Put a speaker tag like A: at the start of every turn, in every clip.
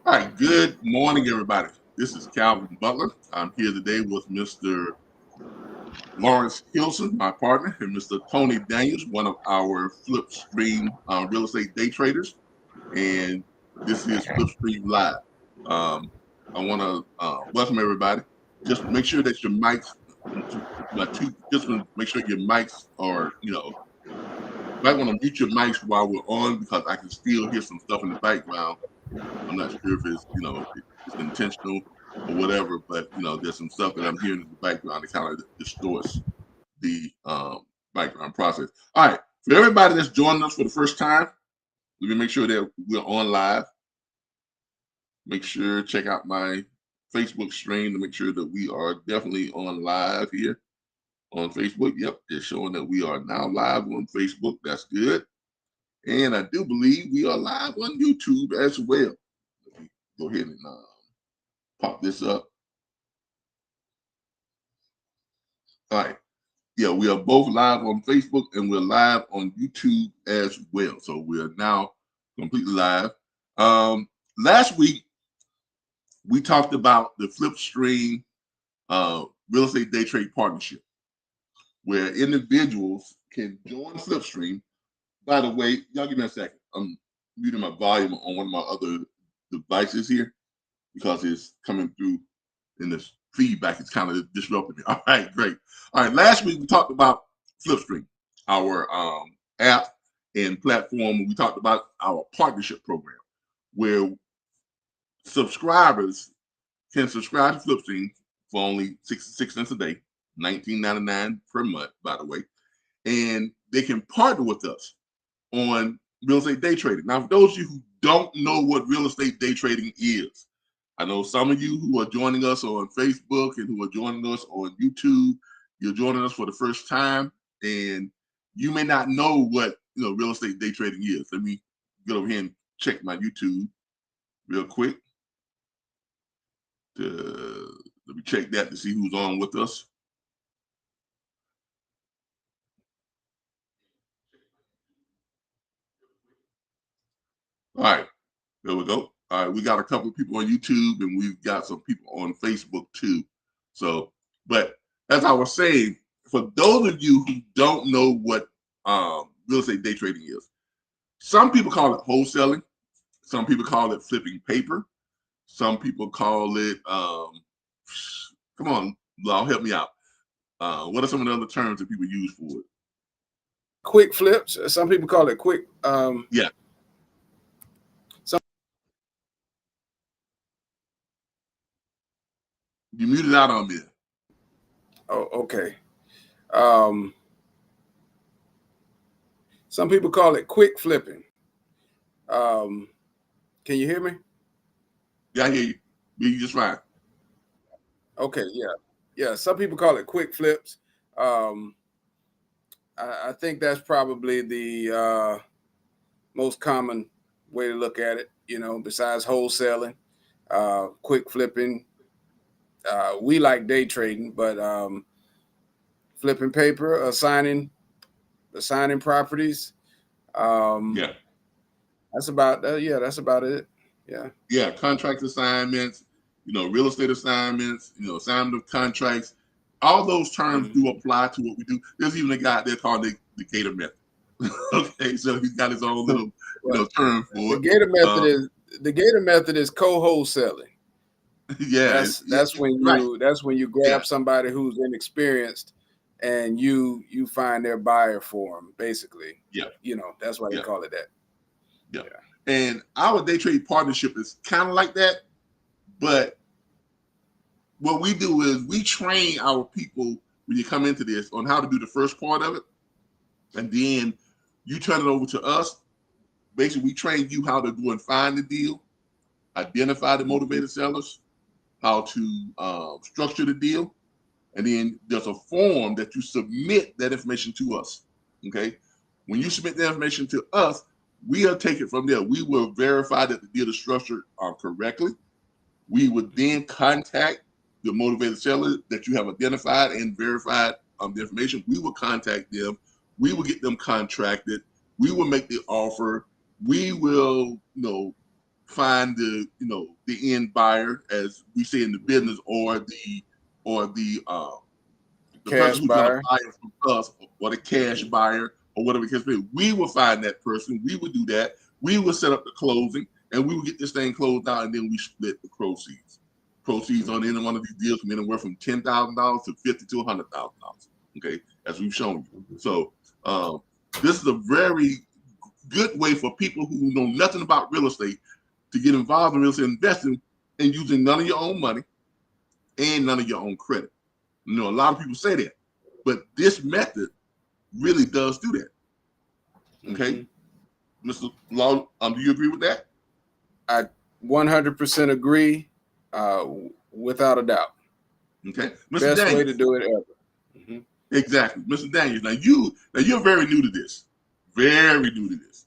A: All right, good morning, everybody. This is Calvin Butler. I'm here today with Mr. Lawrence Hilson, my partner, and Mr. Tony Daniels, one of our Flipstream real estate day traders. And this is Flipstream Live. Um, I want to welcome everybody. Just make sure that your mics, just make sure your mics are, you might want to mute your mics while we're on because I can still hear some stuff in the background. I'm not sure if it's intentional or whatever, but there's some stuff that I'm hearing in the background that kind of distorts the background process. All right, for everybody that's joining us for the first time, let me make sure that we're on live. Make sure check out my Facebook stream to make sure that we are definitely on live here on Facebook. Yep, it's showing that we are now live on Facebook. That's good. And I do believe we are live on YouTube as well. Let me go ahead and pop this up. All right. Yeah, we are both live on Facebook and we're live on YouTube as well. So we are now completely live. Last week, we talked about the Flipstream real estate day trade partnership, where individuals can join Flipstream. By the way, y'all give me a second. I'm muting my volume on one of my other devices here because it's coming through in this feedback. It's kind of disrupting me. All right, great. All right, last week we talked about Flipstream, our app and platform. We talked about our partnership program where subscribers can subscribe to Flipstream for only 66 cents a day, $19.99 per month, by the way, and they can partner with us on real estate day trading. Now, for those of you who don't know what real estate day trading is, I know some of you who are joining us on Facebook and who are joining us on YouTube, you're joining us for the first time, and you may not know what real estate day trading is. Let me get over here and check my YouTube real quick. Let me check that to see who's on with us. All right, there we go. All right, we got a couple of people on YouTube and we've got some people on Facebook too. So, but as I was saying, for those of you who don't know what real estate day trading is, some people call it wholesaling. Some people call it flipping paper. Some people call it, come on, Law, help me out. What are some of the other terms that people use for it?
B: Quick flips. Some people call it quick.
A: Yeah. You muted out on me.
B: Oh, okay. Some people call it quick flipping. Can you hear me?
A: Yeah, I hear you. You just fine.
B: Okay, yeah. Some people call it quick flips. I think that's probably the most common way to look at it. Besides wholesaling, quick flipping. We like day trading, but flipping paper, assigning properties.
A: Yeah.
B: That's about that's about it.
A: Yeah, contract assignments, real estate assignments, assignment of contracts. All those terms do apply to what we do. There's even a guy there called the Gator method. Okay, so he's got his own little term for
B: it. The Gator method is co-wholesaling.
A: Yeah,
B: that's when you grab somebody who's inexperienced and you find their buyer for them, basically.
A: Yeah.
B: That's why they call it that.
A: Yeah. And our day trade partnership is kind of like that, but what we do is we train our people when you come into this on how to do the first part of it, and then you turn it over to us. Basically, we train you how to go and find the deal, identify the motivated sellers, how to structure the deal, and then there's a form that you submit that information to us. Okay, when you submit the information to us, we'll take it from there. We will verify that the deal is structured correctly. We would then contact the motivated seller that you have identified and verified the information. We will contact them. We will get them contracted. We will make the offer. We will, find the the end buyer, as we say in the business, or the
B: Cash
A: person who's going to
B: buyer.
A: buy it from us, or the cash buyer, or whatever the case may be. We will find that person. We would do that. We will set up the closing, and we will get this thing closed out, and then we split the proceeds. Proceeds on any one of these deals from anywhere from $10,000 to $50,000 to $100,000. Okay, as we've shown you. So this is a very good way for people who know nothing about real estate to get involved in real estate investing and using none of your own money and none of your own credit. A lot of people say that, but this method really does do that. Okay, Mr. Law, do you agree with that?
B: I 100% agree, without a doubt.
A: Okay, Mr.
B: Best
A: Daniels.
B: way to do it ever.
A: Exactly, Mr. Daniels. Now you're very new to this. Very new to this.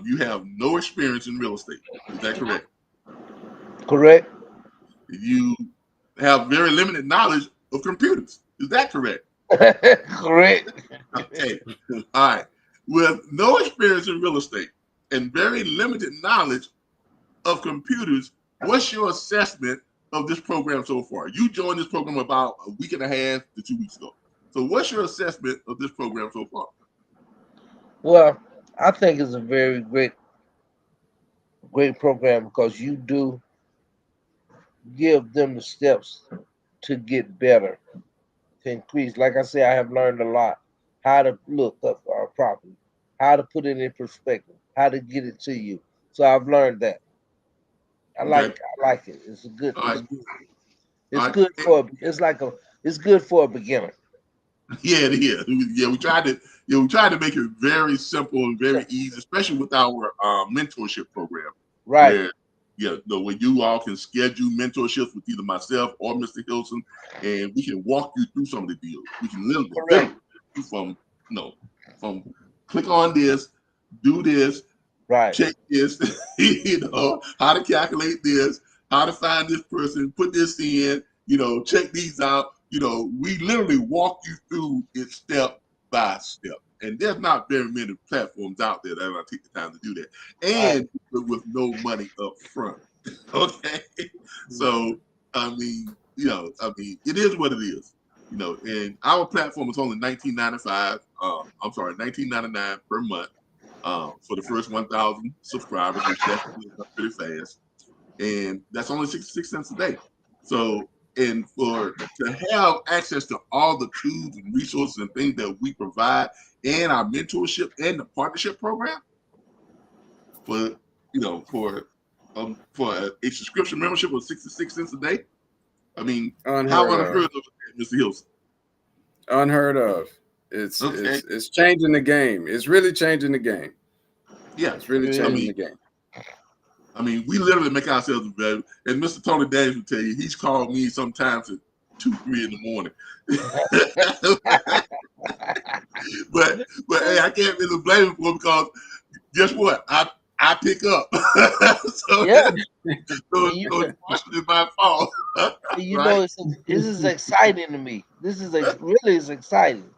A: You have no experience in real estate. Is that correct?
C: Correct.
A: You have very limited knowledge of computers. Is that correct?
C: Correct.
A: Okay. All right. With no experience in real estate and very limited knowledge of computers, what's your assessment of this program so far? You joined this program about a week and a half to 2 weeks ago. So what's your assessment of this program so far?
C: Well, I think it's a very great program because you do give them the steps to get better, to increase. Like I say, I have learned a lot how to look up our property, how to put it in perspective, how to get it to you. So I've learned that. I
A: Okay.
C: like it. It's good.
A: All right.
C: It's
A: All right.
C: good for it's good for a beginner.
A: Yeah, it is. Yeah, we tried to make it very simple and very easy, especially with our mentorship program.
C: Right.
A: Where you all can schedule mentorships with either myself or Mr. Hilson, and we can walk you through some of the deals. We can literally from click on this, do this,
C: right,
A: check this, how to calculate this, how to find this person, put this in, check these out. We literally walk you through it step by step. And there's not very many platforms out there that are going to take the time to do that. And with no money up front. Okay. So, it is what it is. And our platform is only $19.99 per month for the first 1,000 subscribers, which definitely is up pretty fast. And that's only 66 cents a day. So, and to have access to all the tools and resources and things that we provide and our mentorship and the partnership program for a subscription membership of 66 cents a day. I mean, how unheard of Mr. Hilson?
B: Unheard of. It's changing the game. It's really changing the game.
A: Yeah,
B: it's really changing the game.
A: I mean, we literally make ourselves available. And Mr. Tony Daniels will tell you, he's called me sometimes at 2, 3 in the morning. but hey, I can't really blame him for it because guess what? I pick up. So it's my fault.
C: Right? This is exciting to me. This is really is exciting.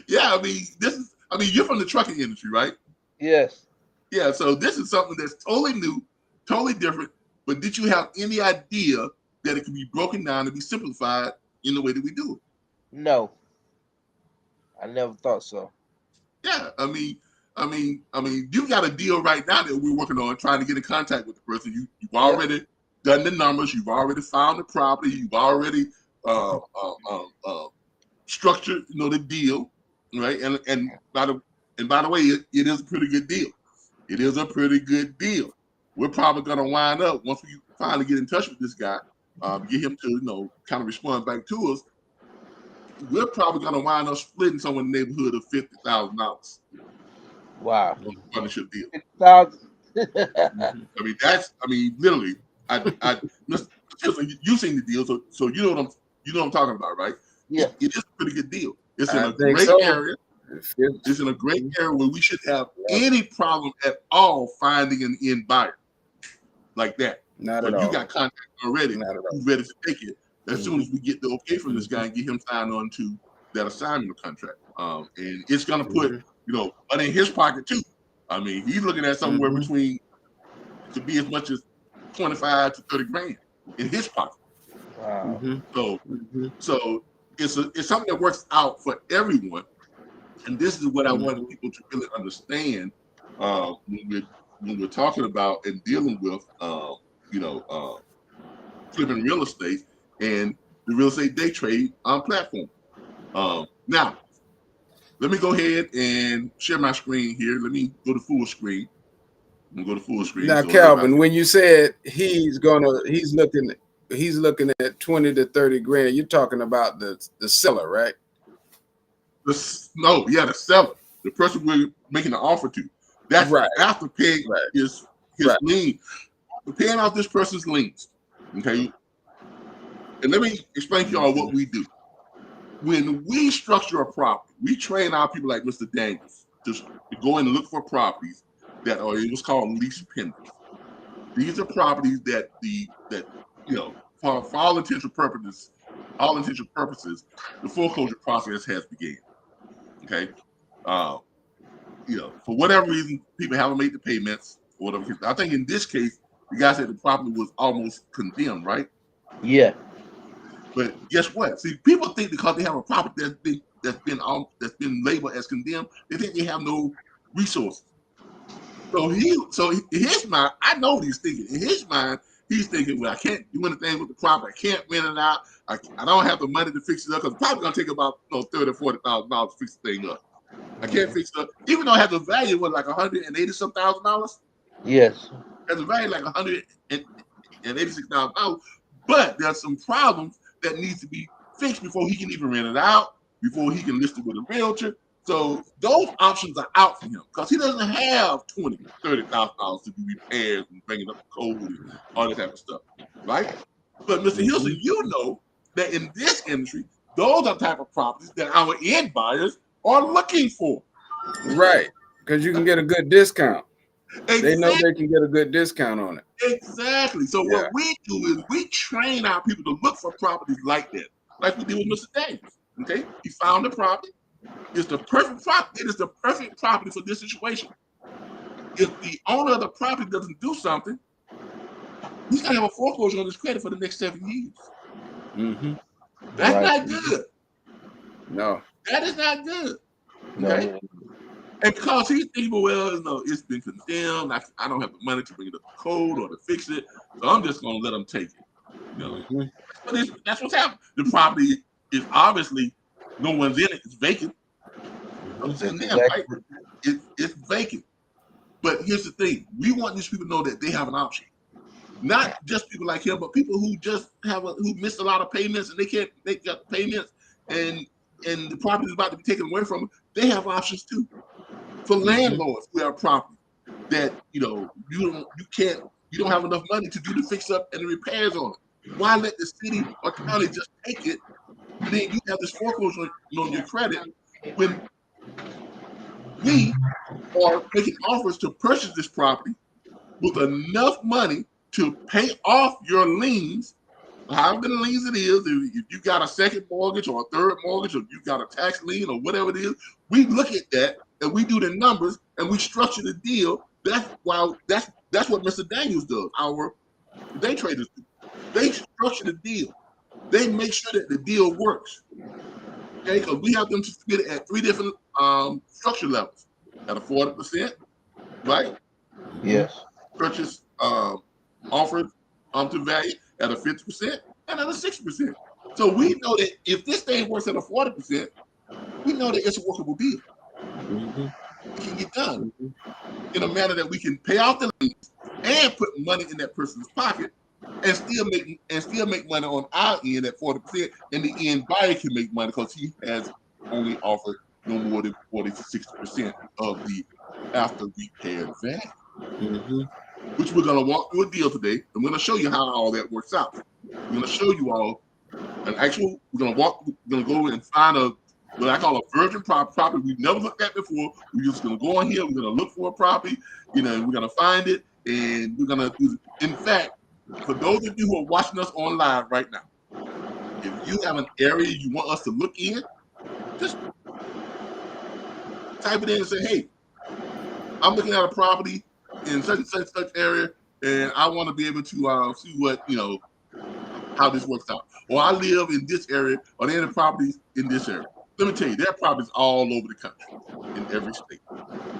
A: Yeah, you're from the trucking industry, right?
C: Yes.
A: Yeah, so this is something that's totally new, totally different. But did you have any idea that it can be broken down and be simplified in the way that we do it?
C: No, I never thought so.
A: Yeah, I mean, you got a deal right now that we're working on, trying to get in contact with the person. You've already done the numbers. You've already found the property. You've already structured, the deal, right? And by the way, it is a pretty good deal. It is a pretty good deal. We're probably going to wind up, once we finally get in touch with this guy, get him to, kind of respond back to us, we're probably going to wind up splitting somewhere in the neighborhood of $50,000.
C: Wow.
A: On the partnership deal. Literally, you've seen the deal, so you know what I'm talking about, right?
C: Yeah.
A: It is a pretty good deal. It's in a great area. It's in a great area where we should have any problem at all finding an end buyer like that.
B: Not at all.
A: You got contact already. Who's ready to take it as soon as we get the okay from this guy and get him signed on to that assignment contract. And it's going to put, money in his pocket too. I mean, he's looking at somewhere between could be as much as 25 to 30 grand in his pocket.
C: Wow.
A: So it's something that works out for everyone. And this is what I wanted people to really understand when we're talking about and dealing with flipping real estate and the real estate day trade platform. Now, let me go ahead and share my screen here. Let me go to full screen. I'm gonna go to full screen.
B: Now,
A: so
B: Calvin, when you said he's looking at 20 to 30 grand, you're talking about the seller, right?
A: the seller, the person we're making the offer to. That's
B: right
A: after paying his lien, paying off this person's liens. Okay. And let me explain to y'all what we do. When we structure a property, we train our people like Mr. Daniels to go and look for properties that are what's called lease pendants. These are properties that for all intentional purposes, the foreclosure process has begun. Okay. For whatever reason, people haven't made the payments or whatever. I think in this case, the guy said the property was almost condemned, right?
C: Yeah.
A: But guess what? See, people think because they have a property that's been labeled as condemned, they think they have no resources. So in his mind, I know what he's thinking. In his mind, he's thinking, well, I can't do anything with the property. I can't rent it out. I don't have the money to fix it up because the property's gonna take about $30,000 or $40,000 to fix the thing up. I can't fix it up, even though it has a value of like $180-some thousand.
C: Yes.
A: It has a value like $186,000, but there's some problems that needs to be fixed before he can even rent it out, before he can list it with a realtor. So those options are out for him because he doesn't have $20,000-$30,000 to do repairs and bringing up the code and all that type of stuff, right? But Mr. Hilson, you know that in this industry, those are the type of properties that our end buyers are looking for.
B: Right, because you can get a good discount.
A: Exactly.
B: They know they can get a good discount on it.
A: Exactly. So what we do is we train our people to look for properties like that, like we did with Mr. Davis. Okay, he found the property. It's the perfect property. It is the perfect property for this situation. If the owner of the property doesn't do something, he's gonna have a foreclosure on his credit for the next 7 years. That's not good.
B: No,
A: that is not good.
C: No.
A: Okay. And because he's thinking, well, it's been condemned. I don't have the money to bring it up to code or to fix it, so I'm just gonna let them take it. That's what's happening. The property is obviously no one's in it. It's vacant. I'm saying, right? It's vacant. But here's the thing: we want these people to know that they have an option. Not just people like him, but people who just who missed a lot of payments and they can't make up payments, and the property is about to be taken away from them. They have options too. For landlords who have property that you don't have enough money to do the fix up and the repairs on it. Why let the city or county just take it, and then you have this foreclosure on your credit when we are making offers to purchase this property with enough money to pay off your liens, however many liens it is. If you got a second mortgage or a third mortgage, or you got a tax lien or whatever it is, we look at that and we do the numbers and we structure the deal. That's what Mr. Daniels does. Our day traders do. They structure the deal. They make sure that the deal works. Okay, because we have them to split it at 3 different structure levels. At a 40%, right?
C: Yes.
A: Purchase offered to value at a 50% and at a 60%. So we know that if this thing works at a 40%, we know that it's a workable deal. It can get done in a manner that we can pay off the liens and put money in that person's pocket and still make money on our end at 40%, and the end buyer can make money because he has only offered no more than 40 to 60% of the after repaired value. Which we're gonna walk through a deal today. I'm gonna show you how all that works out. We're gonna show you all we're gonna go and find what I call a virgin property we've never looked at before. We're just gonna go on here, we're gonna look for a property, we're gonna find it, and we're gonna do it. In fact, for those of you who are watching us on live right now, if you have an area you want us to look in, just type it in and say, hey, I'm looking at a property in such and such area. and I want to be able to see what how this works out. Or I live in this area, or there are properties in this area. Let me tell you, there are properties all over the country, in every state.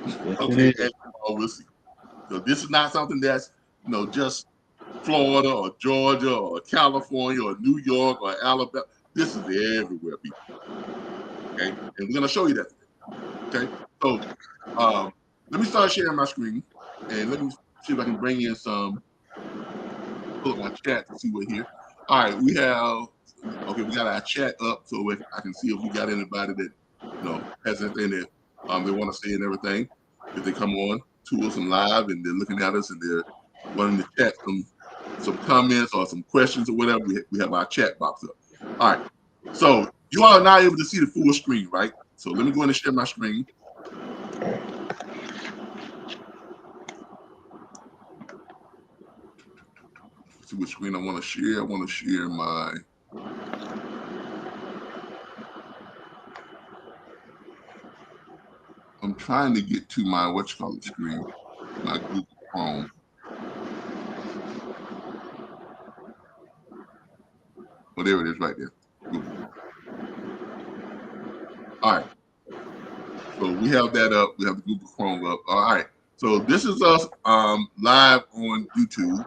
C: Yes,
A: Okay,
C: it
A: as
C: is.
A: you all will see. So this is not something that's just Florida or Georgia or California or New York or Alabama. This is everywhere, people. Okay, and we're gonna show you that today. Okay, so let me start sharing my screen, and let me see if I can bring in some. Pull up my chat to see what here. All right, we got our chat up so I can see if we got anybody that has anything that they want to say and everything. If they come on to us and live and they're looking at us and they're wanting to chat some comments or some questions or whatever, we have our chat box up. All right, so you all are now able to see the full screen, right? So let me go in and share my screen. See what screen I want to share. I want to share my. I'm trying to get to my screen, my Google Chrome. Oh, there it is, right there. Google Chrome. All right. So we have that up. We have the Google Chrome up. All right. So this is us live on YouTube,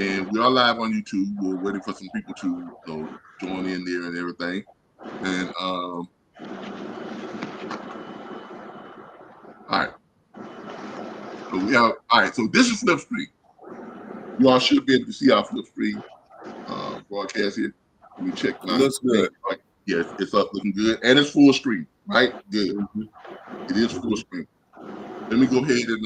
A: and we are live on YouTube. We're waiting for some people to join in there and everything. And all right. So we have So this is flip screen. You all should be able to see our flip screen broadcast here. Let me check my.
B: Looks good.
A: Yes, it's up, looking good, and it's full screen. Right, good.
B: Mm-hmm.
A: It is full screen. Let me go ahead and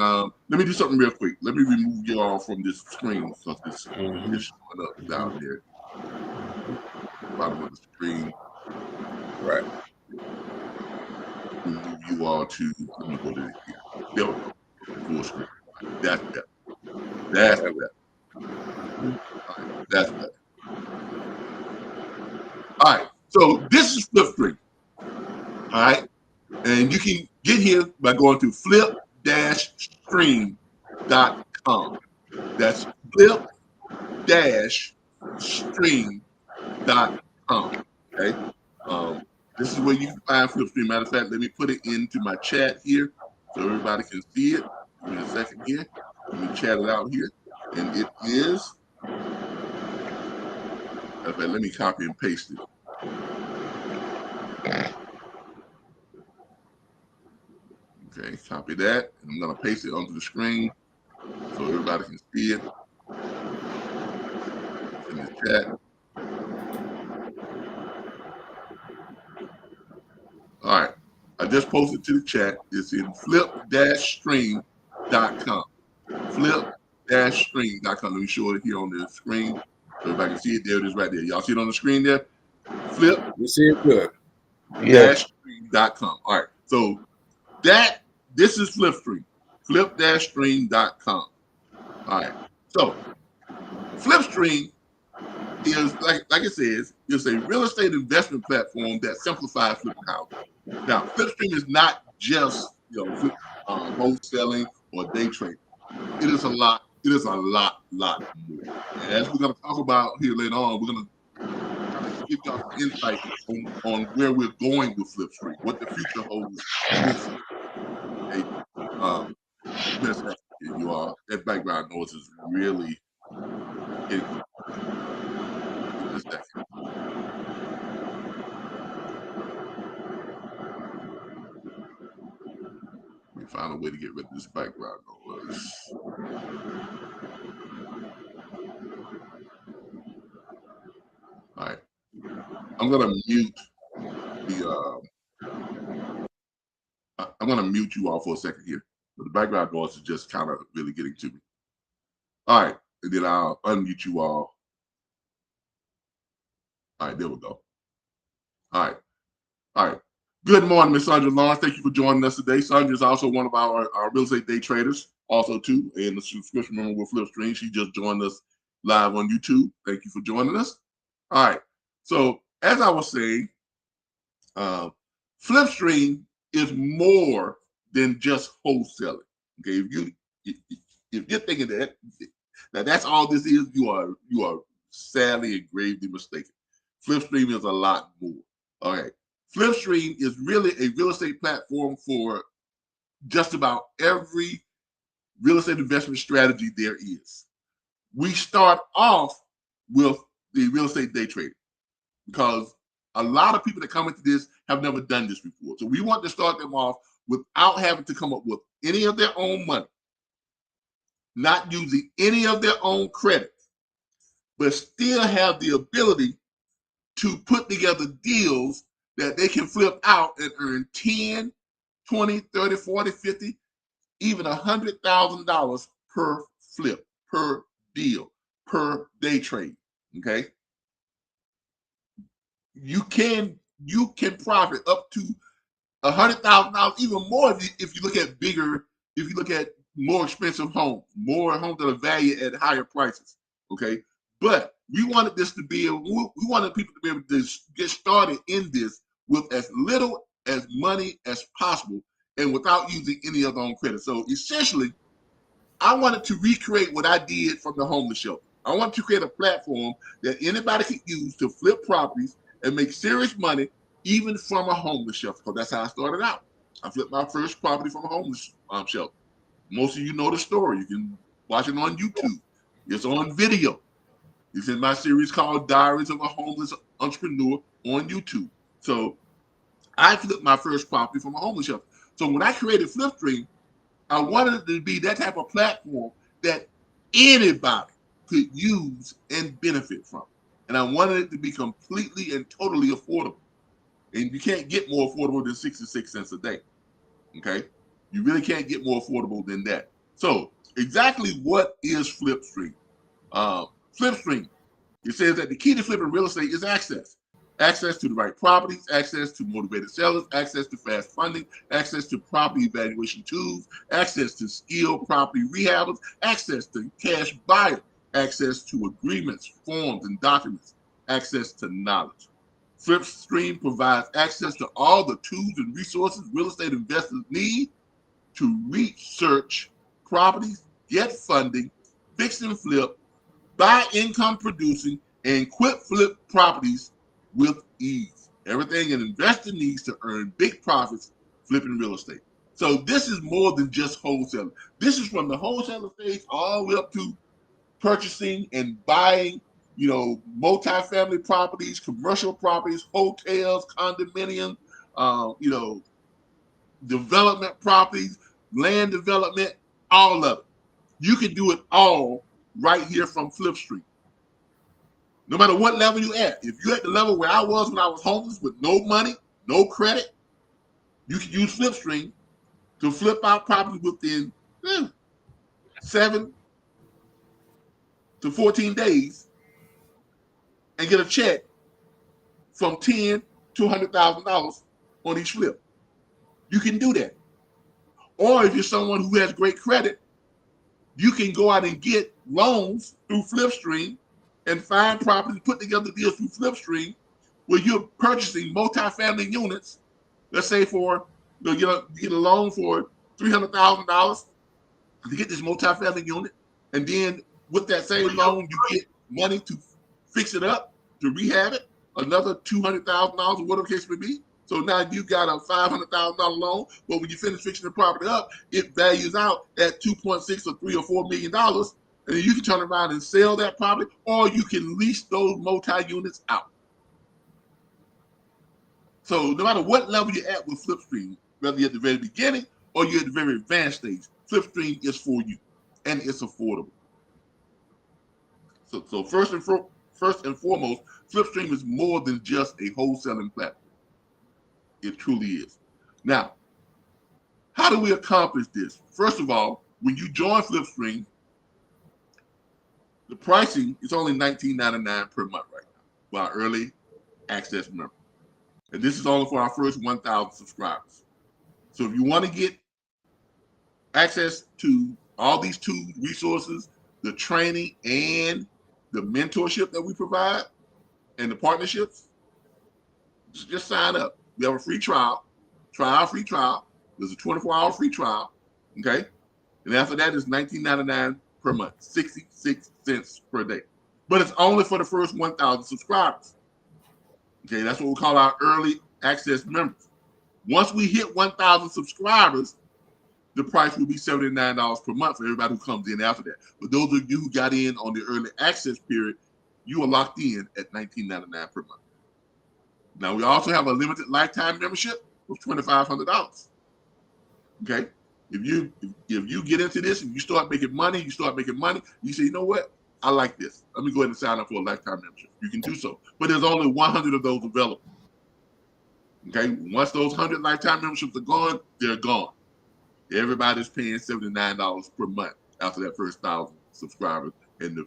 A: let me do something real quick. Let me remove you all from this screen because it's showing up down there. Bottom of the screen.
B: Right.
A: Remove you all to. Let me go to here. There we go. Full screen. That's better. That's better. All right, that's better. All right. So this is flip screen. All right. And you can get here by going to flip-stream.com. That's flip-stream.com. Okay. This is where you can find Flipstream. Matter of fact, let me put it into my chat here so everybody can see it. Give me a second here. Let me chat it out here. And it is. Matter of fact, let me copy and paste it. Okay, copy that. And I'm going to paste it onto the screen so everybody can see it. It's in the chat. All right. I just posted to the chat. It's in flip-stream.com. Flip-stream.com. Let me show it here on the screen so everybody can see it. There it is right there. Y'all see it on the screen there? Flip.
B: You see it good.
C: Yes.
A: Stream.com. All right. So this is Flipstream. Flip-stream.com. All right. So Flipstream is like it says, it's a real estate investment platform that simplifies flipping houses. Now, Flipstream is not just wholesaling or day trading. It is a lot. It is a lot more. And as we're going to talk about here later on, we're going to kind of give y'all some insight on where we're going with Flipstream, what the future holds with it. Okay. You all, that background noise is really getting. Give me a second. Let me find a way to get rid of this background noise. All right. I'm gonna mute I'm gonna mute you all for a second here. But the background noise is just kind of really getting to me. All right, and then I'll unmute you all. All right, there we go. All right. Good morning, Ms. Sandra Lawrence. Thank you for joining us today. Sandra is also one of our real estate day traders, also too, and the subscription member with Flipstream. She just joined us live on YouTube. Thank you for joining us. All right. So as I was saying, Flipstream is more than just wholesaling. Okay, if you're thinking That's all this is. You are sadly and gravely mistaken. Flipstream is a lot more. All right. Flipstream is really a real estate platform for just about every real estate investment strategy there is. We start off with the real estate day trading because a lot of people that come into this have never done this before. So we want to start them off without having to come up with any of their own money, not using any of their own credit, but still have the ability to put together deals that they can flip out and earn 10, 20, 30, 40, 50, even $100,000 per flip, per deal, per day trade. Okay. You can profit up to $100,000, even more if you look at bigger, if you look at more expensive homes, more homes that are valued at higher prices. Okay. But we wanted this to be, we wanted people to be able to get started in this with as little as money as possible and without using any of their own credit. So essentially, I wanted to recreate what I did from the homeless shelter. I wanted to create a platform that anybody could use to flip properties and make serious money, even from a homeless shelter, because that's how I started out. I flipped my first property from a homeless shelter. Most of you know the story. You can watch it on YouTube. It's on video. It's in my series called Diaries of a Homeless Entrepreneur on YouTube. So I flipped my first property from a homeless shelter. So when I created Flipstream, I wanted it to be that type of platform that anybody could use and benefit from. And I wanted it to be completely and totally affordable. And you can't get more affordable than 66 cents a day. Okay? You really can't get more affordable than that. So exactly what is Flipstream? Flipstream, it says that the key to flipping real estate is access. Access to the right properties, access to motivated sellers, access to fast funding, access to property evaluation tools, access to skilled property rehabbers, access to cash buyers, access to agreements, forms, and documents, access to knowledge. Flipstream provides access to all the tools and resources real estate investors need to research properties, get funding, fix and flip, buy income producing, and quit flip properties with ease. Everything an investor needs to earn big profits flipping real estate. So this is more than just wholesaling. This is from the wholesaler stage all the way up to purchasing and buying, multifamily properties, commercial properties, hotels, condominiums, development properties, land development, all of it. You can do it all right here from Flipstream. No matter what level you're at. If you're at the level where I was when I was homeless with no money, no credit, you can use Flipstream to flip out properties within 7 to 14 days and get a check from $10,000 to $100,000 on each flip. You can do that. Or if you're someone who has great credit, you can go out and get loans through Flipstream and find properties, put together deals through Flipstream where you're purchasing multifamily units. Let's say you get a loan for $300,000 to get this multifamily unit, and then with that same loan, you get money to fix it up, to rehab it, another $200,000 or whatever the case may be. So now you got a $500,000 loan, but when you finish fixing the property up, it values out at 2.6 or $3 or $4 million, and then you can turn around and sell that property, or you can lease those multi-units out. So no matter what level you're at with Flipstream, whether you're at the very beginning or you're at the very advanced stage, Flipstream is for you, and it's affordable. So first and foremost, Flipstream is more than just a wholesaling platform. It truly is. Now, how do we accomplish this? First of all, when you join Flipstream, the pricing is only $19.99 per month right now for our early access member. And this is only for our first 1,000 subscribers. So if you want to get access to all these tools, resources, the training, and the mentorship that we provide, and the partnerships, just sign up. We have a free trial. Try our free trial. There's a 24-hour free trial. Okay. And after that, it's $19.99 per month, 66 cents per day. But it's only for the first 1,000 subscribers. Okay, that's what we call our early access members. Once we hit 1,000 subscribers, the price will be $79 per month for everybody who comes in after that. But those of you who got in on the early access period, you are locked in at $19.99 per month. Now, we also have a limited lifetime membership of $2,500. Okay? If you get into this and you start making money, you say, you know what? I like this. Let me go ahead and sign up for a lifetime membership. You can do so. But there's only 100 of those available. Okay? Once those 100 lifetime memberships are gone, they're gone. Everybody's paying $79 per month after that first 1,000 subscribers, and the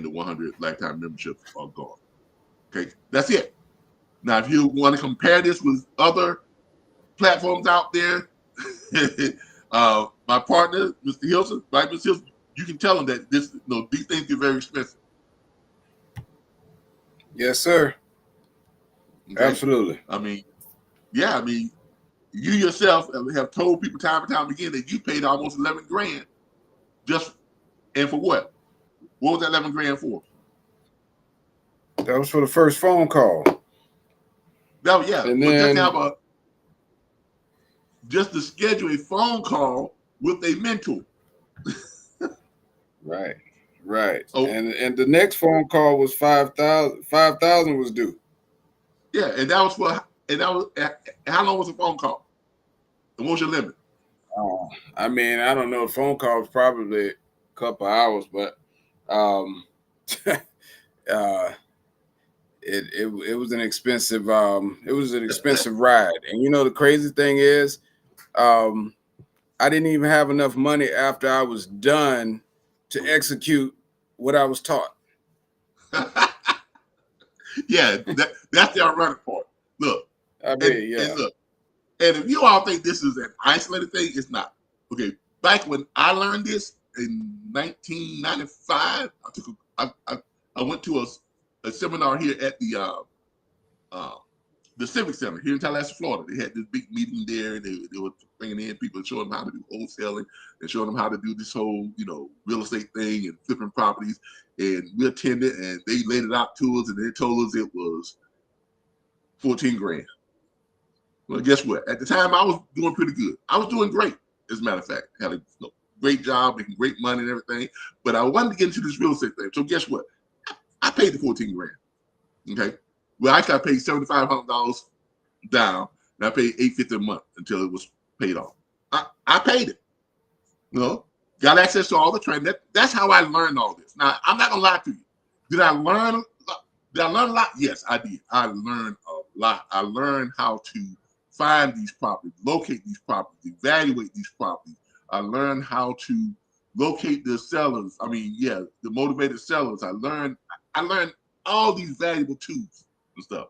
A: 100 lifetime memberships are gone. Okay, that's it. Now, if you want to compare this with other platforms out there, my partner, Mr. Hilson, right, Mr. Hilson, you can tell them that these things get very expensive.
B: Yes, sir. Okay? Absolutely.
A: You yourself have told people time and time again that you paid almost 11 grand and for what? What was that 11 grand for?
B: That was for the first phone call.
A: No, yeah. And then just to schedule a phone call with a mentor.
B: Right. Oh, and the next phone call was 5,000. 5,000 was due.
A: Yeah, and that was how long was the phone call? And what was your limit?
B: I don't know. The phone call was probably a couple hours, but it was an expensive ride. And the crazy thing is, I didn't even have enough money after I was done to execute what I was taught.
A: Yeah, that's the ironic part. Look, and if you all think this is an isolated thing, it's not. Okay, back when I learned this in 1995, I went to a seminar here at the Civic Center here in Tallahassee, Florida. They had this big meeting there. They were bringing in people and showing them how to do wholesaling and showing them how to do this whole, real estate thing and flipping properties. And we attended, and they laid it out to us, and they told us it was 14 grand. Well, guess what? At the time, I was doing pretty good. I was doing great, as a matter of fact. Had a great job, making great money and everything. But I wanted to get into this real estate thing. So guess what? I paid the 14 grand. Okay. Well, actually, I paid $7,500 down, and I paid $850 a month until it was paid off. I paid it. Got access to all the training. That's how I learned all this. Now, I'm not gonna lie to you. Did I learn a lot? Yes, I did. I learned a lot. I learned how to find these properties, locate these properties, evaluate these properties. I learned how to locate the sellers. The motivated sellers. I learned all these valuable tools and stuff.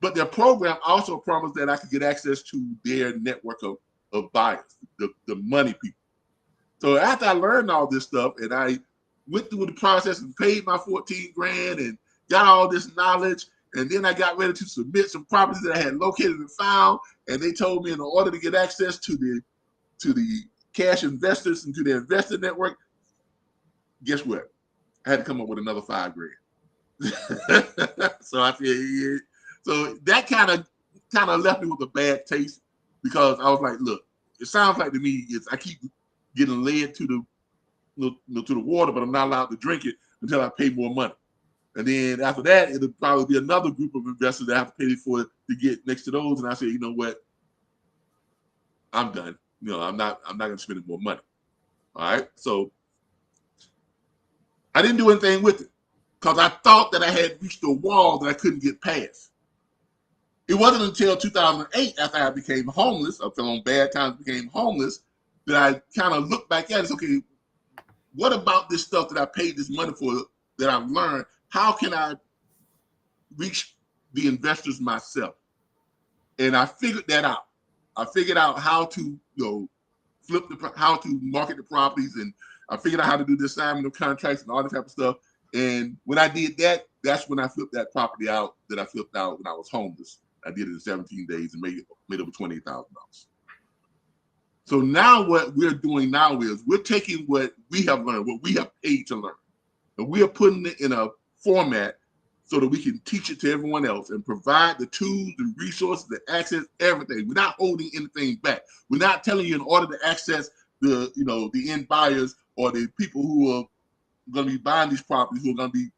A: But their program also promised that I could get access to their network of buyers, the money people. So after I learned all this stuff and I went through the process and paid my 14 grand and got all this knowledge, and then I got ready to submit some properties that I had located and found, and they told me in order to get access to the cash investors and to the investor network, guess what? I had to come up with another 5 grand. So I said, yeah. So that kind of left me with a bad taste, because I was like, look, it sounds like to me I keep getting led to the water, but I'm not allowed to drink it until I pay more money. And then after that, it'll probably be another group of investors that I have to pay for to get next to those. And I say, you know what? I'm done. I'm not going to spend any more money. All right. So I didn't do anything with it because I thought that I had reached a wall that I couldn't get past. It wasn't until 2008, after I became homeless, I fell on bad times, became homeless, that I kind of looked back at it. Okay, what about this stuff that I paid this money for, that I've learned? How can I reach the investors myself? And I figured that out. I figured out how to how to market the properties, and I figured out how to do the assignment of contracts and all that type of stuff. And when I did that, that's when I flipped that property out that I flipped out when I was homeless. I did it in 17 days and made over $28,000. So now what we're doing now is we're taking what we have learned, what we have paid to learn, and we are putting it in a format so that we can teach it to everyone else and provide the tools, the resources, the access, everything. We're not holding anything back. We're not telling you in order to access the, the end buyers or the people who are going to be buying these properties, who are going to be,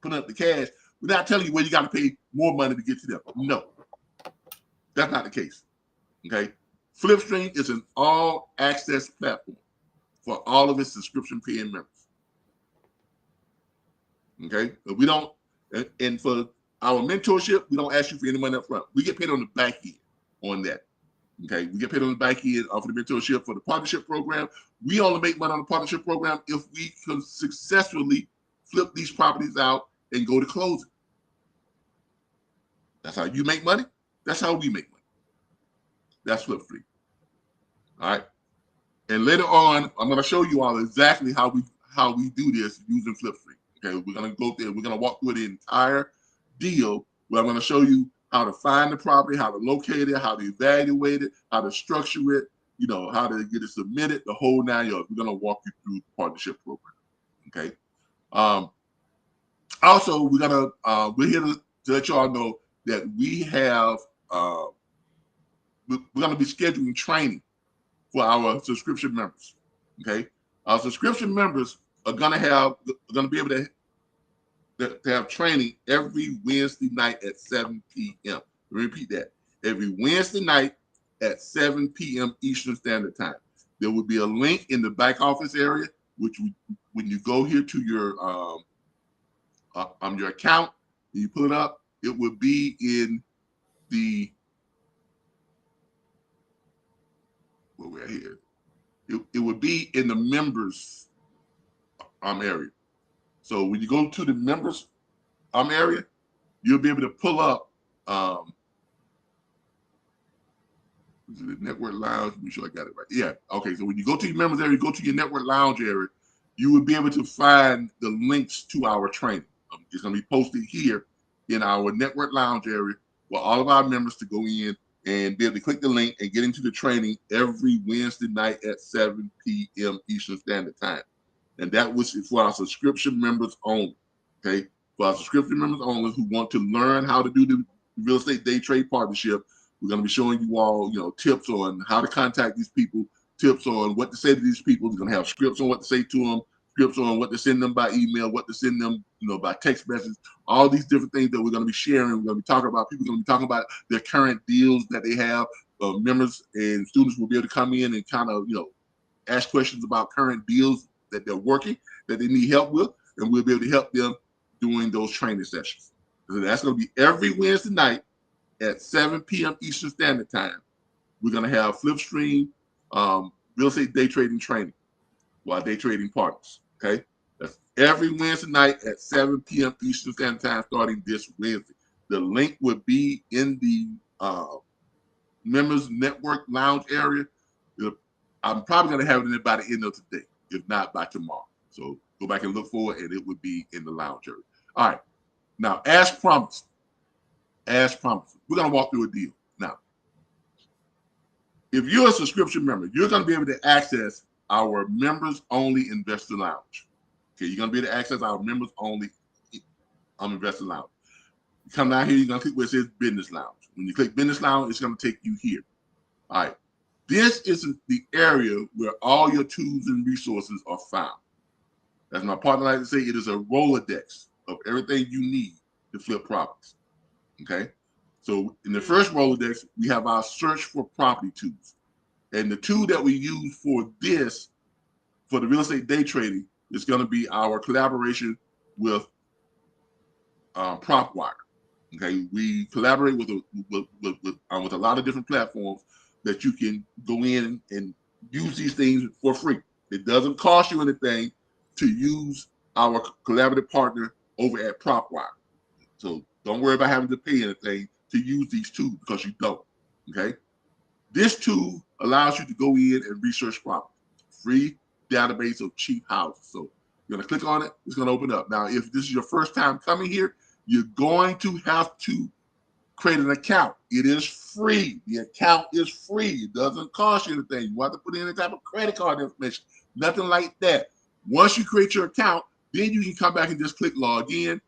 A: putting up the cash. We're not telling you where you got to pay more money to get to them. No, that's not the case. Okay. Flipstream is an all access platform for all of its subscription paying members. Okay. But we don't, and for our mentorship, we don't ask you for any money up front. We get paid on the back end on that. Okay. We get paid on the back end for the mentorship. For the partnership program, we only make money on the partnership program if we can successfully flip these properties out and go to closing. That's how you make money. That's how we make money. That's Flipstream. All right. And later on, I'm going to show you all exactly how we do this using Flipstream. Okay, we're going to go there. We're going to walk through the entire deal where I'm going to show you how to find the property, how to locate it, how to evaluate it, how to structure it, how to get it submitted, the whole 9 yards. We're going to walk you through the partnership program. Okay. Also, we're here to let y'all know that we have we're going to be scheduling training for our subscription members. Okay, our subscription members are going to be able to have training every Wednesday night at 7 p.m. Repeat that: every Wednesday night at 7 p.m. Eastern Standard Time. There will be a link in the back office area, which when you go here to your account, and you pull it up, it will be in the where we're here. It would be in the members area. So when you go to the members area, you'll be able to pull up the network lounge. Make sure I got it right. Yeah. Okay. So when you go to your members area, go to your network lounge area, you will be able to find the links to our training. It's going to be posted here in our network lounge area for all of our members to go in and be able to click the link and get into the training every Wednesday night at 7 p.m. Eastern Standard Time. And that was for our subscription members only. Okay. For our subscription members only who want to learn how to do the real estate day trade partnership, we're going to be showing you all, tips on how to contact these people, tips on what to say to these people. We're going to have scripts on what to say to them, scripts on what to send them by email, what to send them, by text message, all these different things that we're going to be sharing. We're going to be talking about, people are going to be talking about their current deals that they have. Members and students will be able to come in and kind of, ask questions about current deals that they're working, that they need help with, and we'll be able to help them during those training sessions. So that's going to be every Wednesday night at 7 p.m. Eastern Standard Time. We're going to have Flipstream real estate day trading training for our day trading partners. Okay, that's every Wednesday night at 7 p.m. Eastern Standard Time, starting this Wednesday. The link will be in the members network lounge area. I'm probably going to have it by the end of today, if not by tomorrow. So go back and look for it, and it would be in the lounge area. All right. Now, as promised, we're going to walk through a deal. Now, if you're a subscription member, you're going to be able to access our members-only investor lounge. Okay, you're going to be able to access our members-only investor lounge. You come down here, you're going to click where it says business lounge. When you click business lounge, it's going to take you here. All right. This is the area where all your tools and resources are found. As my partner likes to say, it is a Rolodex of everything you need to flip properties. Okay. So in the first Rolodex, we have our search for property tools. And the tool that we use for this, for the real estate day trading, is going to be our collaboration with PropWire. Okay. We collaborate with a lot of different platforms that you can go in and use these things for free. It doesn't cost you anything to use our collaborative partner over at PropWire. So don't worry about having to pay anything to use these tools, because you don't. Okay. This tool allows you to go in and research property. Free database of cheap houses. So you're going to click on it. It's going to open up. Now, if this is your first time coming here, you're going to have to create an account. It is free. The account is free. It doesn't cost you anything. You have to put in any type of credit card information. Nothing like that. Once you create your account, then you can come back and just click log in,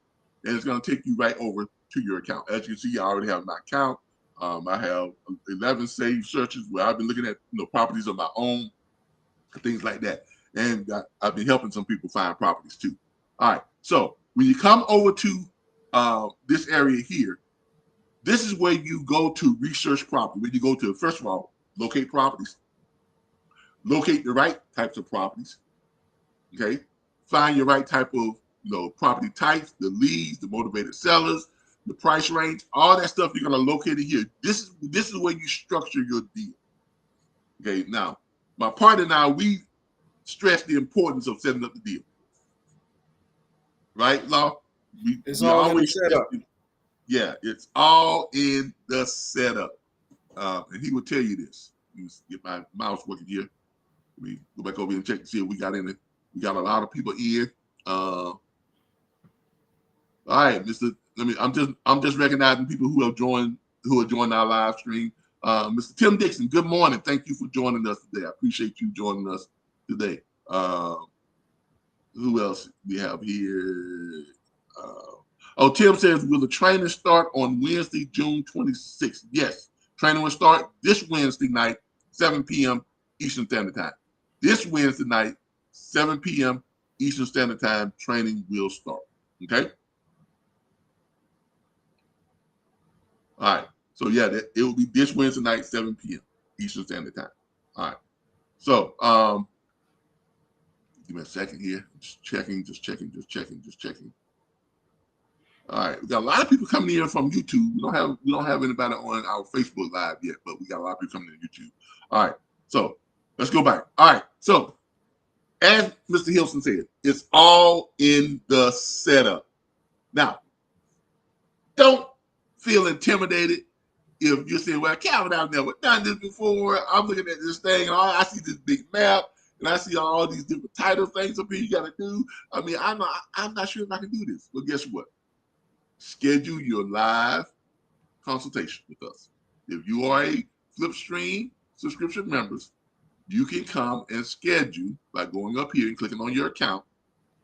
A: and it's going to take you right over to your account. As you can see, I already have my account. I have 11 saved searches where I've been looking at properties of my own, things like that. And I've been helping some people find properties too. All right. So when you come over to this area here, this is where you go to research property. Where you go to, first of all, locate properties, locate the right types of properties. Okay. Find your right type of property types, the leads, the motivated sellers, the price range, all that stuff you're going to locate it here. This is where you structure your deal. Okay. Now, my partner and I, we stress the importance of setting up the deal. Right, Law?
B: It's all in the setup.
A: Yeah, it's all in the setup. And he will tell you this. Let me get my mouse working here. Let me go back over here and check to see if we got any. We got a lot of people in. All right, Mr. I'm just recognizing people who have joined our live stream. Mr. Tim Dixon, good morning. Thank you for joining us today. I appreciate you joining us today. Who else we have here? Tim says, will the training start on Wednesday, June 26th? Yes, training will start this Wednesday night, 7 p.m. Eastern Standard Time. This Wednesday night, 7 p.m. Eastern Standard Time, training will start. Okay? All right. So, yeah, it will be this Wednesday night, 7 p.m. Eastern Standard Time. All right. So, give me a second here. Just checking. All right, we got a lot of people coming in from YouTube. We don't have anybody on our Facebook Live yet, but we got a lot of people coming in YouTube. All right, so let's go back. All right, so as Mr. Hilson said, it's all in the setup. Now, don't feel intimidated if you're saying, well, Calvin, I've never done this before. I'm looking at this thing, and I see this big map, and I see all these different title things up here you got to do. I mean, I'm not sure if I can do this. But guess what? Schedule your live consultation with us. If you are a Flipstream subscription members, you can come and schedule by going up here and clicking on your account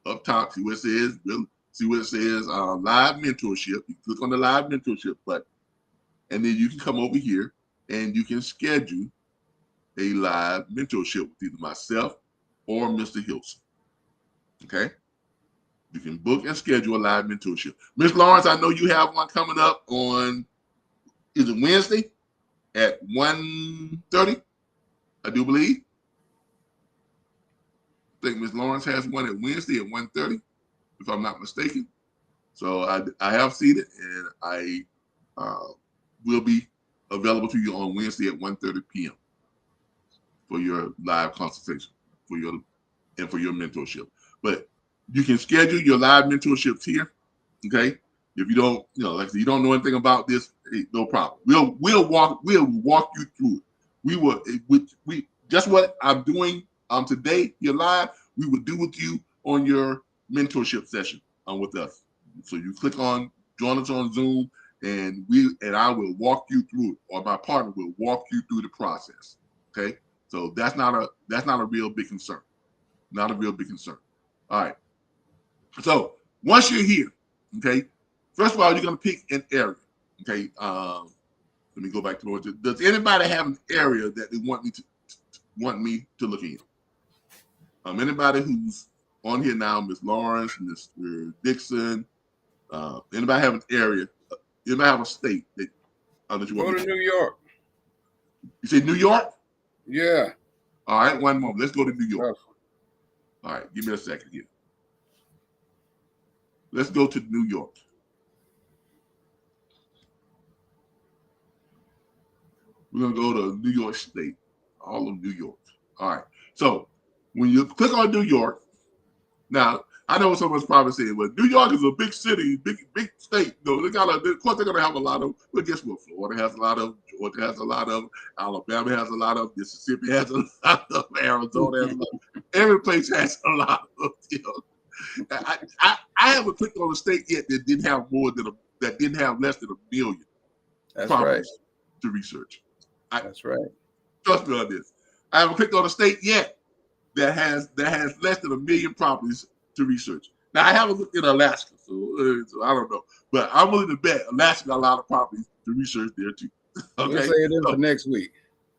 A: up top. See what it says. Live mentorship. You click on the live mentorship button, and then you can come over here and you can schedule a live mentorship with either myself or Mr. Hilson. Okay. You can book and schedule a live mentorship. Ms. Lawrence, I know you have one coming up on, is it Wednesday at 1:30? I do believe. I think Ms. Lawrence has one at Wednesday at 1:30, if I'm not mistaken. So I have seen it, and I will be available to you on Wednesday at 1:30 p.m. for your live consultation, for your mentorship. But you can schedule your live mentorships here. Okay. If you don't, like I said, you don't know anything about this, hey, no problem. We'll walk you through it. We just what I'm doing today, you're live, we will do with you on your mentorship session with us. So you click on join us on Zoom, and I will walk you through it, or my partner will walk you through the process. Okay. So that's not a real big concern. Not a real big concern. All right. So once you're here, okay, first of all, you're going to pick an area. Okay. Let me go back to it. Does anybody have an area that they want me to look in? Anybody who's on here now, Ms. Lawrence, Mr. Dixon, anybody have an area? Anybody have a state that you want?
B: Go to New York.
A: You say New York?
B: Yeah.
A: All right, one moment. Let's go to New York.
B: Oh.
A: All right, give me a second here. Let's go to New York. We're going to go to New York State, all of New York. All right. So when you click on New York, now, I know someone's probably saying, well, New York is a big city, big state. No, of course, they're going to have a lot of, well, guess what? Florida has a lot of, Georgia has a lot of, Alabama has a lot of, Mississippi has a lot of, Arizona has a lot of, every place has a lot of, I haven't clicked on a state yet that didn't have less than 1 million
B: That's right.
A: properties to research.
B: That's right.
A: Trust me on this. I haven't clicked on a state yet that has less than 1 million properties to research. Now I haven't looked in Alaska, so I don't know, but I'm willing to bet Alaska got a lot of properties to research there too. Okay,
B: We'll say it in for next week.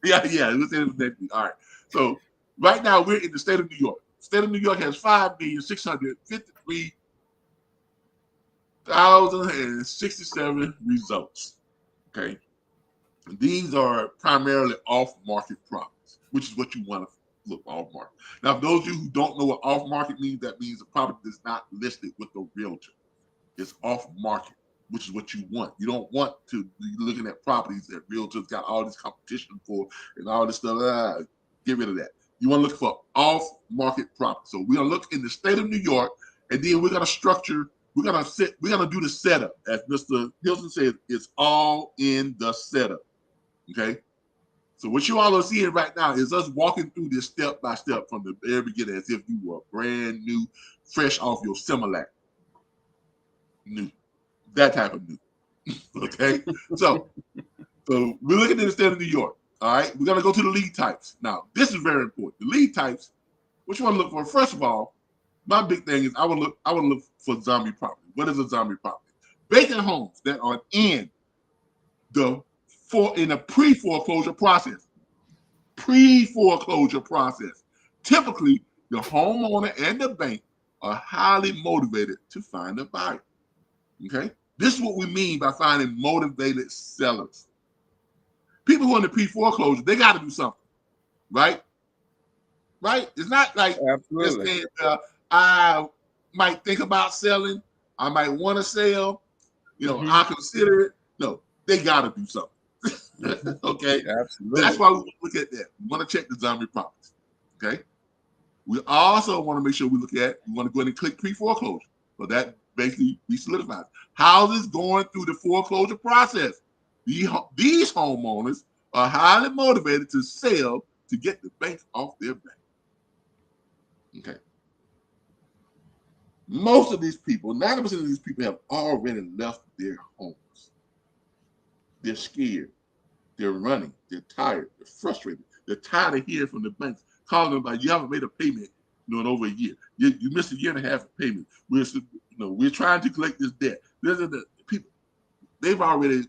A: yeah, we'll say it for next week. All right. So right now we're in the state of New York. The state of New York has 5,653,067 results. Okay, and these are primarily off-market properties, which is what you want to look off-market. Now, for those of you who don't know what off-market means, that means the property is not listed with the realtor. It's off-market, which is what you want. You don't want to be looking at properties that realtors got all this competition for and all this stuff. Get rid of that. You want to look for off-market property. So we're gonna look in the state of New York, and then we're gonna structure. We're gonna do the setup, as Mr. Hilton said. It's all in the setup. Okay. So what you all are seeing right now is us walking through this step by step from the very beginning, as if you were brand new, fresh off your Similac. New, that type of new. Okay. So we're looking at the state of New York. All right. We're gonna go to the lead types. Now, this is very important. The lead types, what you want to look for, first of all, my big thing is I would look for zombie property. What is a zombie property? Vacant homes that are in the pre-foreclosure process. Pre-foreclosure process. Typically, the homeowner and the bank are highly motivated to find a buyer. Okay? This is what we mean by finding motivated sellers. People who are in the pre-foreclosure, they got to do something, right? Right? It's not like
B: Absolutely.
A: I might think about selling. I might want to sell. I consider it. No, they got to do something. Okay,
B: Absolutely.
A: that's why we look at that. We want to check the zombie properties. Okay, we also want to make sure we want to go ahead and click pre-foreclosure. So that basically we solidify houses going through the foreclosure process. These homeowners are highly motivated to sell to get the bank off their back. Okay. Most of these people, 90% of these people have already left their homes. They're scared. They're running. They're tired. They're frustrated. They're tired of hearing from the banks calling them about, you haven't made a payment in over a year. You missed a year and a half of payment. We're trying to collect this debt. These are the people. They've already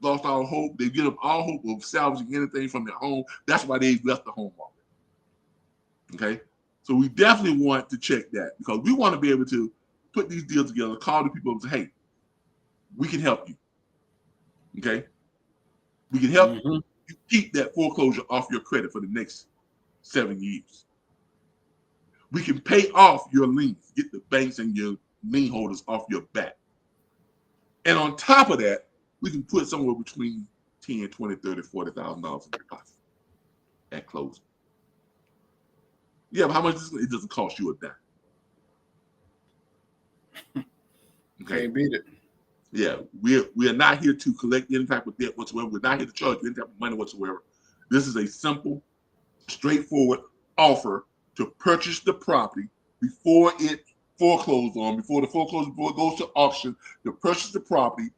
A: lost all hope. They've given up all hope of salvaging anything from their home. That's why they've left the home market. Okay? So we definitely want to check that, because we want to be able to put these deals together, call the people and say, hey, we can help you. Okay? We can help you keep that foreclosure off your credit for the next 7 years. We can pay off your liens, get the banks and your lien holders off your back. And on top of that, we can put somewhere between $10,000, $20,000, $30,000, $40,000 in deposit at closing. Yeah, but how much it doesn't cost you a dime. Okay.
B: Can't beat it.
A: Yeah, we are not here to collect any type of debt whatsoever. We're not here to charge you any type of money whatsoever. This is a simple, straightforward offer to purchase the property before it foreclosed on, before it goes to auction, to purchase the property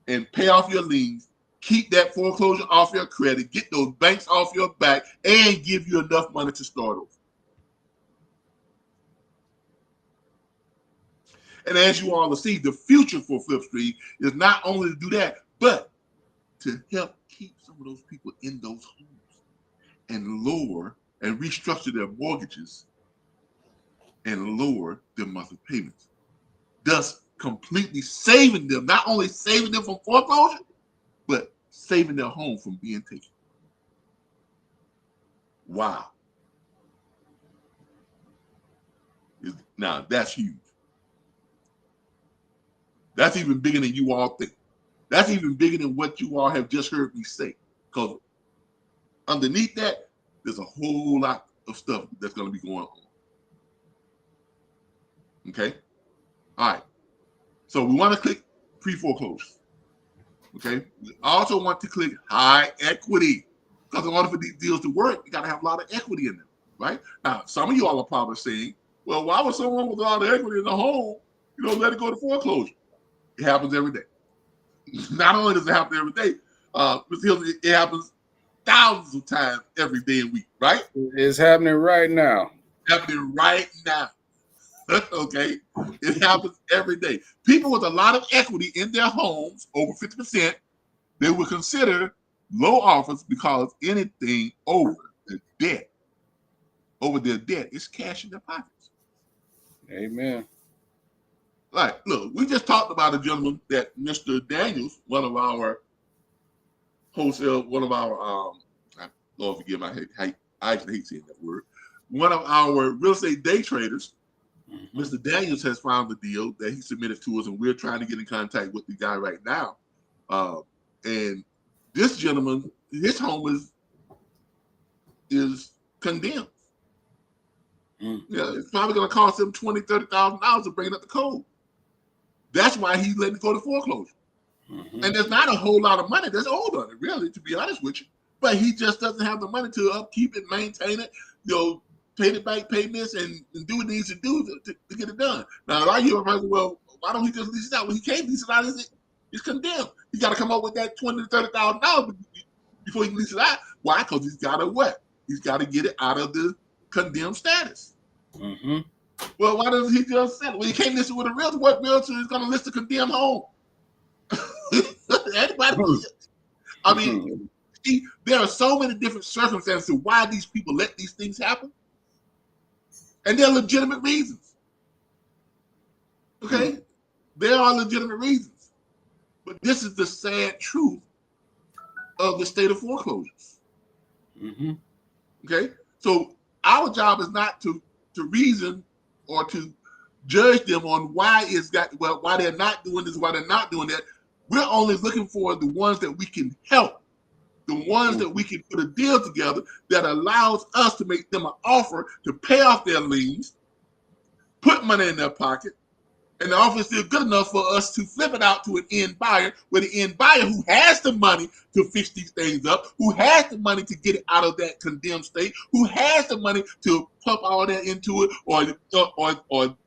A: and pay off your liens, keep that foreclosure off your credit, get those banks off your back, and give you enough money to start over. And as you all will see, the future for Flip Street is not only to do that, but to help keep some of those people in those homes and lower and restructure their mortgages and lower their monthly payments, thus completely saving them, not only saving them from foreclosure, but saving their home from being taken. Wow. Now, that's huge. That's even bigger than you all think. That's even bigger than what you all have just heard me say. Because underneath that, there's a whole lot of stuff that's going to be going on. Okay? All right. So we want to click pre-foreclosure. Okay? We also want to click high equity. Because in order for these deals to work, you got to have a lot of equity in them. Right? Now, some of you all are probably saying, well, why would someone with a lot of equity in the home, let it go to foreclosure? It happens every day. Not only does it happen every day, Mr. Hilton, it happens thousands of times every day and week, right?
B: It's happening right now.
A: Happening right now. Okay? It happens every day. People with a lot of equity in their homes, over 50%, they will consider low offers because anything over their debt is cash in their pockets.
B: Amen.
A: Like, look, we just talked about a gentleman that Mr. Daniels, one of our Lord forgive my hate, I actually hate saying that word. One of our real estate day traders, Mr. Daniels, has found the deal that he submitted to us, and we're trying to get in contact with the guy right now. And this gentleman, his home is condemned. Yeah, it's probably going to cost him $20,000-$30,000 to bring it up the code. That's why he's letting it go to foreclosure. And there's not a whole lot of money that's owed on it, really, to be honest with you. But he just doesn't have the money to upkeep it, maintain it, pay the bank payments and do what he needs to do to get it done. Now, a lot of you are well, why don't he just lease it out? When he can't lease it out, he's condemned. He's got to come up with that $20,000 to $30,000 before he can lease it out. Why? Because he's got to what? He's got to get it out of the condemned status. Well, why doesn't he just sell it? Well, he can't list it with a realtor. What realtor is going to list a condemned home? Anybody? I mean, see, there are so many different circumstances to why these people let these things happen. And there are legitimate reasons. Okay? There are legitimate reasons. But this is the sad truth of the state of foreclosures. Okay? So our job is not to reason or to judge them on why they're not doing this, why they're not doing that. We're only looking for the ones that we can help, the ones that we can put a deal together that allows us to make them an offer to pay off their liens, put money in their pocket, and the offer is still good enough for us to flip it out to an end buyer, where the end buyer who has the money to fix these things up, who has the money to get it out of that condemned state, who has the money to pump all that into it, or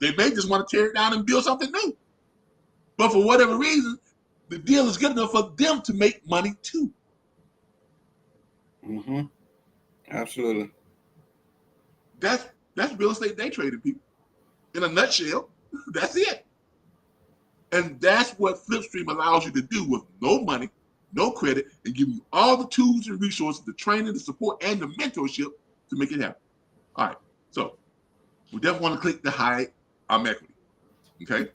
A: they may just want to tear it down and build something new. But for whatever reason, the deal is good enough for them to make money too.
B: Absolutely.
A: That's real estate day trading, people. In a nutshell, that's it. And that's what Flipstream allows you to do with no money, no credit, and give you all the tools and resources, the training, the support, and the mentorship to make it happen. All right. So we definitely want to click the hide equity. Okay.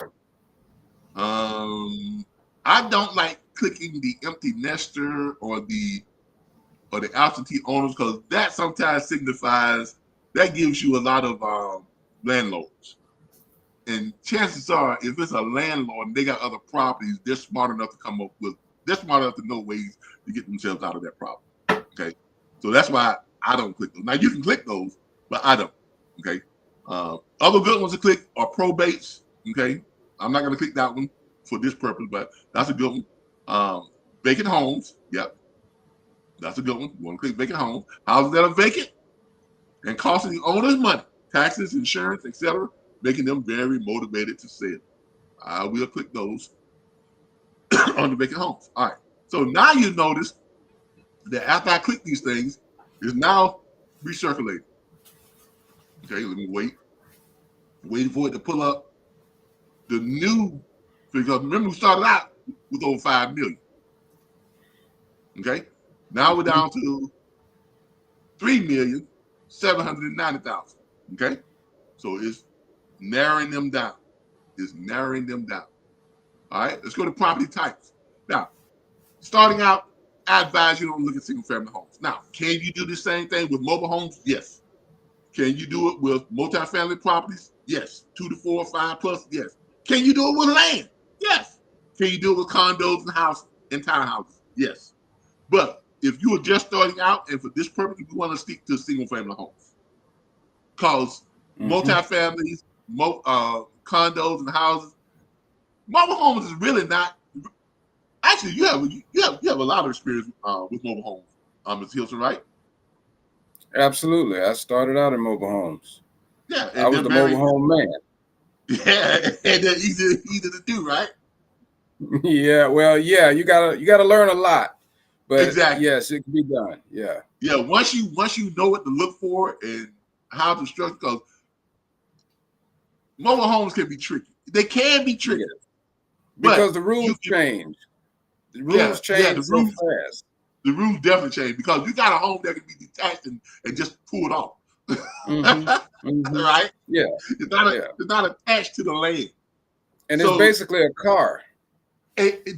A: I don't like clicking the empty nester or the absentee owners, because that sometimes signifies, that gives you a lot of landlords. And chances are, if it's a landlord and they got other properties, they're smart enough to know ways to get themselves out of that problem. Okay. So that's why I don't click those. Now you can click those, but I don't. Okay. Other good ones to click are probates. Okay. I'm not going to click that one for this purpose, but that's a good one. Vacant homes. Yep. That's a good one. You want to click vacant homes. Houses that are vacant and costing the owners money, taxes, insurance, etc., making them very motivated to sell. I will click those on the vacant homes. All right. So now you notice that after I click these things, it's now recirculating. Okay, let me wait for it to pull up the new, because remember we started out with over 5 million. Okay, now we're down to 3,790,000. Okay, so it's narrowing them down. All right, let's go to property types. Now, starting out, I advise you don't look at single family homes. Now, can you do the same thing with mobile homes? Yes. Can you do it with multifamily properties? Yes. 2 to 4, 5 plus? Yes. Can you do it with land? Yes. Can you do it with condos and houses and townhouses? Yes. But if you are just starting out, and for this purpose, we want to stick to single family homes, because multifamilies, condos and houses, mobile homes is really not. Actually, you have a lot of experience with mobile homes, Ms. Hilson, right?
B: Absolutely. I started out in mobile homes.
A: Yeah,
B: I was the mobile home man.
A: Yeah, and they're easy to do, right?
B: Yeah, well, yeah, you gotta learn a lot, but
A: Exactly.
B: yes, it can be done. Yeah,
A: Yeah. Once you know what to look for and how to structure, because mobile homes can be tricky. They can be
B: yeah,
A: tricky,
B: because
A: but
B: the
A: you
B: rules
A: can.
B: change. The
A: Yeah,
B: rules
A: yeah.
B: change so fast.
A: The rules definitely change because you got a home that can be detached and just pulled off.
B: Hmm. Hmm.
A: Right?
B: Yeah, yeah,
A: It's not attached to the land.
B: and it's
A: So
B: basically a car.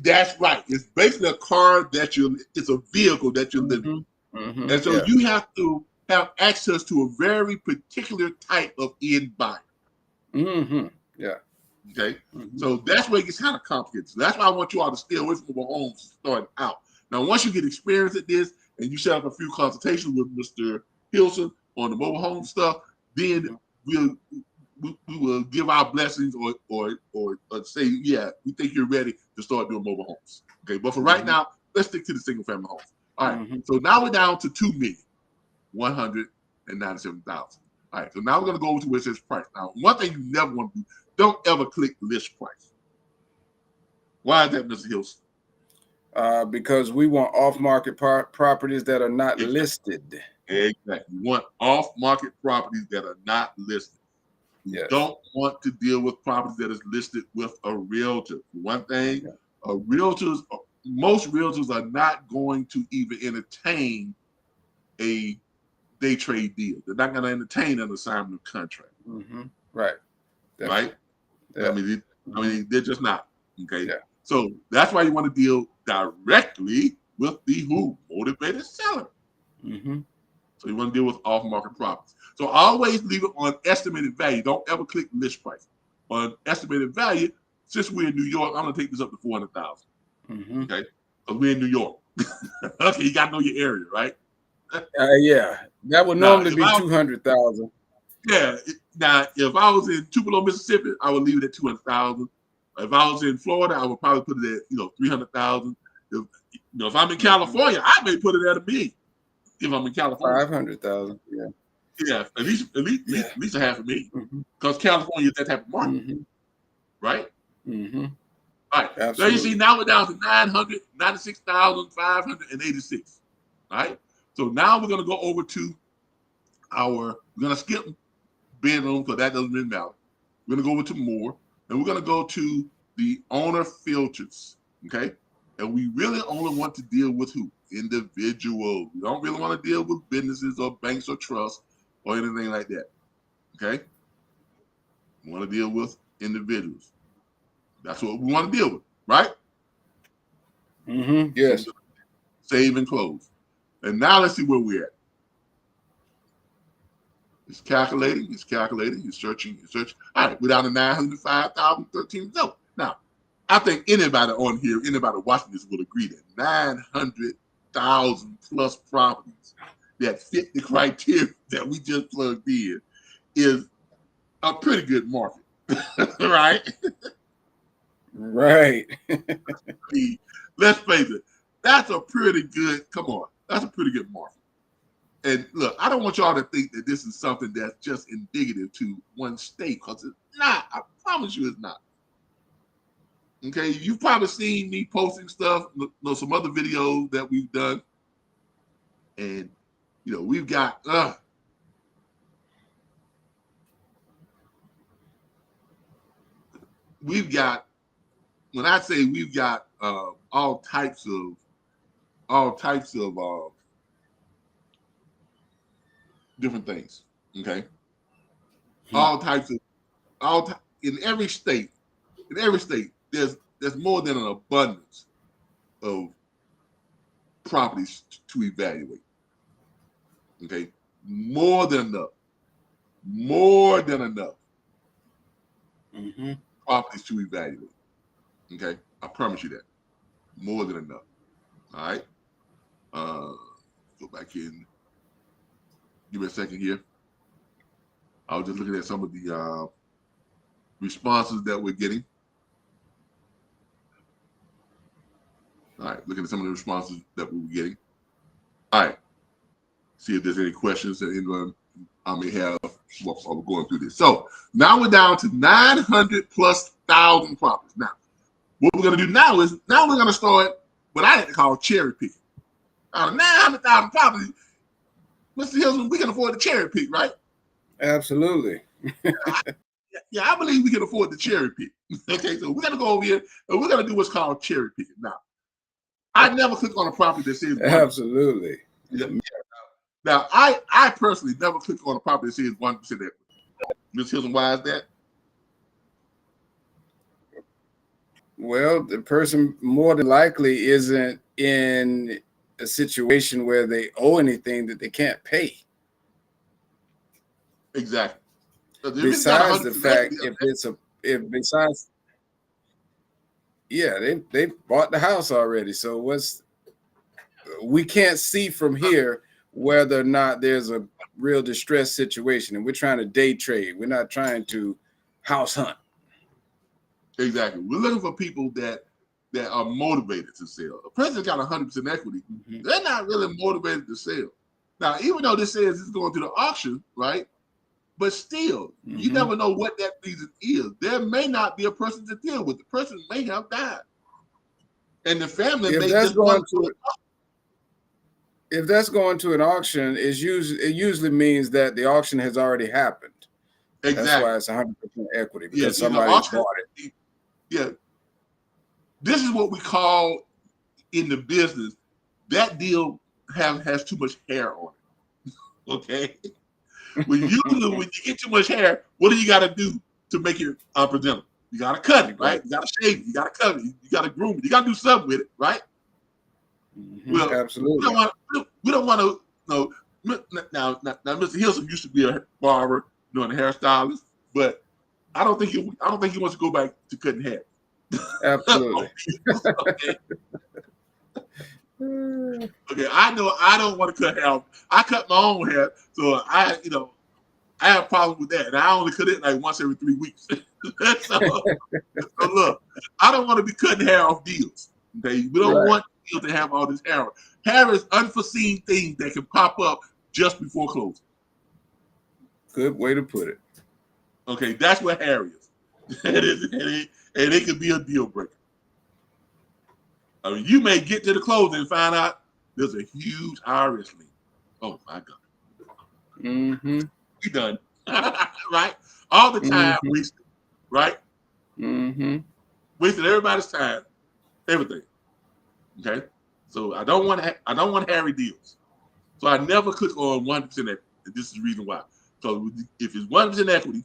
A: that's right. It's basically a car that it's a vehicle that you're living
B: Hmm.
A: in.
B: Hmm.
A: And so
B: Yeah.
A: you have to have access to a very particular type of end buyer.
B: Hmm. Yeah.
A: Okay.
B: Hmm.
A: So that's where it gets kind of complicated. So that's why I want you all to stay away from mobile homes starting out. Now, once you get experience at this and you set up a few consultations with Mr. Hilson on the mobile home stuff, then we'll we will give our blessings or say, yeah, we think you're ready to start doing mobile homes. Okay, but for right now, let's stick to the single family homes. All right.
B: Hmm.
A: So now we're down to 2,197,000. All right. So now we're gonna go over to where it says price. Now, one thing you never want to do, don't ever click list price. Why is that, Mr. Hilson?
B: Because we want off-market properties that are not
A: Exactly.
B: listed.
A: Exactly. You want off-market properties that are not listed. You
B: Yes.
A: don't want to deal with properties that is listed with a realtor. One thing,
B: Yeah.
A: most realtors are not going to even entertain a day trade deal. They're not going to entertain an assignment of contract.
B: Hmm. Right.
A: Right?
B: Definitely. Yeah.
A: They're just not. Okay.
B: Yeah.
A: So that's why you want to deal directly with the who? Motivated seller.
B: Hmm.
A: So you want to deal with off-market properties. So always leave it on estimated value. Don't ever click list price. On estimated value, since we're in New York, I'm gonna take this up to 400,000.
B: Hmm.
A: Okay, because we're in New York. Okay, you gotta know your area, right?
B: Yeah, that would
A: Now,
B: normally
A: if
B: be
A: I
B: 200,000.
A: yeah, now if I was in Tupelo, Mississippi, I would leave it at 200,000. If I was in Florida, I would probably put it at 300,000. If I'm in California, I may put it at $1 million. If I'm in California,
B: 500,000. Yeah.
A: yeah,
B: Yeah.
A: at least a half a million,
B: Hmm.
A: because California is that type of market,
B: Hmm.
A: right?
B: Hmm.
A: All right. So you see,
B: Absolutely.
A: now we're down to 996,586. All right. So now we're gonna go over to we're gonna skip bedroom because that doesn't really matter. We're gonna go over to more, and we're gonna go to the owner filters. Okay. And we really only want to deal with who? Individuals. We don't really want to deal with businesses or banks or trusts or anything like that. Okay. We want to deal with individuals. That's what we want to deal with, right? So we're
B: Yes.
A: gonna save and close. And now let's see where we're at. It's calculating, it's searching, it's searching. All right, we're down to 905,013. So now, I think anybody watching this will agree that 900,000 plus properties that fit the criteria that we just plugged in is a pretty good market, right?
B: Right.
A: Let's face it, that's a pretty good, come on, that's a pretty good market. And look, I don't want y'all to think that this is something that's just indicative to one state, because it's not. I promise you it's not. Okay, you've probably seen me posting stuff, some other videos that we've done, and we've got we've got when I say we've got all types of different things. Okay, all types of in every state, there's more than an abundance of properties to evaluate. Okay, more than enough, more than enough
B: Hmm.
A: properties to evaluate. Okay, I promise you that, more than enough. All right, go back in. Give me a second here. I was just looking at some of the responses that we're getting. All right, looking at some of the responses that we were getting. All right, see if there's any questions that anyone I may have while we're going through this. So now we're down to 900 plus thousand properties. Now, What we're going to do now is we're going to start what I like to call cherry picking. Out of 900,000 properties, Mr. Hilton, we can afford the cherry pick, right?
B: Absolutely.
A: Yeah, I believe we can afford the cherry pick. Okay, so we're going to go over here and we're going to do what's called cherry picking. Now, I never click on a property that says 1%.
B: Absolutely.
A: Now, I personally never click on a property that says 1% equity. Ms. Hilton, why is that?
B: Well, the person more than likely isn't in a situation where they owe anything that they can't pay.
A: Exactly.
B: Besides the fact, they bought the house already. So we can't see from here whether or not there's a real distress situation, and we're trying to day trade. We're not trying to house hunt.
A: Exactly. We're looking for people that are motivated to sell. A person got 100% equity, they're not really motivated to sell. Now, even though this says it's going to the auction, right? But still, you never know what that reason is. There may not be a person to deal with. The person may have died. And the family may just want to.
B: If that's going to an auction, it usually means that the auction has already happened.
A: Exactly.
B: That's why it's 100% equity, because somebody bought it.
A: Yeah. This is what we call in the business, that deal has too much hair on it. Okay? When you get too much hair, what do you got to do to make it presentable? You got to cut it, right? You got to shave it. You got to cut it. You got to groom it. You got to do something with it, right?
B: Well, absolutely.
A: We don't want to. Now, Mr. Hilson used to be a barber, a hairstylist, but I don't think he wants to go back to cutting hair.
B: Absolutely.
A: Okay, I know I don't want to cut hair. I cut my own hair, so I have problems with that, and I only cut it like once every 3 weeks. so look, I don't want to be cutting hair off deals. Okay, we don't want deals to have all this hair. Hair is unforeseen things that can pop up just before closing.
B: Good way to put it.
A: Okay, that's what hair is, and it could be a deal breaker. I mean, you may get to the closing and find out there's a huge IRS lien. Oh my God. We done. Right? All the time wasted. Right? Wasted everybody's time, everything. Okay? So I don't want hairy deals. So I never click on 100% equity. This is the reason why. So if it's 1% equity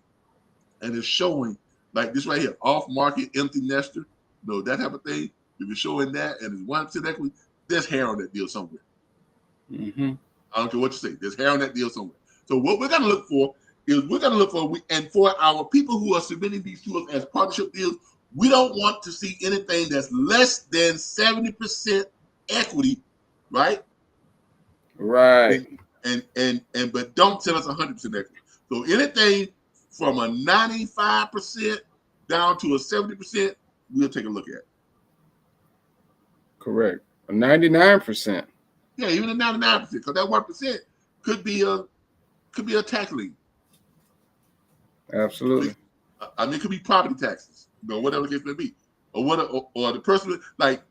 A: and it's showing like this right here, off-market, empty nester, that type of thing. If it's showing that and it's 1% equity, there's hair on that deal somewhere. I don't care what you say. There's hair on that deal somewhere. So what we're going to look for is and for our people who are submitting these to us as partnership deals, we don't want to see anything that's less than 70% equity, right?
B: Right.
A: And but don't send us 100% equity. So anything from a 95% down to a 70%, we'll take a look at.
B: Correct. 99%.
A: Yeah, even a 99%, because that 1% could be a tax lien.
B: Absolutely.
A: I mean, it could be property taxes, whatever the case may be, or the person. Like,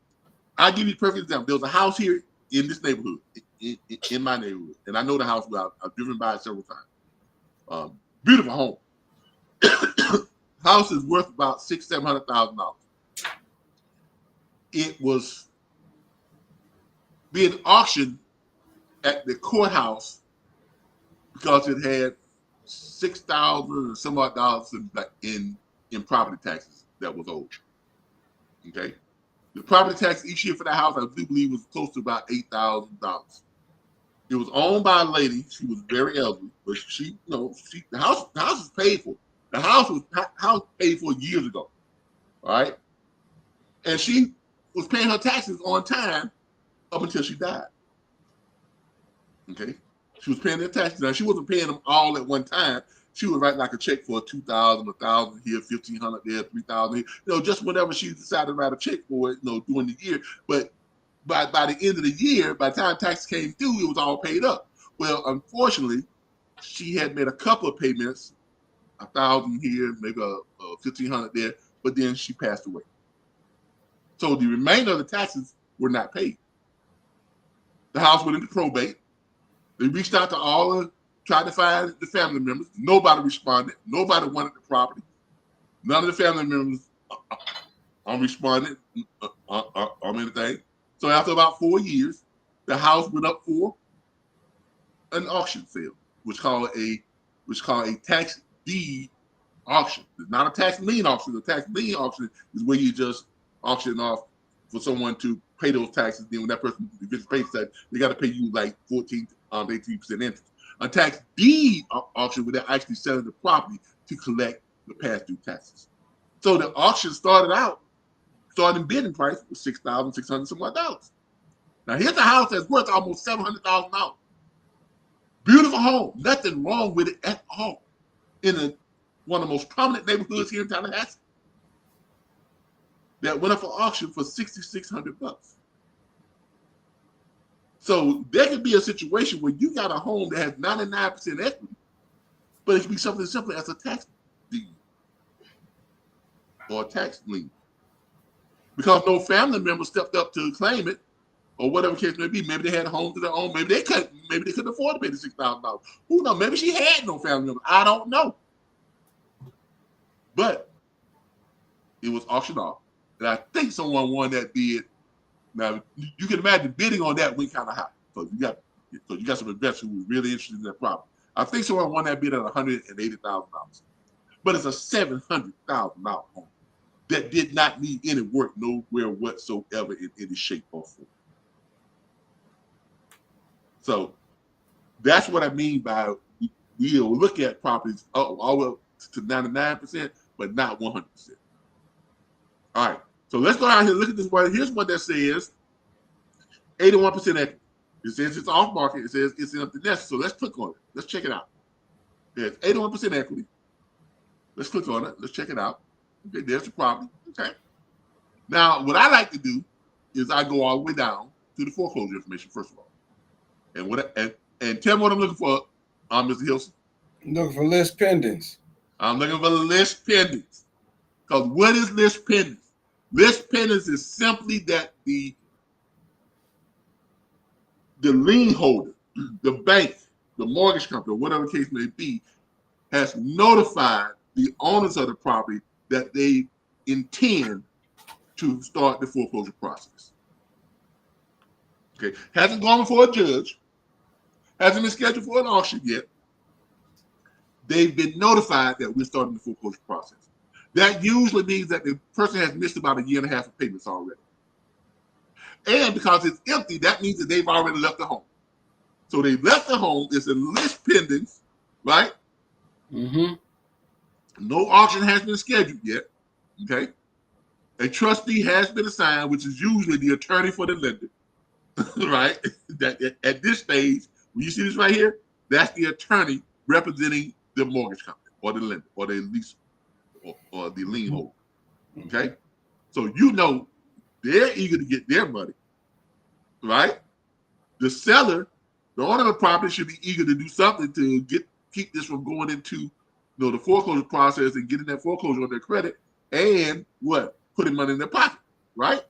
A: I'll give you a perfect example. There was a house here in this neighborhood, in my neighborhood, and I know the house well. I've driven by it several times. Beautiful home. House is worth about $600,000-$700,000. It was being auctioned at the courthouse because it had $6,000 or some odd dollars in property taxes that was owed. Okay, the property tax each year for that house, I do believe, was close to about $8,000. It was owned by a lady. She was very elderly, but the house was paid for. The house was paid for years ago. All right, and she was paying her taxes on time up until she died. Okay, she was paying their taxes. Now she wasn't paying them all at one time. She would write like a check for $2,000, $1,000 here, $1,500 there, $3,000 here. Just whenever she decided to write a check for it, during the year. But by the end of the year, by the time taxes came due, it was all paid up. Well, unfortunately, she had made a couple of payments, $1,000 here, maybe $1,500 there, but then she passed away. So the remainder of the taxes were not paid. The house went into probate. They reached out to all, tried to find the family members. Nobody responded. Nobody wanted the property. None of the family members responded on anything. So after about 4 years, the house went up for an auction sale, which called a tax deed auction. It's not a tax lien auction. The tax lien auction is where you just auction off for someone to pay those taxes. Then when that person gets paid tax, they got to pay you like 18% interest. A tax deed auction where they're actually selling the property to collect the past due taxes. So the auction starting bidding price was $6,600 some odd dollars. Now here's a house that's worth almost $700,000. Beautiful home, nothing wrong with it at all. In one of the most prominent neighborhoods here in Tallahassee, that went up for auction for $6,600. So there could be a situation where you got a home that has 99% equity, but it could be something as simple as a tax deed or a tax lien. Because no family member stepped up to claim it, or whatever case may be. Maybe they had a home to their own. Maybe they couldn't afford to pay the $6,000. Who knows? Maybe she had no family member. I don't know. But it was auctioned off. And I think someone won that bid. Now you can imagine bidding on that went kind of high. So you got some investors who were really interested in that property. I think someone won that bid at $180,000. But it's a $700,000 home that did not need any work nowhere whatsoever in any shape or form. So that's what I mean by we'll look at properties all up to 99%, but not 100%. All right. So let's go out here and look at this one. Here's one that says 81% equity. It says it's off market. It says it's in the nest. So let's click on it. Let's check it out. There's 81% equity. Let's click on it. Let's check it out. Okay, there's the property. Okay. Now, what I like to do is I go all the way down to the foreclosure information, first of all. And tell me what I'm looking for, Mr. Hilson.
B: I'm looking for list pendants.
A: I'm looking for list pendants. Because what is list pendants? List pendants is simply that the lien holder, the bank, the mortgage company, or whatever the case may be, has notified the owners of the property that they intend to start the foreclosure process. Okay, hasn't gone before a judge, hasn't been scheduled for an auction yet. They've been notified that we're starting the foreclosure process. That usually means that the person has missed about 1.5 years of payments already. And because it's empty, that means that they've already left the home. So they've left the home, it's in list pendants, right?
B: Mm-hmm.
A: No auction has been scheduled yet, okay? A trustee has been assigned, which is usually the attorney for the lender, right? That at this stage, when you see this right here, that's the attorney representing the mortgage company or the lender or the lease or the lien holder, okay? So you know they're eager to get their money, right? The seller, the owner of the property should be eager to do something to keep this from going into the foreclosure process and getting that foreclosure on their credit and what? Putting money in their pocket, right?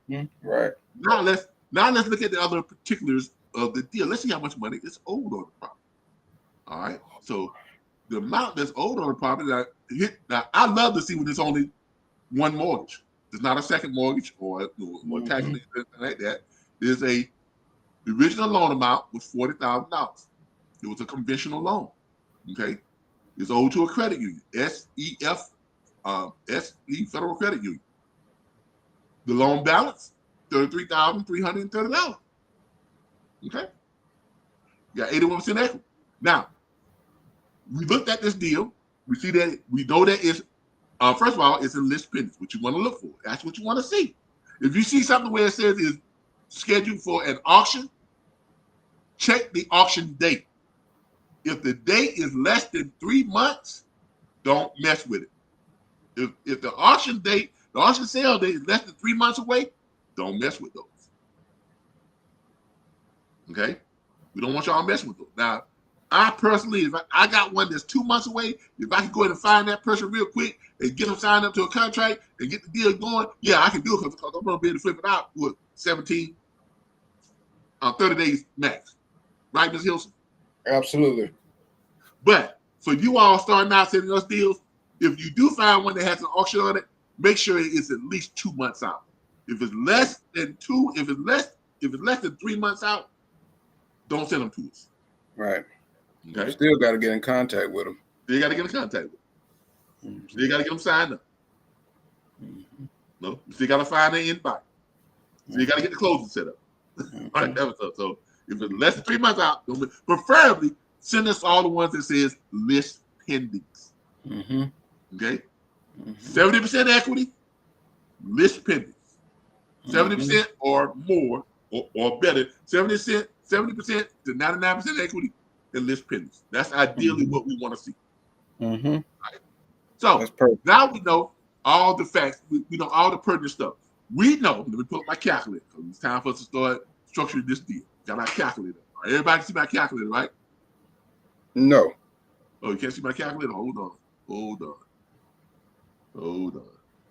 B: Mm-hmm. Right.
A: Now let's look at the other particulars of the deal. Let's see how much money is owed on the property. All right. So the amount that's owed on the property now I love to see when there's only one mortgage. There's not a second mortgage or tax lien or anything like that. There's the original loan amount was $40,000. It was a conventional loan. Okay. It's owed to a credit union, SEF, SE Federal Credit Union. The loan balance, $33,330. Okay. You got 81% equity. Now, we looked at this deal. We see that we know that it's first of all, it's in list pendants, what you want to look for. That's what you want to see. If you see something where it says it's scheduled for an auction, check the auction date. If the date is less than 3 months, don't mess with it. If the auction sale date is less than 3 months away, don't mess with those. Okay? We don't want y'all messing with those. Now, I personally, if I got one that's 2 months away, if I can go ahead and find that person real quick and get them signed up to a contract and get the deal going, yeah, I can do it because I'm going to be able to flip it out with 17, 30 days max. Right, Ms. Hilson?
B: Absolutely.
A: But for you all starting out sending us deals, if you do find one that has an auction on it, make sure it's at least 2 months out. If it's less than 2, if it's less than 3 months out, don't send them to us.
B: Right.
A: Okay.
B: You still got to get in contact with them.
A: They got to get in contact with them. They got to get them signed up. No, you still got to find their invite. So you got to get the closing set up. All right, so if it's less than 3 months out, preferably send us all the ones that says list pendings. Okay, 70% equity, list pendings. 70% or more, or better, 70% to 99% equity and list pendings. That's ideally what we want to see. Right? So
B: that's perfect.
A: now we know all the facts. We know all the pertinent stuff. We know. Let me pull up my calculator. It's time for us to start structuring this deal. Got my calculator. All right, everybody see my calculator, right?
B: No.
A: Oh, you can't see my calculator? Hold on.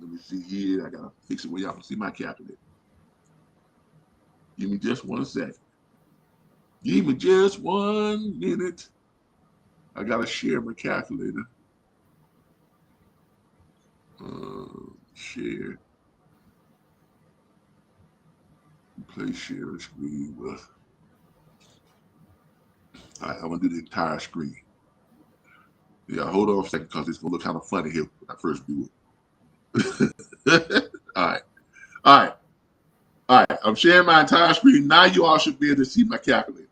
A: Let me see here. I gotta fix it where y'all can see my calculator. Give me just 1 second. Give me just 1 minute. I gotta share my calculator. Share. Play share screen with. All right, I'm gonna do the entire screen. Yeah, hold on a second because it's gonna look kind of funny here when I first do it. All right. I'm sharing my entire screen. Now you all should be able to see my calculator.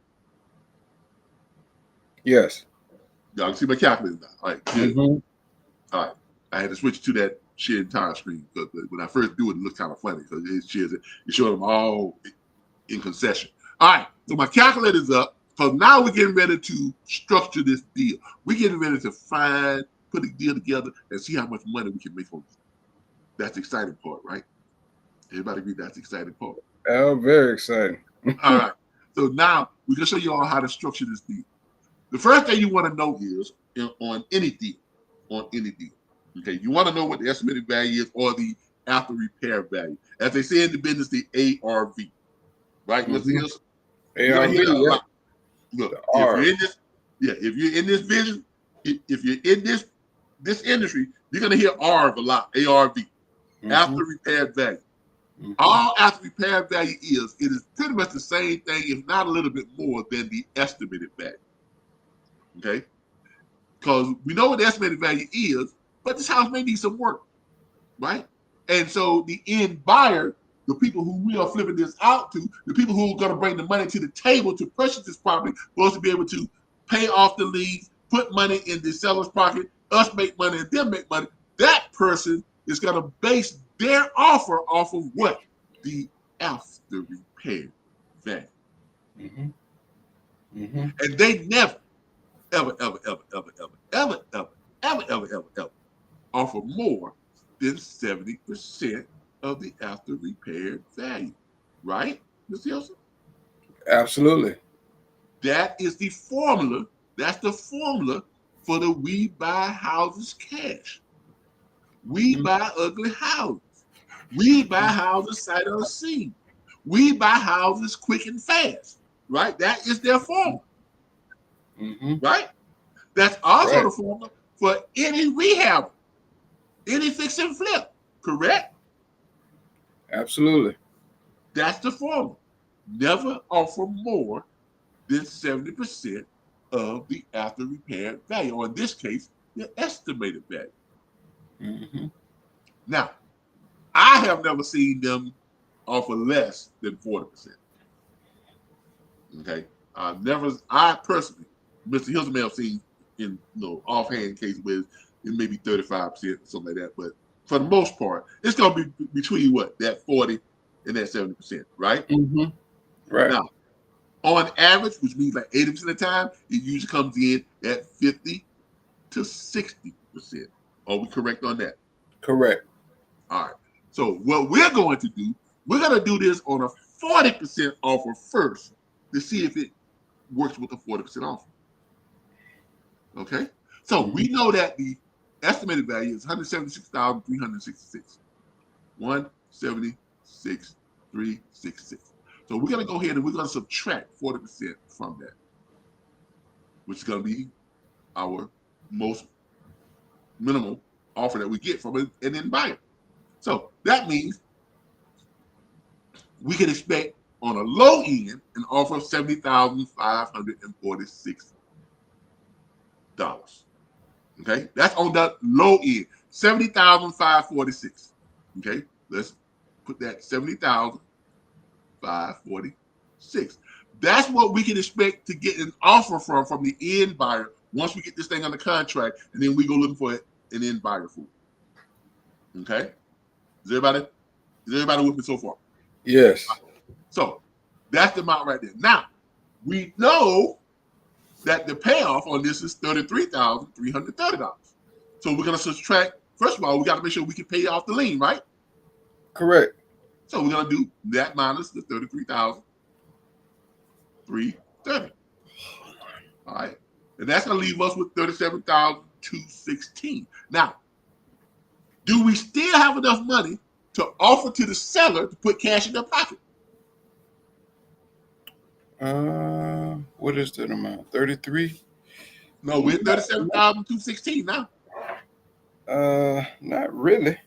B: Yes.
A: Y'all can see my calculator now. All right, good. All right. I had to switch to that share entire screen because when I first do it, it looks kind of funny because it shows them all in concession. All right, so my calculator's up because now we're getting ready to structure this deal. We're getting ready to put a deal together and see how much money we can make on this. That's the exciting part, right? Everybody agree that's the exciting part?
B: Oh, very exciting.
A: All right. So now we're going to show you all how to structure this deal. The first thing you want to know is on any deal, okay, you want to know what the estimated value is or the after repair value. As they say in the business, the ARV. Right, Mr. Hilson? You're going to hear that a lot. Look, if you're in this business, if you're in this industry, you're going to hear ARV a lot, ARV, after repair value. All after repair value it is pretty much the same thing, if not a little bit more than the estimated value. Okay? Because we know what the estimated value is, but this house may need some work, right? And so the end buyer, the people who we are flipping this out to, the people who are going to bring the money to the table to purchase this property, for us to be able to pay off the liens, put money in the seller's pocket, us make money and them make money, that person is going to base their offer off of what? The after repair value. And they never, ever offer more than 70% of the after repair value. Right, Mr. Hilson?
B: Absolutely.
A: That is the formula. That's the formula for the We Buy Houses cash. We buy ugly houses. We buy houses sight unseen. We buy houses quick and fast. Right? That is their formula. Right? That's also the formula for any rehab, any fix and flip. Correct?
B: Absolutely.
A: That's the formula. Never offer more than 70% of the after repair value, or in this case, the estimated value. Now, I have never seen them offer less than 40%. Okay, I personally, Mr. Hilton may have seen in offhand cases where it may be 35%, something like that, but for the most part, it's going to be between that 40 and that 70%, right?
B: Right.
A: Now, on average, which means like 80% of the time, it usually comes in at 50 to 60%. Are we correct on that?
B: Correct.
A: All right. So what we're going to do, we're going to do this on a 40% offer first to see if it works with a 40% offer. Okay, so we know that the estimated value is 176,366. 176,366. So we're gonna go ahead and we're gonna subtract 40% from that, which is gonna be our most minimal offer that we get from an end buyer. So that means we can expect on a low end an offer of $70,546. Okay, that's on the low end, 70,546. Okay, let's put that 70,546. That's what we can expect to get an offer from the end buyer once we get this thing under contract, and then we go looking for an end buyer for it. Okay, is everybody with me so far?
B: Yes.
A: So that's the amount right there. Now we know that the payoff on this is $33,330. So we're gonna subtract. First of all, we got to make sure we can pay off the lien, right?
B: Correct.
A: So we're gonna do that minus the $33,330. All right, and that's gonna leave us with $37,216. Now, do we still have enough money to offer to the seller to put cash in their pocket?
B: What is that amount? 33?
A: No, we're $37,216 now.
B: Not really.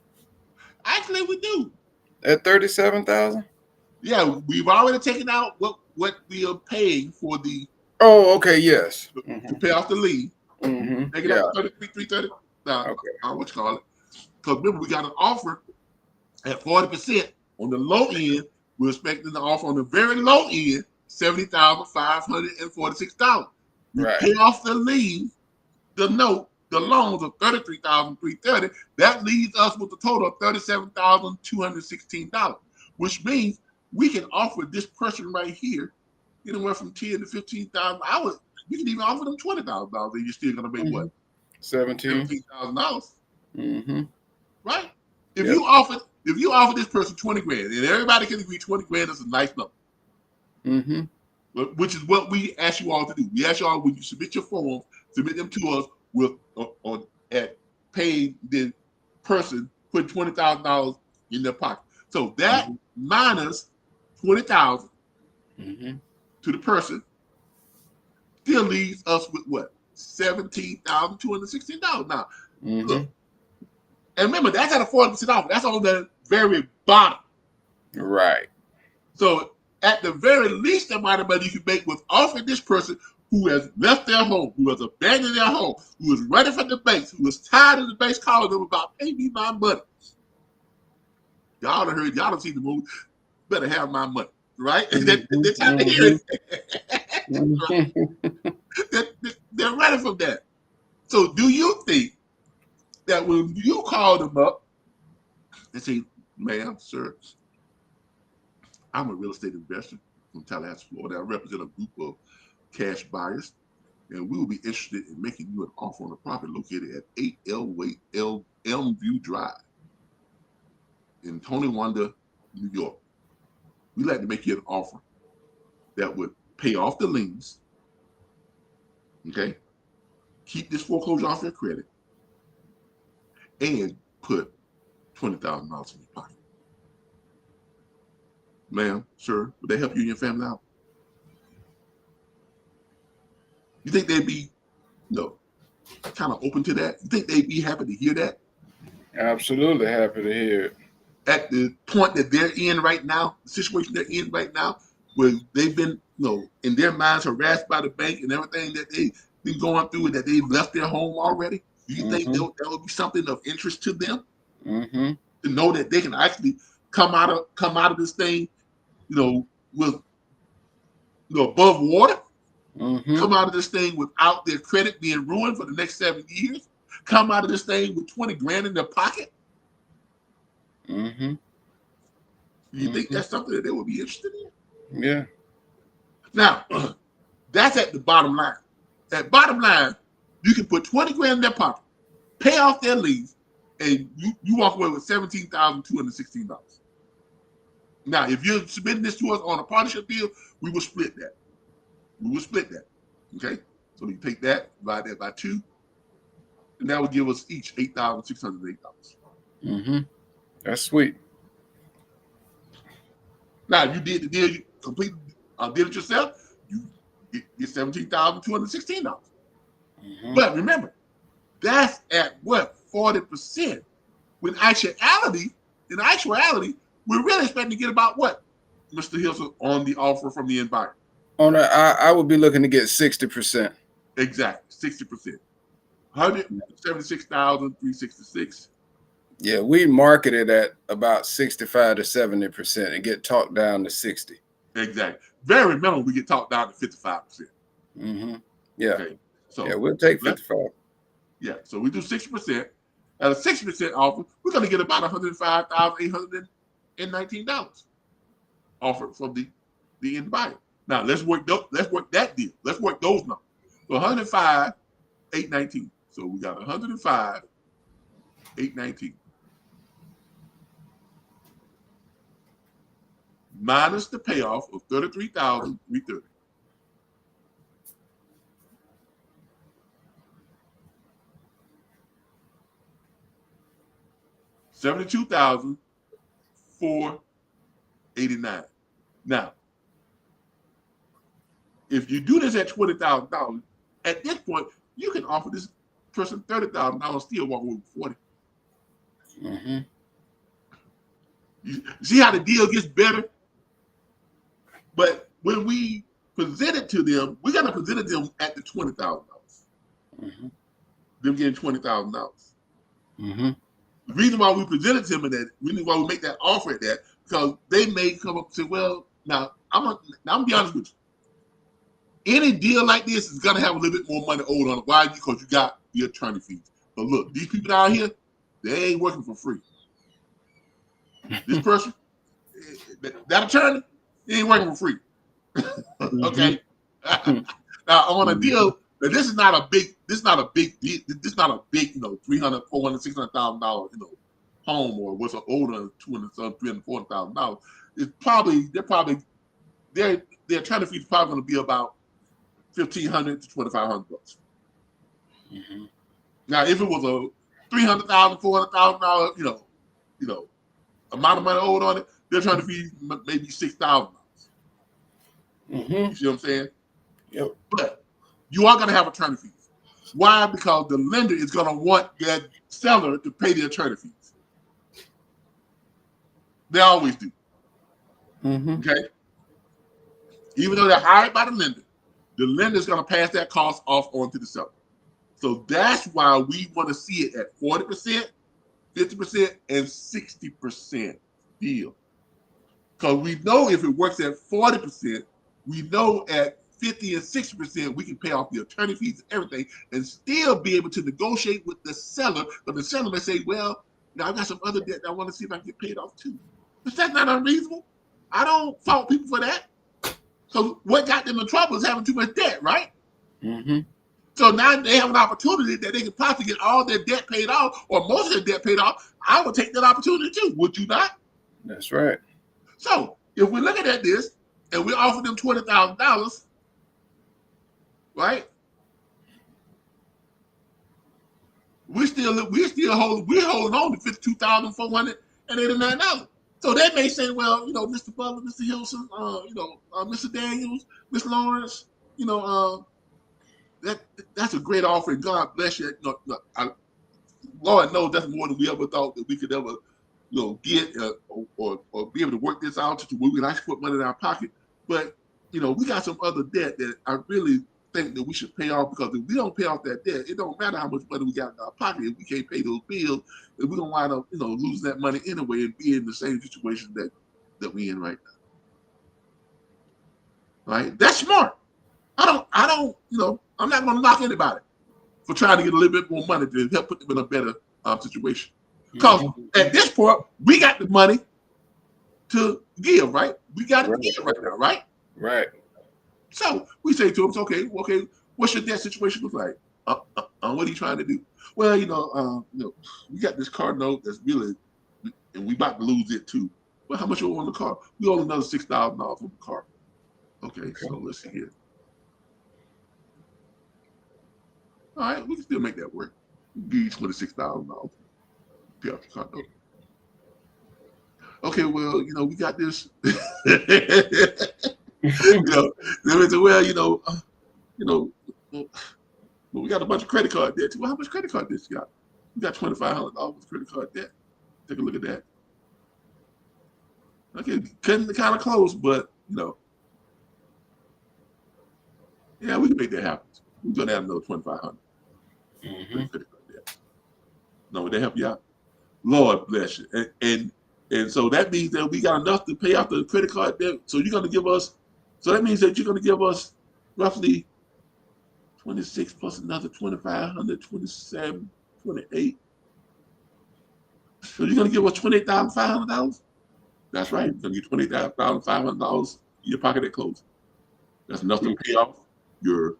A: Actually, we do.
B: At 37,000?
A: Yeah, we've already taken out what we are paying for the
B: Oh, okay, yes.
A: to pay off the lien. Take it out 33,330.
B: Okay.
A: What you call it? Because remember, we got an offer at 40% on the low end. We're expecting the offer on the very low end, $70,546. We
B: Right.
A: pay off the lien, the note, the loans of $33,330. That leaves us with a total of $37,216, which means we can offer this person right here anywhere from $10,000 to $15,000. You can even offer them $20,000, and you're still gonna make what?
B: $17,000.
A: Right? If you offer this person 20 grand, and everybody can agree 20 grand is a nice number. Which is what we ask you all to do. We ask you all when you submit your forms, submit them to us with at paying the person put $20,000 in their pocket. So that minus 20,000 to the person still leaves us with what? $17,216. Now, look, and remember that's at a 40% offer. That's on the very bottom.
B: Right.
A: So at the very least amount of money you can make with offering this person who has left their home, who has abandoned their home, who is running from the banks, who is tired of the banks calling them about pay me my money. Y'all done heard, y'all done seen the movie. Better have my money, right? They're trying to hear it. They're running from that. So do you think that when you call them up and say, ma'am, sir, I'm a real estate investor from Tallahassee, Florida. I represent a group of cash buyers, and we will be interested in making you an offer on a property located at 8 Elmview Drive in Tonawanda, New York. We'd like to make you an offer that would pay off the liens, okay? Keep this foreclosure off your credit, and put $20,000 in your pocket. Ma'am, sir, would they help you and your family out? You think they'd be, kind of open to that? You think they'd be happy to hear that?
B: Absolutely happy to hear it.
A: At the point that they're in right now, the situation they're in right now, where they've been, in their minds harassed by the bank and everything that they've been going through, and that they've left their home already. Do you think that would be something of interest to them? To know that they can actually come out of this thing, with above water. Come out of this thing without their credit being ruined for the next 7 years. Come out of this thing with 20 grand in their pocket. Do you think that's something that they would be interested in?
B: Yeah.
A: Now, that's at the bottom line. At bottom line, you can put 20 grand in their pocket, pay off their lease, and you walk away with $17,216. Now, if you're submitting this to us on a partnership deal, we will split that. Okay? So you take that, divide that by 2, and that would give us each $8,608.
B: Mm-hmm. That's sweet.
A: Now, if you did the deal, you completely did it yourself, you get $17,216.
B: Mm-hmm.
A: But remember, that's at what, 40%? When in actuality, we're really expecting to get about what, Mr. Hilson, on the offer from the environment?
B: I would be looking to get 60%.
A: Exactly, 60%. 176,366.
B: Yeah, we marketed at about 65 to 70% and get talked down to 60.
A: Exactly. Very minimum, we get talked down to 55%.
B: Mm-hmm. Yeah.
A: Okay. So
B: yeah, we'll take 55.
A: Yeah. So we do 60%. At a 60% offer, we're going to get about $105,819 offered from the end buyer. Now let's work that deal. Let's work those numbers. So 105,819. So we got 105,819 minus the payoff of 33,330. $72,489. Now, if you do this at $20,000, at this point, you can offer this person $30,000, still walk away with 40.
B: Mm-hmm.
A: You see how the deal gets better? But when we present it to them, we got to present it to them at the $20,000.
B: Mm-hmm.
A: Them getting $20,000.
B: Mm-hmm.
A: The reason why we present it to them, and that reason why we make that offer at that, because they may come up and say, "Well, now I'm gonna be honest with you. Any deal like this is gonna have a little bit more money owed on it. Why? Because you got the attorney fees. But look, these people down here, they ain't working for free. This person, that attorney, he ain't working for free. Okay. Now on a deal, this is not a big, you know, $300,000, $400,000, $600,000, you know, home, or what's older than $200,000, $340,000. It's probably their attorney fees probably going to be about $1,500 to $2,500.
B: Mm-hmm.
A: Now, if it was a $300,000, $400,000, you know, amount of money owed on it, their attorney fees maybe $6,000.
B: Mm-hmm.
A: You see what I'm saying?
B: Yep.
A: But you are going to have attorney fees. Why? Because the lender is going to want that seller to pay the attorney fees. They always do.
B: Mm-hmm.
A: Okay? Even though they're hired by the lender is going to pass that cost off onto the seller. So that's why we want to see it at 40%, 50%, and 60% deal. Because we know if it works at 40%, we know at 50 and 60%, we can pay off the attorney fees and everything and still be able to negotiate with the seller. But the seller may say, well, now I got some other debt that I want to see if I can get paid off too. But that's not unreasonable. I don't fault people for that. So what got them in trouble is having too much debt, right?
B: Mm-hmm.
A: So now they have an opportunity that they can possibly get all their debt paid off or most of their debt paid off. I would take that opportunity too. Would you not?
B: That's right.
A: So if we're looking at this and we offer them $20,000, right? We're holding on to $52,489. So they may say, well, you know, Mr. Butler, Mr. Hilson, Mr. Daniels, Miss Lawrence, you know, that's a great offer. God bless you. Lord knows that's more than we ever thought that we could ever, get or be able to work this out to where we can actually put money in our pocket. But we got some other debt that I really think that we should pay off, because if we don't pay off that debt, it don't matter how much money we got in our pocket. If we can't pay those bills, if we're gonna wind up, losing that money anyway and be in the same situation that we in right now. Right? That's smart. I'm not gonna knock anybody for trying to get a little bit more money to help put them in a better situation. Because at this point, we got the money to give, right? We got it to give right now, right?
B: Right.
A: So we say to them, okay, what's your debt situation look like? What are you trying to do? Well, we got this car note that's really, and we about to lose it too. Well, how much you owe on the car? We owe another $6,000 on the car. Okay, so let's see here. All right, we can still make that work. We'll give you $26,000. Pay off your car note. Okay, well, we got this. They say, well, well, we got a bunch of credit card debt too. Well, how much credit card debt you got? You got $2,500 credit card debt. Take a look at that. Okay, cutting the kind of close, but yeah, we can make that happen. We're gonna add another $2,500 credit card debt. No, would that help you out? Lord bless you. And so that means that we got enough to pay off the credit card debt. So you're gonna give us. So that means that you're gonna give us roughly 26 plus another 2,500, 27, 28. So you're gonna give us $28,500. That's right. You're gonna get $28,500 in your pocket at closing. That's enough to pay off your,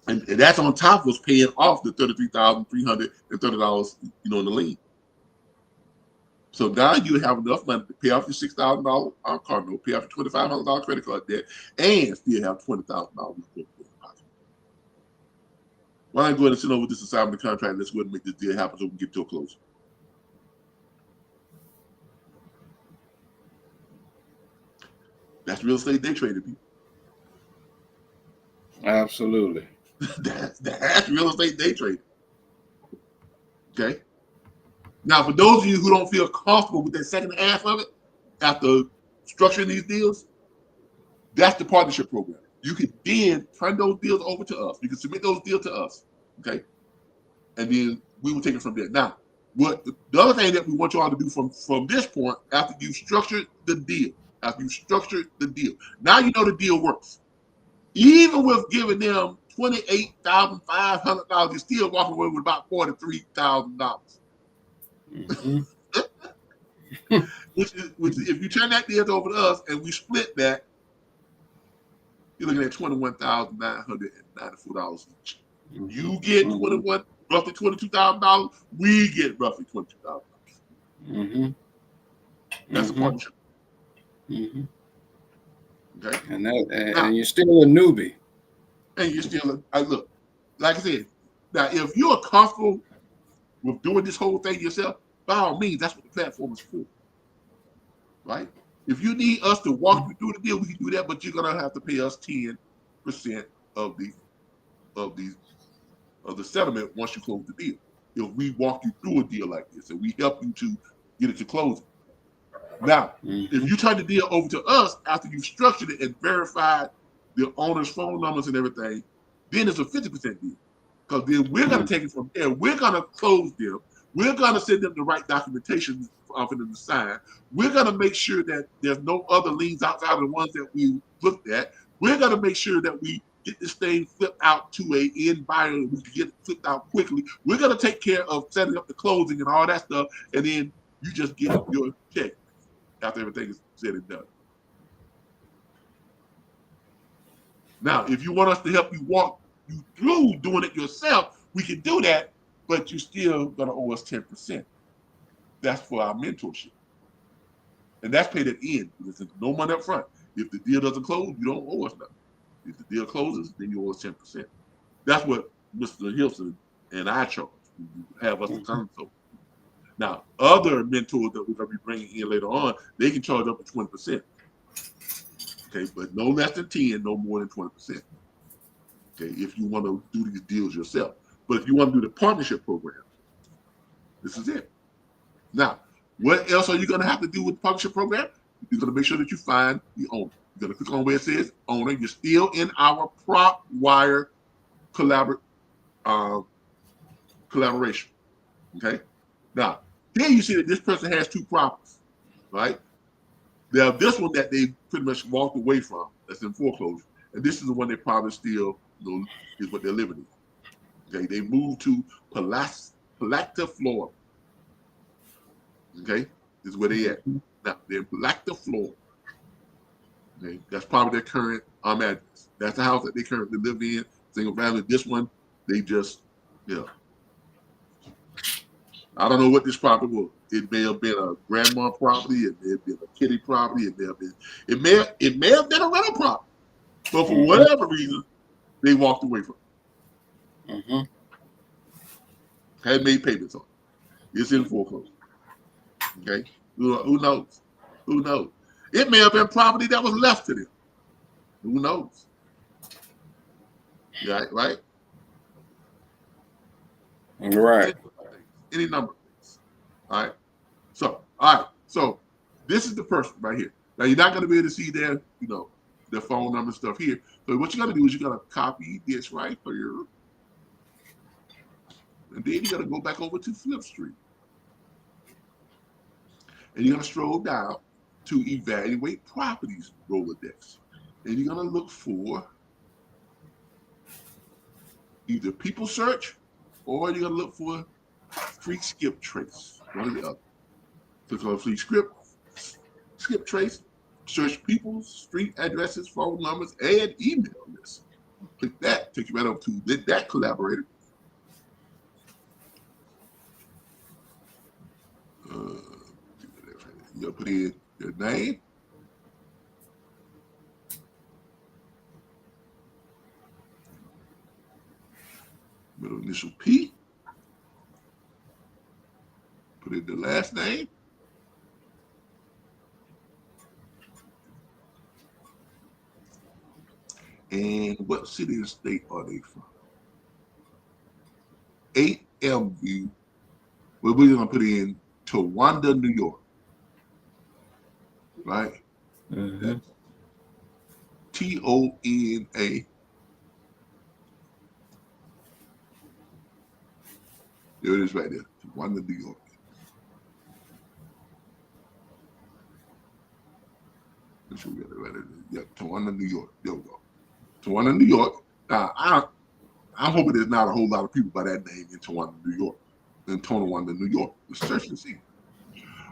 A: and that's on top of us paying off the $33,330, in the lien. So now you have enough money to pay off your $6,000 car note, pay off your $2,500 credit card debt, and still have $20,000 in your pocket. Why don't I go ahead and send over this assignment contract? Let's go ahead and make this deal happen so we can get to a close. That's real estate day trading, people.
B: Absolutely.
A: That's real estate day trading. Okay. Now, for those of you who don't feel comfortable with that second half of it, after structuring these deals, that's the partnership program. You can then turn those deals over to us. You can submit those deals to us, okay? And then we will take it from there. Now, what the other thing that we want you all to do from this point, after you've structured the deal, now you know the deal works. Even with giving them $28,500, you're still walking away with about $43,000. Which if you turn that deal over to us and we split that, you're looking at $21,994 each. You get roughly $22,000. We get roughly $22,000. That's a partnership. Okay,
B: and you're still a newbie.
A: And you're still look, like I said. Now, if you're comfortable with doing this whole thing yourself, by all means, that's what the platform is for, right? If you need us to walk you through the deal, we can do that, but you're gonna have to pay us 10% of the settlement once you close the deal. If we walk you through a deal like this and we help you to get it to closing. Now, if you turn the deal over to us after you've structured it and verified the owner's phone numbers and everything, then it's a 50% deal. Because then we're going to take it from there. We're going to close them. We're going to send them the right documentation for them to sign. We're going to make sure that there's no other liens outside of the ones that we looked at. We're going to make sure that we get this thing flipped out to an end buyer. We can get it flipped out quickly. We're going to take care of setting up the closing and all that stuff. And then you just get your check after everything is said and done. Now, if you want us to help you walk you through doing it yourself, we can do that, but you're still going to owe us 10%. That's for our mentorship. And that's paid at the end. There's no money up front. If the deal doesn't close, you don't owe us nothing. If the deal closes, then you owe us 10%. That's what Mr. Hilson and I charge. You have us to consult. Now, other mentors that we're going to be bringing in later on, they can charge up to 20%. Okay, but no less than 10, no more than 20%. Okay, if you want to do these deals yourself. But if you want to do the partnership program, this is it. Now, what else are you going to have to do with the partnership program? You're going to make sure that you find the owner. You're going to click on where it says owner. You're still in our prop wire collaboration. Okay. Now, here you see that this person has two properties, right? They have this one that they pretty much walked away from, that's in foreclosure, and this is the one they probably still is what they're living in. Okay, they moved to Palacta, Florida. Okay, this is where they at. Now they're in Palacta, Florida. Okay, that's probably their current address. That's the house that they currently live in, single family. This one, they just, I don't know what this property was. It may have been a grandma property. It may have been a kitty property. It may have been a rental property. But for whatever reason, they walked away from it. Had made payments on it. It's in foreclosure. Okay? Who knows? Who knows? It may have been property that was left to them. Who knows? Yeah, right?
B: Right.
A: Any number of things. All right. All right. So this is the person right here. Now you're not going to be able to see their, their phone number stuff here. So what you're going to do is you're going to copy this right here, and then you're going to go back over to Flip Street, and you're going to scroll down to Evaluate Properties Rolodex, and you're going to look for either People Search or you're going to look for Free Skip Trace. One or the other. Click on Free Skip Trace, search people's street addresses, phone numbers, and email lists. Click that, take you right over to that collaborator. You're gonna put in your name, middle initial P, put in the last name, and what city and state are they from? 8MU. Well, we're gonna put in Towanda, New York. Right?
B: Mm-hmm.
A: TONA. There it is right there. Towanda, New York. Make sure we got it right there. Yeah, Towanda, New York. There we go. Towanda, New York. Now, I'm hoping there's not a whole lot of people by that name in Towanda, New York. In Tonawanda, New York. Let's search and see.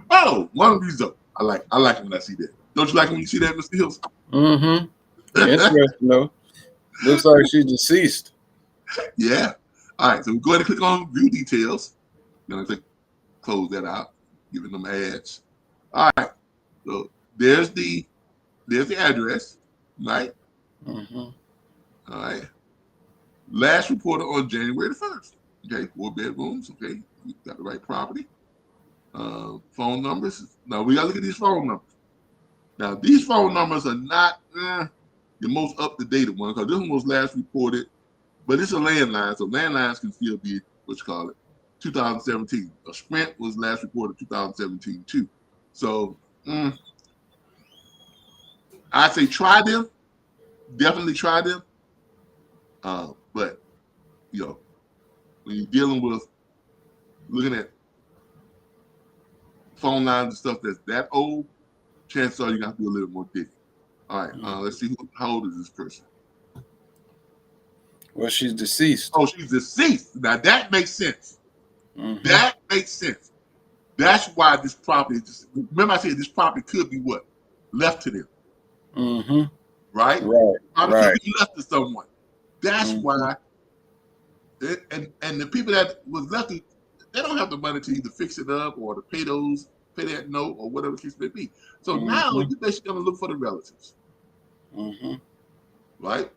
A: Oh, one of these up. I like it when I see that. Don't you like it when you see that, Mr. Hills?
B: Mm-hmm. Interesting though. Looks like she's deceased.
A: Yeah. All right. So we go ahead and click on View Details. You're gonna click close that out, giving them ads. All right. So there's the address, right?
B: Mm-hmm.
A: All right. Last reported on January the 1st. Okay, 4 bedrooms. Okay, you got the right property. Phone numbers. Now we gotta look at these phone numbers. Now these phone numbers are not the most up-to-date one because this one was last reported, but it's a landline, so landlines can still be what you call it, 2017. A Sprint was last reported 2017 too. So I say try them. Definitely try them. But when you're dealing with looking at phone lines and stuff that's that old, chances are you're gonna have to do a little more digging. All right, let's see how old is this person?
B: Well, she's deceased.
A: Oh, she's deceased. Now that makes sense.
B: Mm-hmm.
A: That makes sense. That's why this property. Remember, I said this property could be what left to them.
B: Mm-hmm.
A: Right.
B: Right.
A: Could be left to someone. That's why. And the people that was left, they don't have the money to either fix it up or to pay that note or whatever the case may be. So now you're basically gonna look for the relatives.
B: Mm-hmm.
A: Right?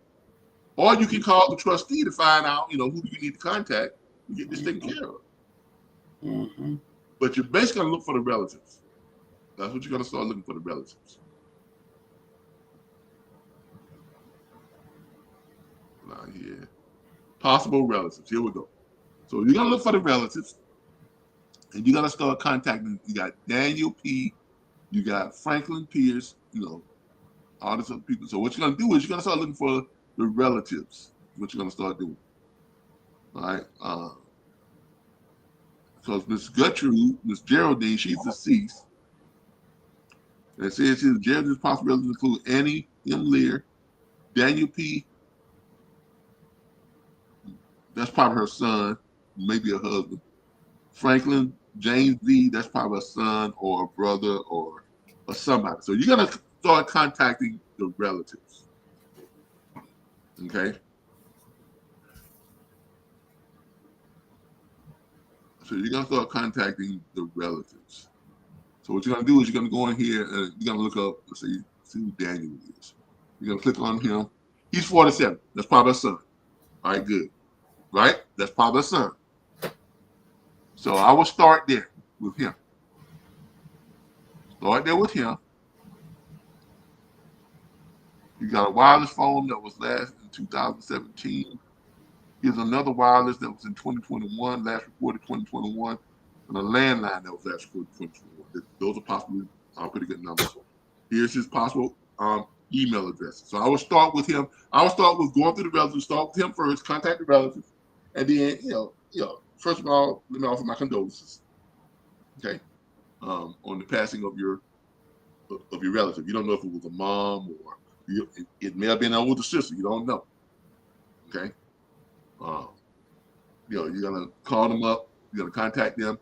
A: Or you can call the trustee to find out, who do you need to contact to get this taken care of.
B: Mm-hmm.
A: But you're basically gonna look for the relatives. That's what you're gonna start looking for, the relatives. Right here. Possible relatives. Here we go. So you're gonna look for the relatives, and you're gonna start contacting. You got Daniel P. You got Franklin Pierce. All these other people. So what you're gonna do is you're gonna start looking for the relatives. What you're gonna start doing. All right. Because Miss Gertrude, Miss Geraldine, she's deceased. And it says here Geraldine's possible relatives include Annie M. Lear, Daniel P. That's probably her son, maybe a husband. Franklin James V. That's probably a son or a brother or somebody. So you're gonna start contacting the relatives. Okay. So you're gonna start contacting the relatives. So what you're gonna do is you're gonna go in here and you're gonna look up. Let's see who Daniel is. You're gonna click on him. He's 47. That's probably a son. All right, good. Right? That's probably a son. So I will start there with him. Start there with him. You got a wireless phone that was last in 2017. Here's another wireless that was in 2021, last reported 2021, and a landline that was last reported 2021. Those are possibly pretty good numbers. Here's his possible email address. So I will start with him. I will start with going through the relatives. Start with him first. Contact the relatives, and then first of all, let me offer my condolences. Okay, on the passing of your relative. You don't know if it was a mom or it may have been an older sister. You don't know. Okay. You're gonna call them up. You're gonna contact them,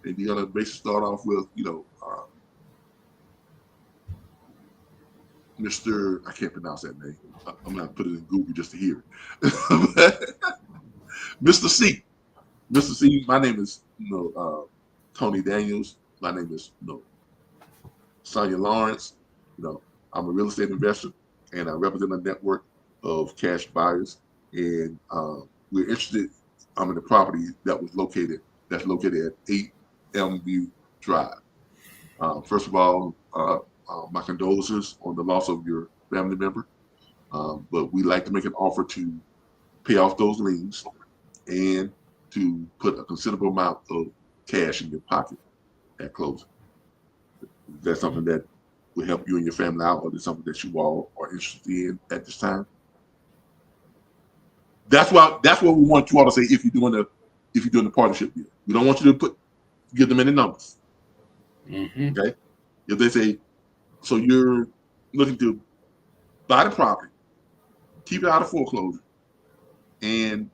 A: and you're gonna basically start off with, Mr. I can't pronounce that name. I'm gonna put it in Google just to hear it. Mr. C. Mr. C. My name is Tony Daniels. My name is Sonia Lawrence. I'm a real estate investor, and I represent a network of cash buyers, and we're interested. I'm in the property that's located at 8 Elmview Drive. First of all, my condolences on the loss of your family member, but we like to make an offer to pay off those liens and to put a considerable amount of cash in your pocket at closing. Is that something that will help you and your family out, or is it something that you all are interested in at this time? That's what we want you all to say if you're doing the partnership deal. We don't want you to give them any numbers.
B: Mm-hmm.
A: Okay? If they say, so you're looking to buy the property, keep it out of foreclosure, and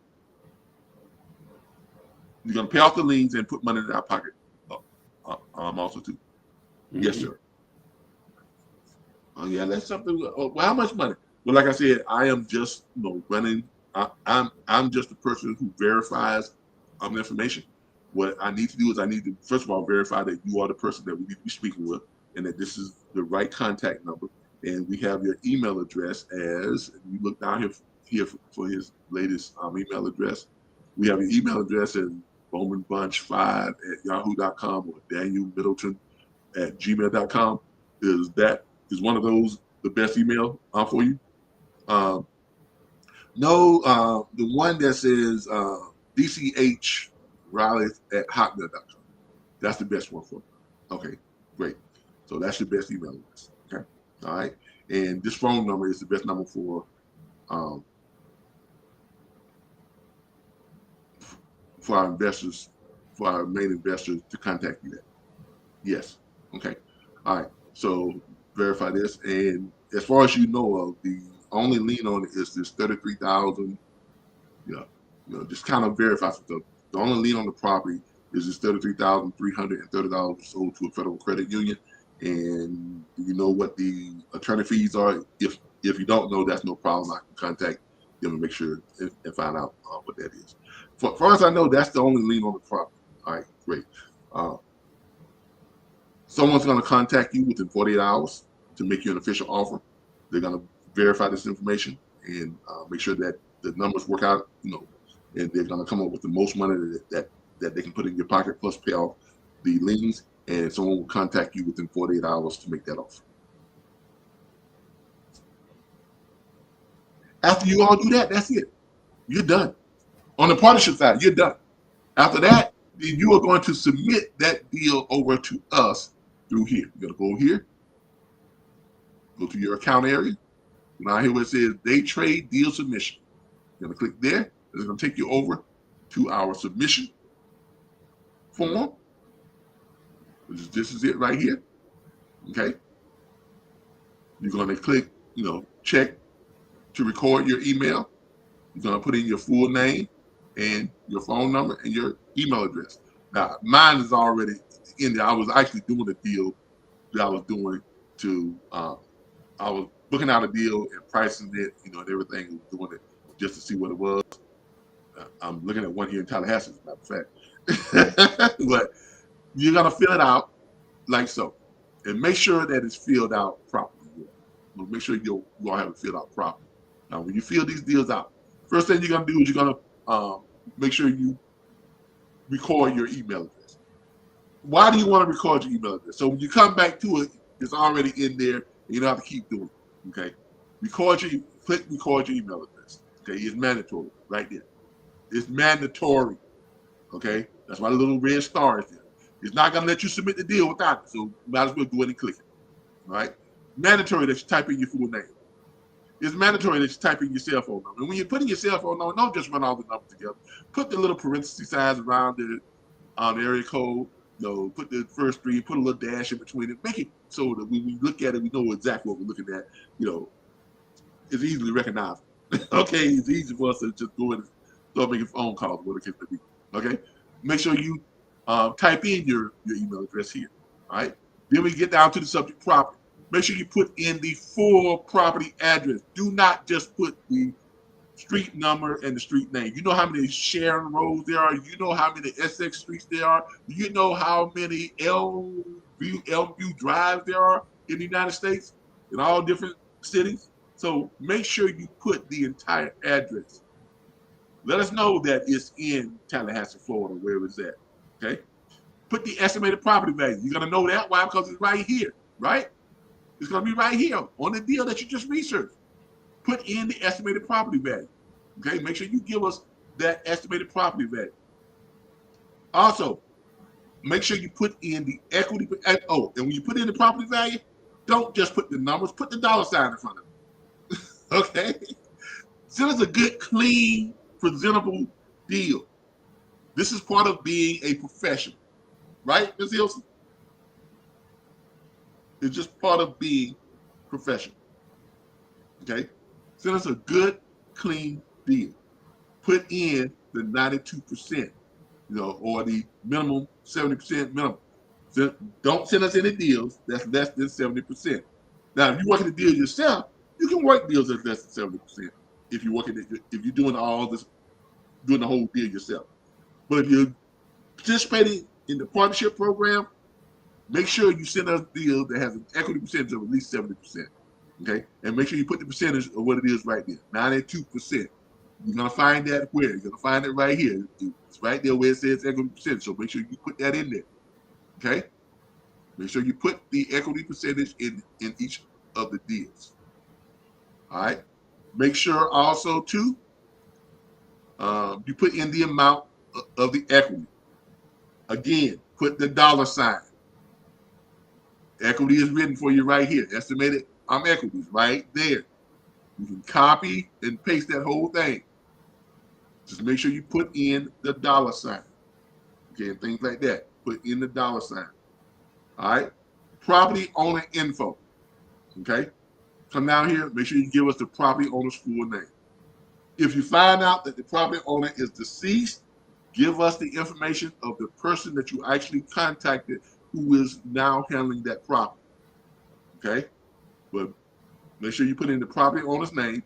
A: you're gonna pay off the liens and put money in our pocket, also too. Mm-hmm. Yes, sir. Oh yeah, that's something. Well, how much money? Well, like I said, I am just running. I'm just the person who verifies information. What I need to do is I need to first of all verify that you are the person that we need to be speaking with, and that this is the right contact number. And we have your email address as you look down here for his latest email address. We have your email address as bowmanbunch5@yahoo.com or danielmiddleton@gmail.com. Is one of those the best email for you? No, the one that says dchriley@hotmail.com. That's the best one for you. Okay, great. So that's your best email address. Okay, all right. And this phone number is the best number for our investors, for our main investors to contact you at. Yes. Okay. All right. So verify this, and as far as you know of, the only lien on it is this 33,000. Just kind of verify something. The only lien on the property is this $33,330 sold to a federal credit union. And do you know what the attorney fees are? If you don't know, that's no problem. I can contact them and make sure and find out what that is. For far as I know, that's the only lien on the property. All right, great. Someone's going to contact you within 48 hours to make you an official offer. They're going to verify this information and make sure that the numbers work out, and they're going to come up with the most money that they can put in your pocket, plus pay off the liens, and someone will contact you within 48 hours to make that offer. After you all do that, that's it. You're done. On the partnership side, you're done. After that, you are going to submit that deal over to us through here. You're going to go here, go to your account area. Now here where it says Day Trade Deal Submission. You're going to click there. It's going to take you over to our submission form. This is it right here. Okay. You're going to click, check to record your email. You're going to put in your full name and your phone number and your email address. Now, mine is already in there. I was actually doing a deal that I was doing to, I was booking out a deal and pricing it, and everything, and doing it just to see what it was. I'm looking at one here in Tallahassee, as a matter of fact. But you're going to fill it out like so. And make sure that it's filled out properly. Make sure you all have it filled out properly. Now, when you fill these deals out, first thing you're going to do is you're going to make sure you record your email address. Why do you want to record your email address? So when you come back to it, it's already in there. And you don't have to keep doing it. Okay. Click record your email address. Okay. It's mandatory right there. It's mandatory. Okay. That's why the little red star is there. It's not going to let you submit the deal without it. So you might as well go ahead and click it. All right. Mandatory that you type in your full name. It's mandatory that you type in your cell phone number. And when you're putting your cell phone number, don't just run all the numbers together. Put the little parenthesis signs around the area code. Put the first three, put a little dash in between it. Make it so that when we look at it, we know exactly what we're looking at. It's easily recognizable. Okay, it's easy for us to just go in and start making phone calls, whatever it can be. Okay, make sure you type in your email address here. All right, then we get down to the subject property. Make sure you put in the full property address. Do not just put the street number and the street name. You know how many Sharon roads there are. You know how many Essex streets there are. You know how many Elmview drives there are in the United States, in all different cities. So make sure you put the entire address. Let us know that it's in Tallahassee, Florida, wherever it's at. Okay. Put the estimated property value. You're gonna know that. Why? Because it's right here, right? It's gonna be right here on the deal that you just researched. Put in the estimated property value. Okay, make sure you give us that estimated property value. Also, make sure you put in the equity. Oh, and when you put in the property value, don't just put the numbers, put the dollar sign in front of it. Okay? Send us a good, clean, presentable deal. This is part of being a professional, right, Ms. Hilson? It's just part of being professional. Okay? Send us a good, clean deal. Put in the 92%, or the minimum 70% minimum. So don't send us any deals that's less than 70%. Now, if you're working the deal yourself, you can work deals that's less than 70% if you're doing all this, doing the whole deal yourself. But if you're participating in the partnership program, make sure you send us a deal that has an equity percentage of at least 70%. Okay, and make sure you put the percentage of what it is right there, 92%. You're gonna find that where? You're gonna find it right here. It's right there where it says equity percentage. So make sure you put that in there. Okay, make sure you put the equity percentage in each of the deals. All right. Make sure also too, you put in the amount of the equity. Again, put the dollar sign. Equity is written for you right here. Estimated equities right there. You can copy and paste that whole thing. Just make sure you put in the dollar sign. Okay, and things like that. Put in the dollar sign. All right. Property owner info. Okay. Come down here. Make sure you give us the property owner's full name. If you find out that the property owner is deceased, give us the information of the person that you actually contacted who is now handling that property. Okay. But make sure you put in the property owner's name.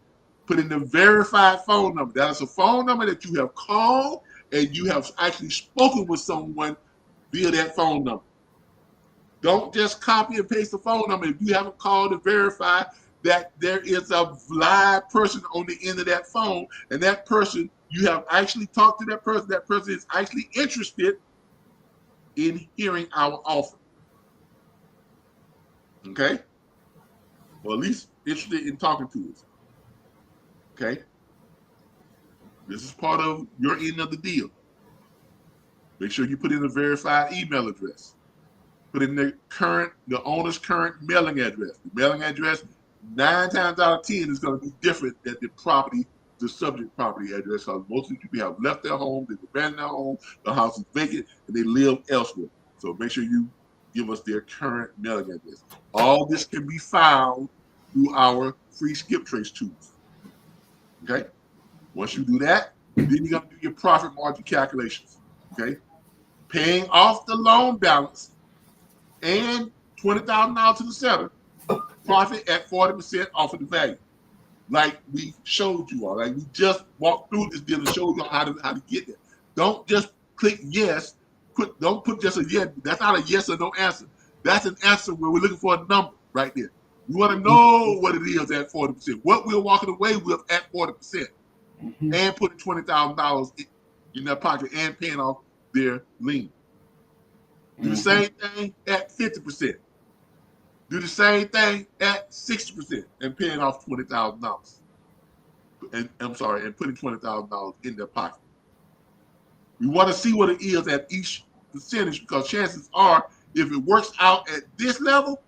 A: Put in the verified phone number. That is a phone number that you have called and you have actually spoken with someone via that phone number. Don't just copy and paste the phone number if you haven't called to verify that there is a live person on the end of that phone, and that person, you have actually talked to that person is actually interested in hearing our offer. Okay? Or at least interested in talking to us. Okay? This is part of your end of the deal. Make sure you put in a verified email address. Put in the owner's current mailing address. The mailing address, 9 times out of 10, is going to be different than the subject property address, because most of the people have left their home, they've abandoned their home, the house is vacant, and they live elsewhere. So make sure you give us their current mailing address. All this can be found through our free skip trace tools. Okay? Once you do that, then you're going to do your profit margin calculations. Okay? Paying off the loan balance and $20,000 to the seller, profit at 40% off of the value. Like we showed you all. Like we just walked through this deal and showed you how to get there. Don't just click yes. Don't put just a yes. That's not a yes or no answer. That's an answer where we're looking for a number right there. We want to know what it is at 40%. What we're walking away with at 40%. And putting $20,000 in their pocket and paying off their lien. Do the same thing at 50%. Do the same thing at 60% and paying off $20,000. And I'm sorry, and putting $20,000 in their pocket. We want to see what it is at each percentage, because chances are, if it works out at this level,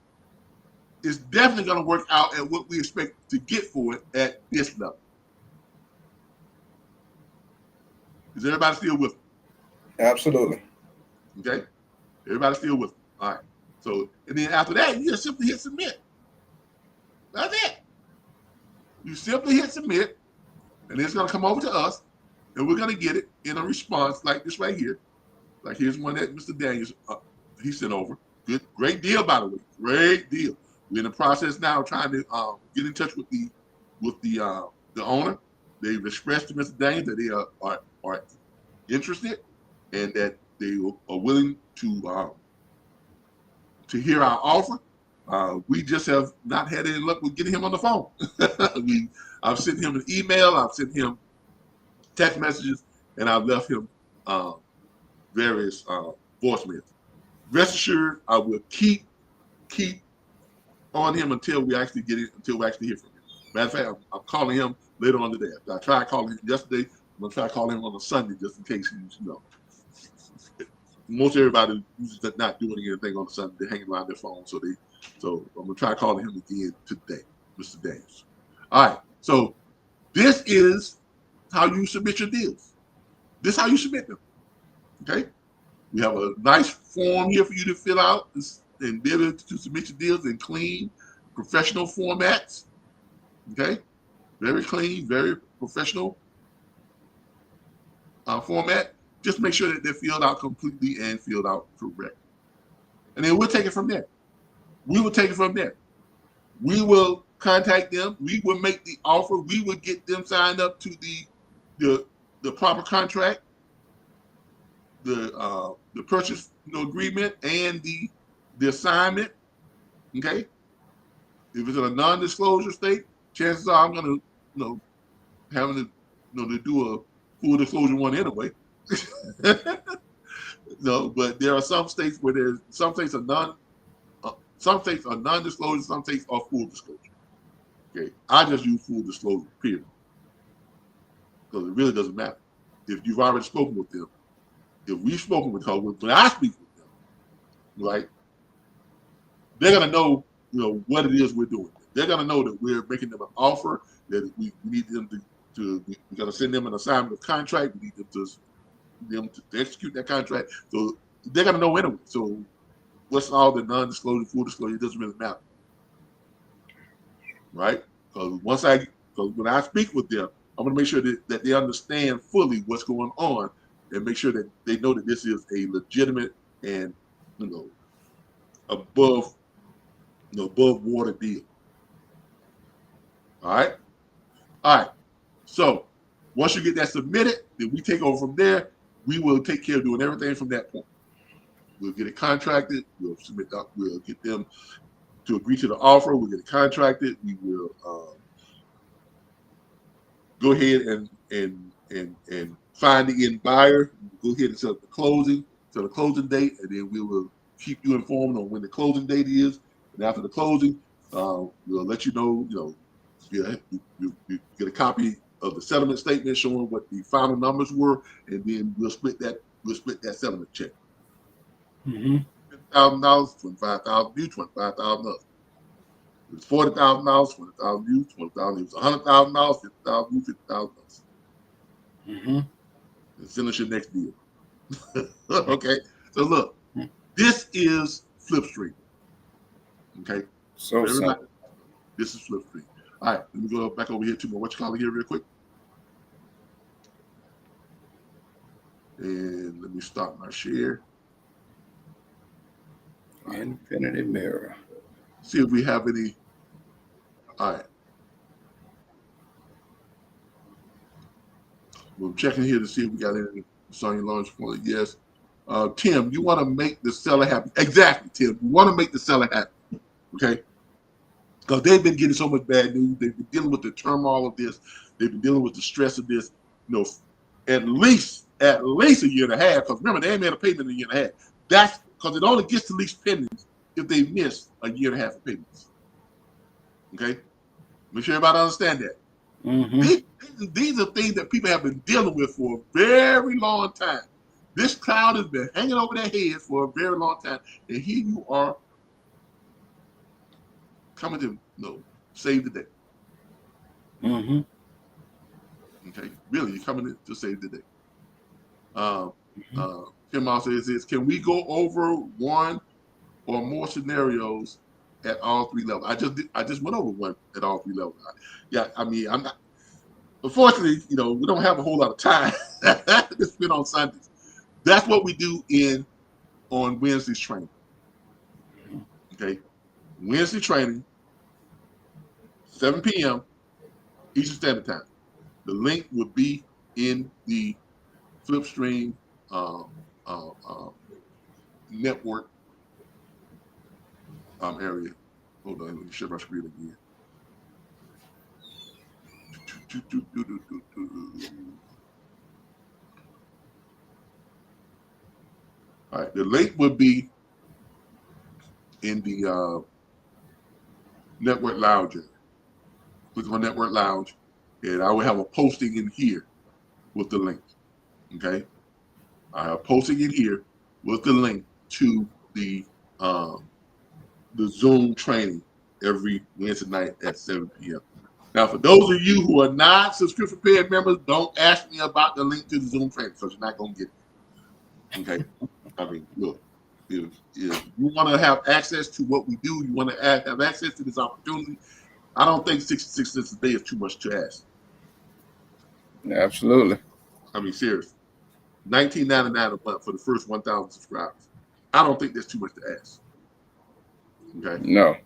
A: it's definitely going to work out at what we expect to get for it at this level. Is everybody still with me?
B: Absolutely.
A: Okay. Everybody still with me. All right. So, and then after that, you just simply hit submit. That's it. You simply hit submit, and it's going to come over to us, and we're going to get it in a response like this right here. Like here's one that Mr. Daniels he sent over. Good, great deal, by the way. Great deal. We're in the process now trying to get in touch with the owner. They've expressed to Mr. Daniels that they are interested and that they are willing to hear our offer. We just have not had any luck with getting him on the phone. I've sent him an email, I've sent him text messages, and I've left him various voicemails. Rest assured, I will keep on him until we actually get it, until we actually hear from him. Matter of fact, I'm calling him later on today. I tried calling him yesterday. I'm gonna try to call him on a Sunday just in case he's, most everybody who's not doing anything on a Sunday, they're hanging around their phone. So I'm gonna try calling him again today, Mr. Daniels. All right. So this is how you submit your deals. This is how you submit them. Okay. We have a nice form here for you to fill out and be able to submit your deals in clean, professional formats. Okay. Very clean, very professional format. Just make sure that they're filled out completely and filled out correctly. And then we'll take it from there. We will take it from there. We will contact them. We will make the offer. We will get them signed up to the proper contract, the purchase agreement, and the assignment. Okay. If it's in a non-disclosure state, chances are I'm going to having to do a full disclosure one anyway. But there are some states where some states are non-disclosure, some states are full disclosure. Okay, I just use full disclosure, period, because it really doesn't matter if you've already spoken with them. If we've spoken with them, when I speak with them, right, they're gonna know, what it is we're doing. They're gonna know that we're making them an offer, that we need them we're gonna send them an assignment of contract. We need them to execute that contract. So they're gonna know anyway. So what's all the non-disclosure, full disclosure, it doesn't really matter, right? Because when I speak with them, I'm gonna make sure that they understand fully what's going on, and make sure that they know that this is a legitimate and above water deal. All right. So once you get that submitted, then we take over from there. We will take care of doing everything from that point. We'll get it contracted. We'll submit. We'll get them to agree to the offer. We'll get it contracted. We will go ahead and find the end buyer. We'll go ahead and set up the closing date, and then we will keep you informed on when the closing date is. And after the closing, we'll let you know. You get a copy of the settlement statement showing what the final numbers were, and then we'll split that settlement check. $10,000, $25,000 you, $25,000 us. It was $40,000, $20,000 you, $20,000. It was $100,000, $50,000 you, $50,000 us. And send us your next deal. Okay. So look, this is Flipstream. Okay.
B: So simple.
A: This is Flipstream. All right, let me go back over here to my here real quick. And let me stop my share.
B: Infinity mirror.
A: See if we have any. All right. We're checking here to see if we got any Sonya launch for it. Yes. Tim, you want to make the seller happy. Exactly, Tim. You want to make the seller happy. Okay. Because they've been getting so much bad news. They've been dealing with the turmoil of this. They've been dealing with the stress of this, at least at least a year and a half, because remember, they ain't made a payment in a year and a half. That's because it only gets to lease pending if they miss a year and a half of payments. Okay? Make sure everybody understand that. These are things that people have been dealing with for a very long time. This cloud has been hanging over their heads for a very long time. And here you are coming to save the day. Okay? Really, you're coming to save the day. Tim also says, can we go over one or more scenarios at all three levels? I just went over one at all three levels. Yeah, I mean, I'm not. Unfortunately, we don't have a whole lot of time to spend on Sundays. That's what we do on Wednesday's training. Okay, Wednesday training, 7 p.m. Eastern Standard Time. The link would be in the Flipstream network area. Hold on, let me share my screen again. All right, the link would be in the Network Lounge. Click on Network Lounge, and I will have a posting in here with the link. Okay, I have posting in here with the link to the Zoom training every Wednesday night at 7 p.m. Now, for those of you who are not subscription paid members, don't ask me about the link to the Zoom training because you're not going to get it. Okay? I mean, look, if you want to have access to what we do, you want to have access to this opportunity, I don't think 66 cents a day is too much to ask.
B: Absolutely.
A: I mean, seriously. $19.99 a month for the first 1,000 subscribers. I don't think that's too much to ask. Okay?
B: No.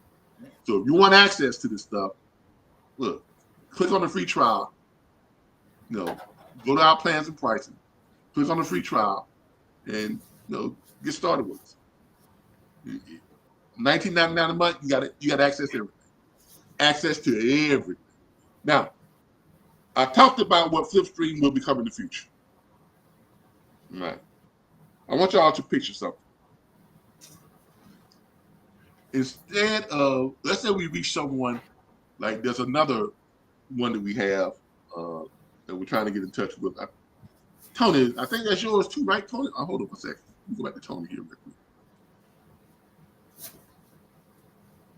A: So if you want access to this stuff, look, click on the free trial. Go to our plans and pricing. Click on the free trial, and get started with us. $19.99 a month. You got access to everything. Access to everything. Now, I talked about what Flipstream will become in the future. All right. I want y'all to picture something. Instead of, let's say we reach someone, like there's another one that we have that we're trying to get in touch with. Tony, I think that's yours too, right, Tony? Hold on a second. Let me go back to Tony here real quick.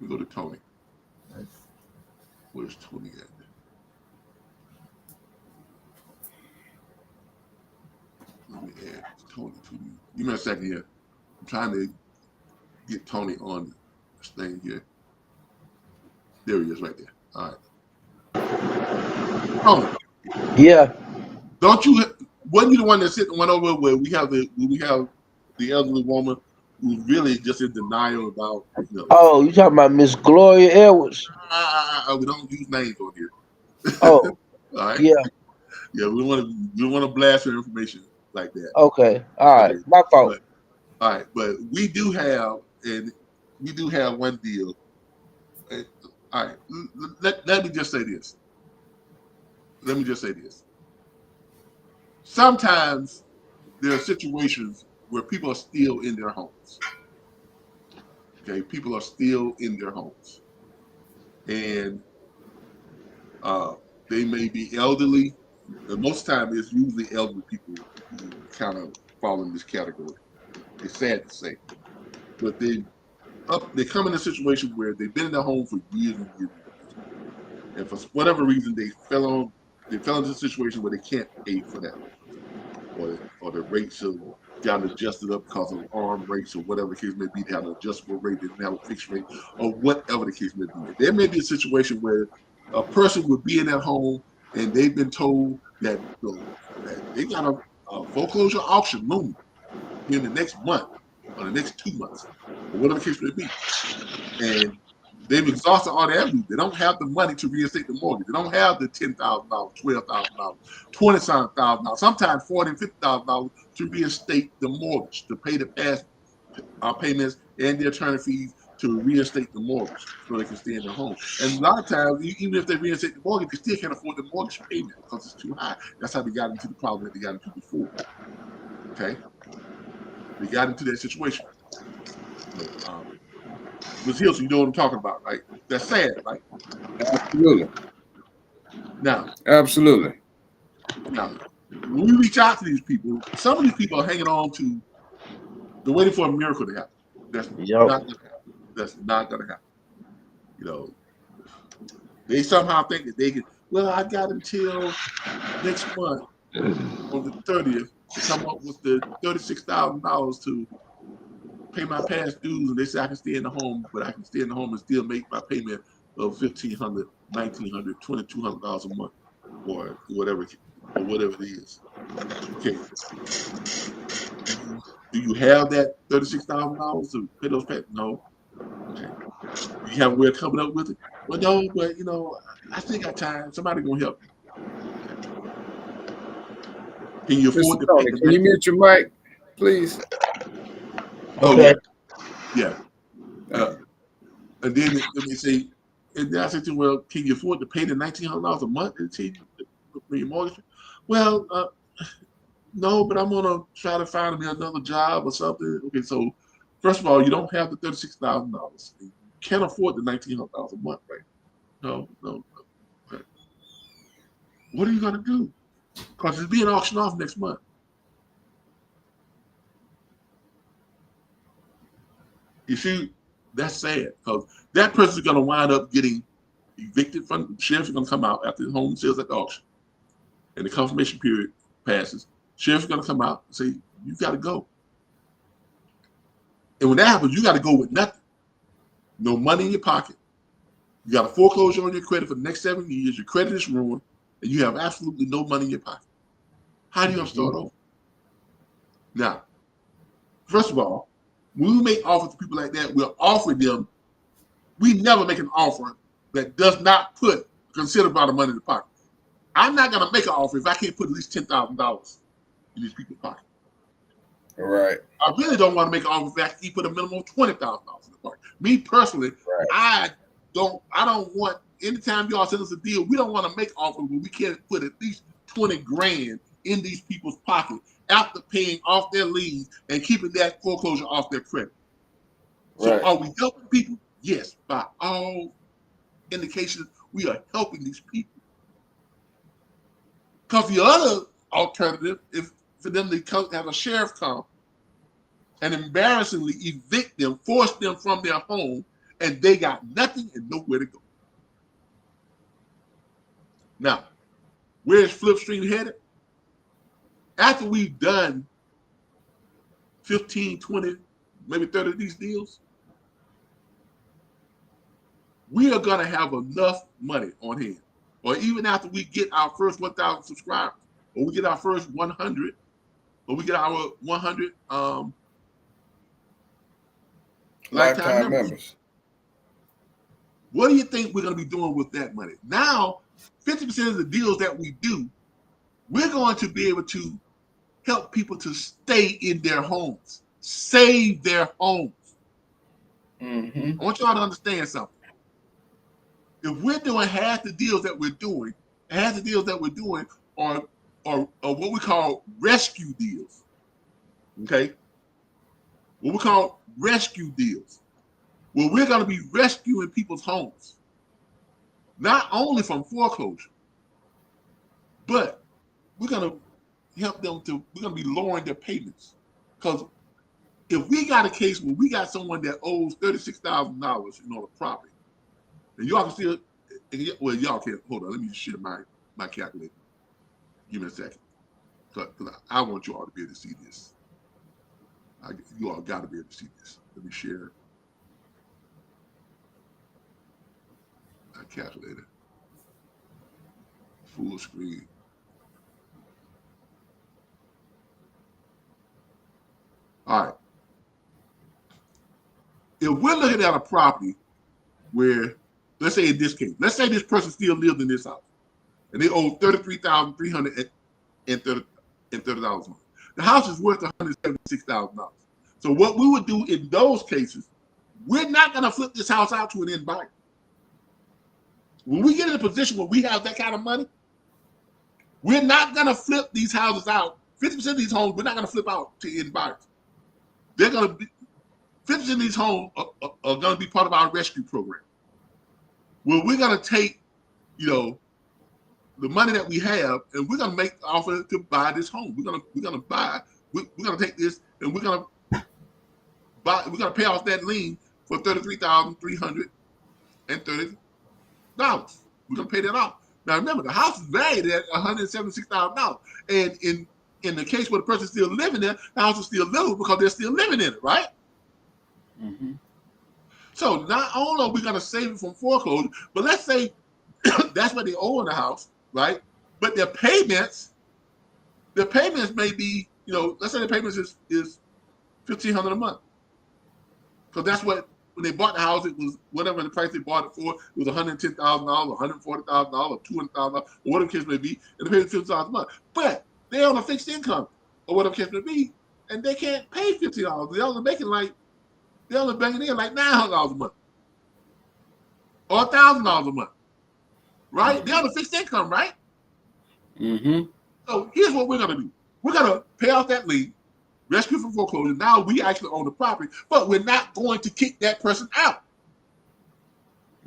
A: We go to Tony. Where's Tony at? Let me add Tony to you. Give me a second here. I'm trying to get Tony on this thing here. There he is right there. All right. Tony.
C: Yeah.
A: Wasn't you the one that went over where we have the elderly woman who's really just in denial about
C: Oh, you talking about Miss Gloria Edwards?
A: We don't use names on here.
C: Oh.
A: All right.
C: Yeah.
A: Yeah, we want to blast her information like that.
C: Okay. All right.
A: Okay.
C: My fault.
A: All right, but we do have one deal. All right, let me just say this. Sometimes there are situations where people are still in their homes. Okay, people are still in their homes, and they may be elderly. And most of the time, it's usually elderly people who kind of fall in this category. It's sad to say, but they come in a situation where they've been in their home for years and years, and for whatever reason they fell into a situation where they can't pay for that, or the rates have gotten adjusted up because of arm rates or whatever the case may be. They have an adjustable rate, they didn't have a fixed rate, or whatever the case may be. There may be a situation where a person would be in that home and they've been told that they got a foreclosure auction looming in the next month or the next 2 months, or whatever the case may be. And they've exhausted all their avenues. They don't have the money to reinstate the mortgage. They don't have the $10,000, $12,000, $27,000, sometimes $40,000 and $50,000 to reinstate the mortgage, to pay the past payments and the attorney fees to reinstate the mortgage so they can stay in their home. And a lot of times, even if they reinstate the mortgage, they still can't afford the mortgage payment because it's too high. That's how they got into the problem that they got into before. Okay, they got into that situation. Ms. Hilson, you know what I'm talking about, right? That's sad, right?
B: Absolutely.
A: Now,
B: Absolutely.
A: when we reach out to these people, some of these people are hanging on to, they're waiting for a miracle to happen. That's not going to happen. That's not going to happen. You know, they somehow think that they can, well, I got until next month on the 30th to come up with the $36,000 to pay my past dues, and they say I can stay in the home, but I can stay in the home and still make my payment of $1,500, $1,900, $2,200 a month, or whatever it is. Okay, do you have that $36,000 to pay those payments? No. Okay. Do you have a way of coming up with it? Well, no, but I still got time. Somebody gonna help you. Okay. Can you afford
B: Mr.
A: to pay
B: Tony,
A: the
B: can you mute your mic, please?
A: Oh
C: Okay.
A: yeah. And then they say, and then I said to him, well, can you afford to pay the $1,900 a month until your mortgage? Well, no, but I'm gonna try to find me another job or something. Okay, so first of all, you don't have the $36,000. You can't afford the $1,900 a month, right? No. Okay. What are you gonna do? Because it's being auctioned off next month. You see, that's sad because that person's gonna wind up getting evicted from the sheriff's gonna come out after the home sales at the auction and the confirmation period passes. Sheriff's gonna come out and say, you gotta go. And when that happens, you gotta go with nothing. No money in your pocket. You got a foreclosure on your credit for the next 7 years, your credit is ruined, and you have absolutely no money in your pocket. How do you start over? Now, first of all, when we make offers to people like that, we'll offer them, we never make an offer that does not put a considerable amount of money in the pocket. I'm not gonna make an offer if I can't put at least $10,000 in these people's pocket.
B: All right.
A: I really don't want to make an offer if I can put a minimum of $20,000 in the pocket. Me personally,
B: Right.
A: I don't want, anytime y'all send us a deal, we don't want to make offers where we can't put at least 20 grand in these people's pocket after paying off their liens and keeping that foreclosure off their credit. So
B: Right.
A: are we helping people? Yes, by all indications, we are helping these people. Because the other alternative is for them to have a sheriff come and embarrassingly evict them, force them from their home, and they got nothing and nowhere to go. Now, where's Flipstream headed? After we've done 15, 20, maybe 30 of these deals, we are going to have enough money on hand. Or even after we get our first 1,000 subscribers, or we get our first 100, or we get our 100 lifetime members. What do you think we're going to be doing with that money? Now, 50% of the deals that we do, we're going to be able to help people to stay in their homes, save their homes.
B: Mm-hmm.
A: I want y'all to understand something. If we're doing half the deals that we're doing, are what we call rescue deals. Okay? What we call rescue deals. Well, we're going to be rescuing people's homes, not only from foreclosure, but we're going to help them we're going to be lowering their payments. Because if we got a case where we got someone that owes $36,000 on a property, and y'all can still, well, y'all can't, hold on, let me just share my calculator. Give me a second. Because I want you all to be able to see this. You all got to be able to see this. Let me share my calculator. Full screen. All right. If we're looking at a property where, let's say in this case, let's say this person still lives in this house and they owe $33,330 a month. The house is worth $176,000. So what we would do in those cases, we're not going to flip this house out to an end buyer. When we get in a position where we have that kind of money, we're not going to flip these houses out. 50% of these homes, we're not going to flip out to end buyers. They're going to be 50% of these homes are going to be part of our rescue program. Well, we're going to take, the money that we have, and we're going to make the offer to buy this home. We're going to buy. We're going to take this, and we're going to buy. We're going to pay off that lien for $33,330. We're going to pay that off. Now remember, the house is valued at $176,000, and in the case where the person's still living there, the house is still livable because they're still living in it, right?
B: Mm-hmm.
A: So not only are we going to save it from foreclosure, but let's say that's what they owe in the house, right? But their payments may be, let's say the payments is $1,500 a month, because that's what when they bought the house, it was whatever the price they bought it for. It was $110,000, $140,000, $200,000, or whatever the case may be, and they paid $50,000 a month. But they're on a fixed income, or whatever the case may be, and they can't pay $50. They're only bringing in like $900 a month, or $1,000 a month, right? They're on a fixed income, right?
B: Mm-hmm.
A: So here's what we're gonna do: we're gonna pay off that lien, rescue from foreclosure. Now we actually own the property, but we're not going to kick that person out.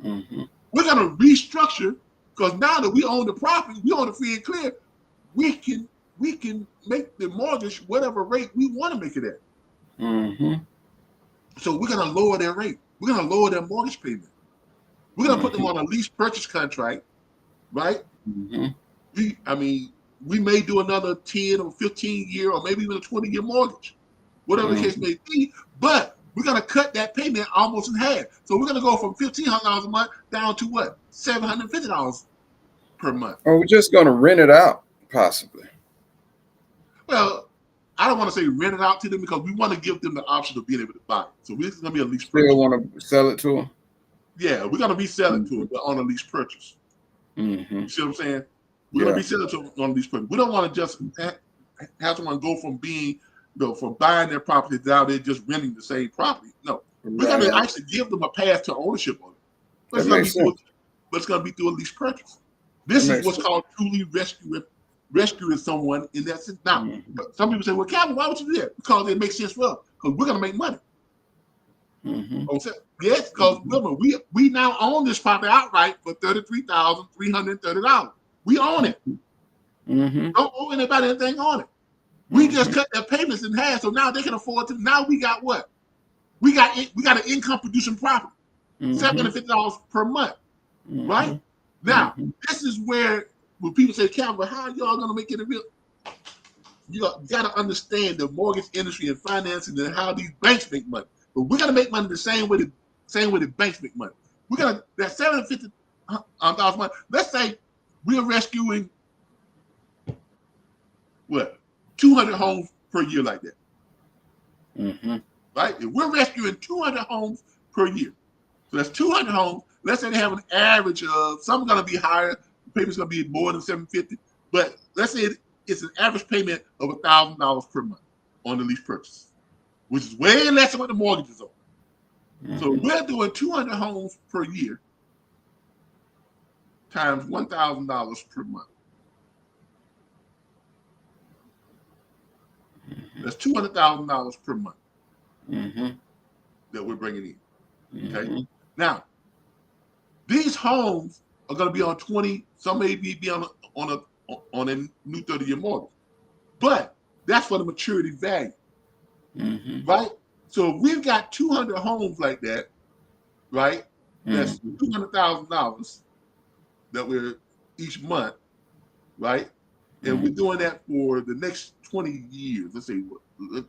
B: Mm-hmm.
A: We're going to restructure, because now that we own the property, we own it free and clear. We can make the mortgage whatever rate we want to make it at.
B: Mm-hmm.
A: So we're going to lower their rate. We're going to lower their mortgage payment. We're going to put them on a lease purchase contract, right?
B: Mm-hmm.
A: We may do another 10 or 15 year or maybe even a 20-year mortgage, whatever the case may be, but we're going to cut that payment almost in half. So we're going to go from $1,500 a month down to what? $750 per month.
B: Or we're just going to rent it out, possibly.
A: Well, I don't want to say rent it out to them, because we want to give them the option of being able to buy it. So this is going to be a lease purchase.
B: Still want to sell it to them?
A: Yeah, we're going to be selling to them, but on a lease purchase.
B: Mm-hmm.
A: You see what I'm saying? We're going to be selling to them on a lease purchase. We don't want to just have someone go from being, from buying their property down there just renting the same property. No, we're going to actually give them a path to ownership on it. But it's going to be through a lease purchase. This is what's called truly rescuing someone in that sense. Now, some people say, well, Calvin, why would you do that? Because it makes sense. Well, because we're going to make money.
B: Mm-hmm.
A: Yes, because remember, we now own this property outright for $33,330. We own it.
B: Mm-hmm.
A: Don't owe anybody anything on it. We just cut their payments in half, so now they can afford to. Now we got what? We got an income producing property, $750 per month, right? Now this is where when people say, "Calvin, how are y'all gonna make it a real?" You got to understand the mortgage industry and financing and how these banks make money. But we're gonna make money the same way the banks make money. We're gonna that $750 a month. Let's say we're rescuing what 200 homes per year like that.
B: Mm-hmm.
A: Right? If we're rescuing 200 homes per year, so that's 200 homes. Let's say they have an average of, some are going to be higher, the payment's going to be more than $750, but let's say it's an average payment of $1,000 per month on the lease purchase, which is way less than what the mortgage is on. So we're doing 200 homes per year times $1,000 per month. That's $200,000 per month that we're bringing in. Okay. Now, these homes are going to be on 20. Some may be on a new 30-year mortgage, but that's for the maturity value, right? So if we've got 200 homes like that, right? That's $200,000 that we're each month, right? And we're doing that for the next 20 years. Let's say,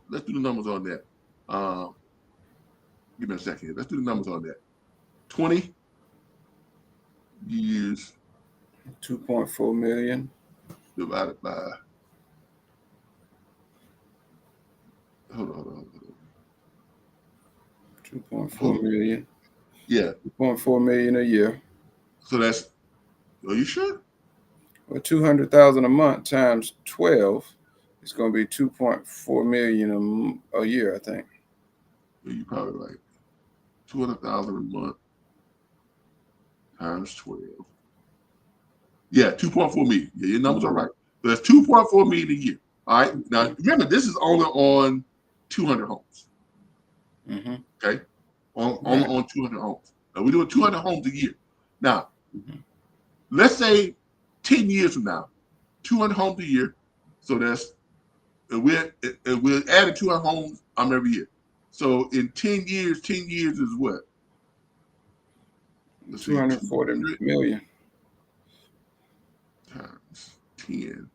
A: let's do the numbers on that. Give me a second. Let's do the numbers on that. 20 years.
B: 2.4 million.
A: Divided by. Hold on.
B: 2.4 million.
A: Yeah.
B: 2.4 million a year.
A: So that's, are you sure?
B: Well, 200,000 a month times 12 is going to be 2.4 million a year, I think.
A: Yeah, you're probably right. $200,000 a month times 12. Yeah, 2.4 million. Yeah, your numbers are right. So that's 2.4 million a year. All right. Now remember, this is only on 200 homes. Okay. Only on 200 homes. Now we're doing 200 homes a year. Now, let's say 10 years from now, 200 homes a year. So that's we're adding 200 homes every year. So in 10 years is what? Let's see,
B: 240 million
A: times 10.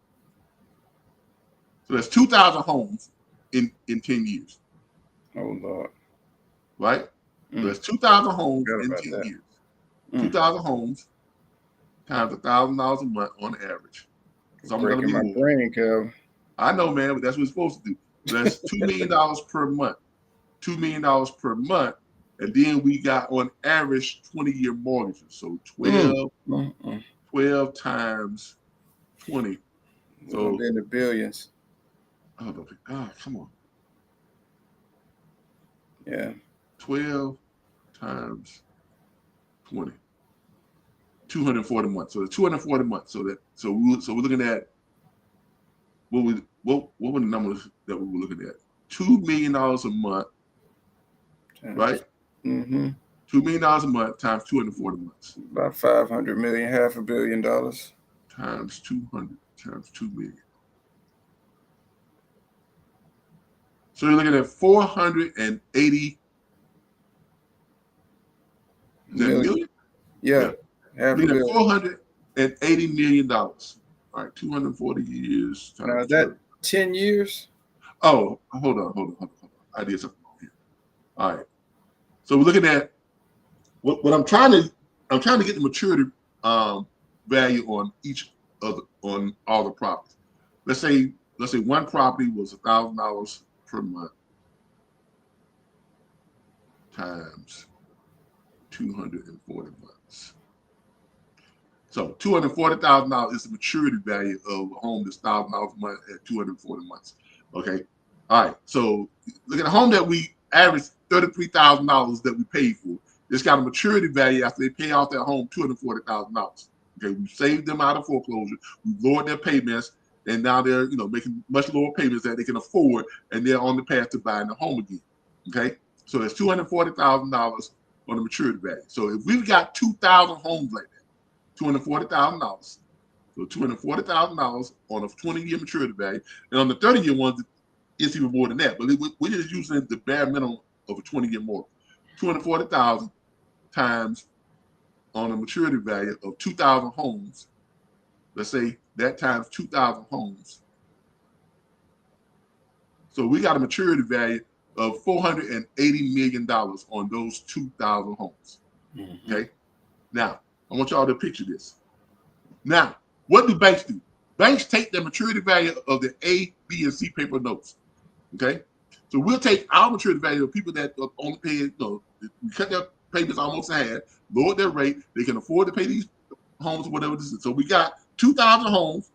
A: So that's 2,000 homes in 10 years.
B: Oh Lord.
A: Right? So that's 2,000 homes in 10
B: that.
A: years. 2,000 homes times $1,000 a month on average. So I'm gonna
B: Breaking
A: be
B: my
A: more.
B: brain, Kev.
A: I know, man, but that's what it's supposed to do. So that's $2 million per month. $2 million per month. And then we got on average 20-year mortgages. So 12 times 20. So
B: in the billions.
A: come on.
B: Yeah.
A: 12 times 20. 240 months. So it's 240 months. So we're looking at what were the numbers that we were looking at? $2 million a month, right? $2 million a month times 240 months.
B: About 500 million, $500 million.
A: Times 200 times 2 million. So you're looking at 480 million?
B: Yeah. Half a
A: Looking at
B: billion.
A: $480 million. All right, 240 years.
B: Now is that 10 years?
A: Oh, hold on. I did something wrong here. All right. So we're looking at what I'm trying to get the maturity value on on all the properties. Let's say one property was $1,000 per month times 240 months. So $240,000 is the maturity value of a home that's $1,000 a month at 240 months. Okay. All right. So look at a home that we averaged $33,000 that we paid for. It's got a maturity value after they pay off their home, $240,000. Okay. We saved them out of foreclosure. We lowered their payments, and now they're making much lower payments that they can afford, and they're on the path to buying a home again. Okay. So it's $240,000 on the maturity value. So if we've got 2,000 homes like that, $240,000. So $240,000 on a 20-year maturity value, and on the 30-year ones, it's even more than that. But we're just using the bare minimum of a 20-year mortgage. 240,000 times on a maturity value of 2,000 homes. Let's say that times 2,000 homes. So we got a maturity value of $480 million on those 2,000 homes. Okay. Now, I want y'all to picture this. Now, what do banks do? Banks take the maturity value of the A, B, and C paper notes. Okay. So we'll take our maturity value of people that are only paying, we cut their payments almost in half, lower their rate. They can afford to pay these homes or whatever this is. So we got 2,000 homes.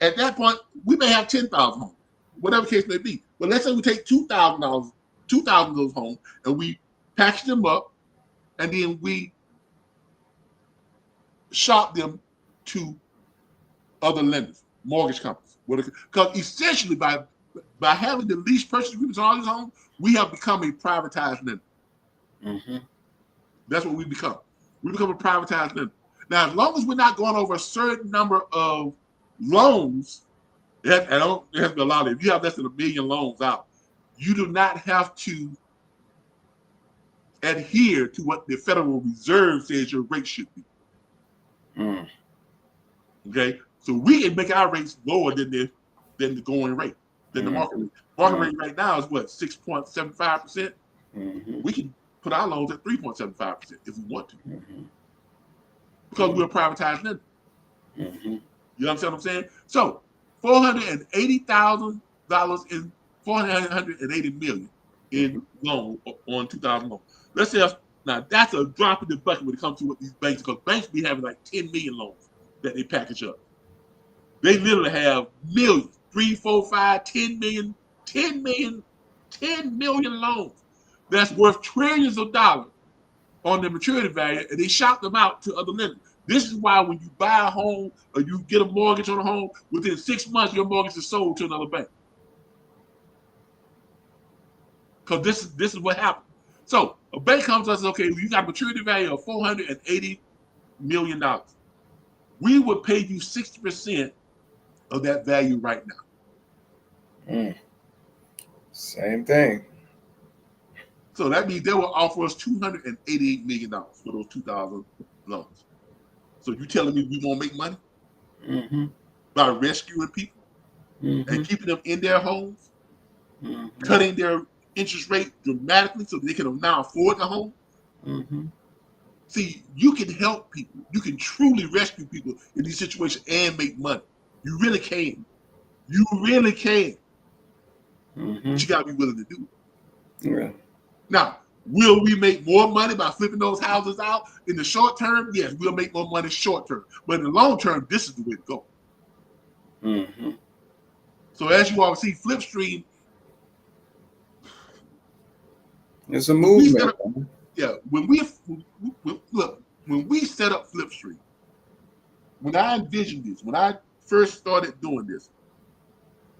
A: At that point, we may have 10,000 homes, whatever case may be. But let's say we take $2,000 of those homes, and we package them up, and then we shop them to other lenders, mortgage companies. Because essentially, by having the lease purchase agreements on all these homes, we have become a privatized lender. That's what we become. We become a privatized lender. Now, as long as we're not going over a certain number of loans, it has to be a lot. If you have less than 1 million loans out, you do not have to adhere to what the Federal Reserve says your rate should be. Okay, so we can make our rates lower than the going rate, than the market rate. Market rate right now is what, 6.75%. We can put our loans at 3.75% if we want to, because we're a privatized lender. You understand what I'm saying? So $480,000 in $480 million in loan on 2,000 loans. Let's say now that's a drop in the bucket when it comes to what these banks, because banks be having like 10 million loans that they package up. They literally have millions, 3, 4, 5, 10 million, 10 million loans that's worth trillions of dollars on the maturity value, and they shop them out to other lenders. This is why when you buy a home or you get a mortgage on a home, within 6 months your mortgage is sold to another bank. Because this is what happened. So a bank comes to us and says, okay, you got a maturity value of $480 million. We would pay you 60% of that value right now.
B: Same thing.
A: So that means they will offer us $288 million for those 2,000 loans. So you telling me we won't make money by rescuing people and keeping them in their homes, cutting their interest rate dramatically so they can now afford the home? See, you can help people. You can truly rescue people in these situations and make money. You really can. You really can. But you got to be willing to do it.
B: Yeah.
A: Now, will we make more money by flipping those houses out in the short term? Yes, we'll make more money short term. But in the long term, this is the way to go. So as you all see, Flipstream,
B: it's a movement.
A: When we set up Flipstream, when I envisioned this, when I first started doing this,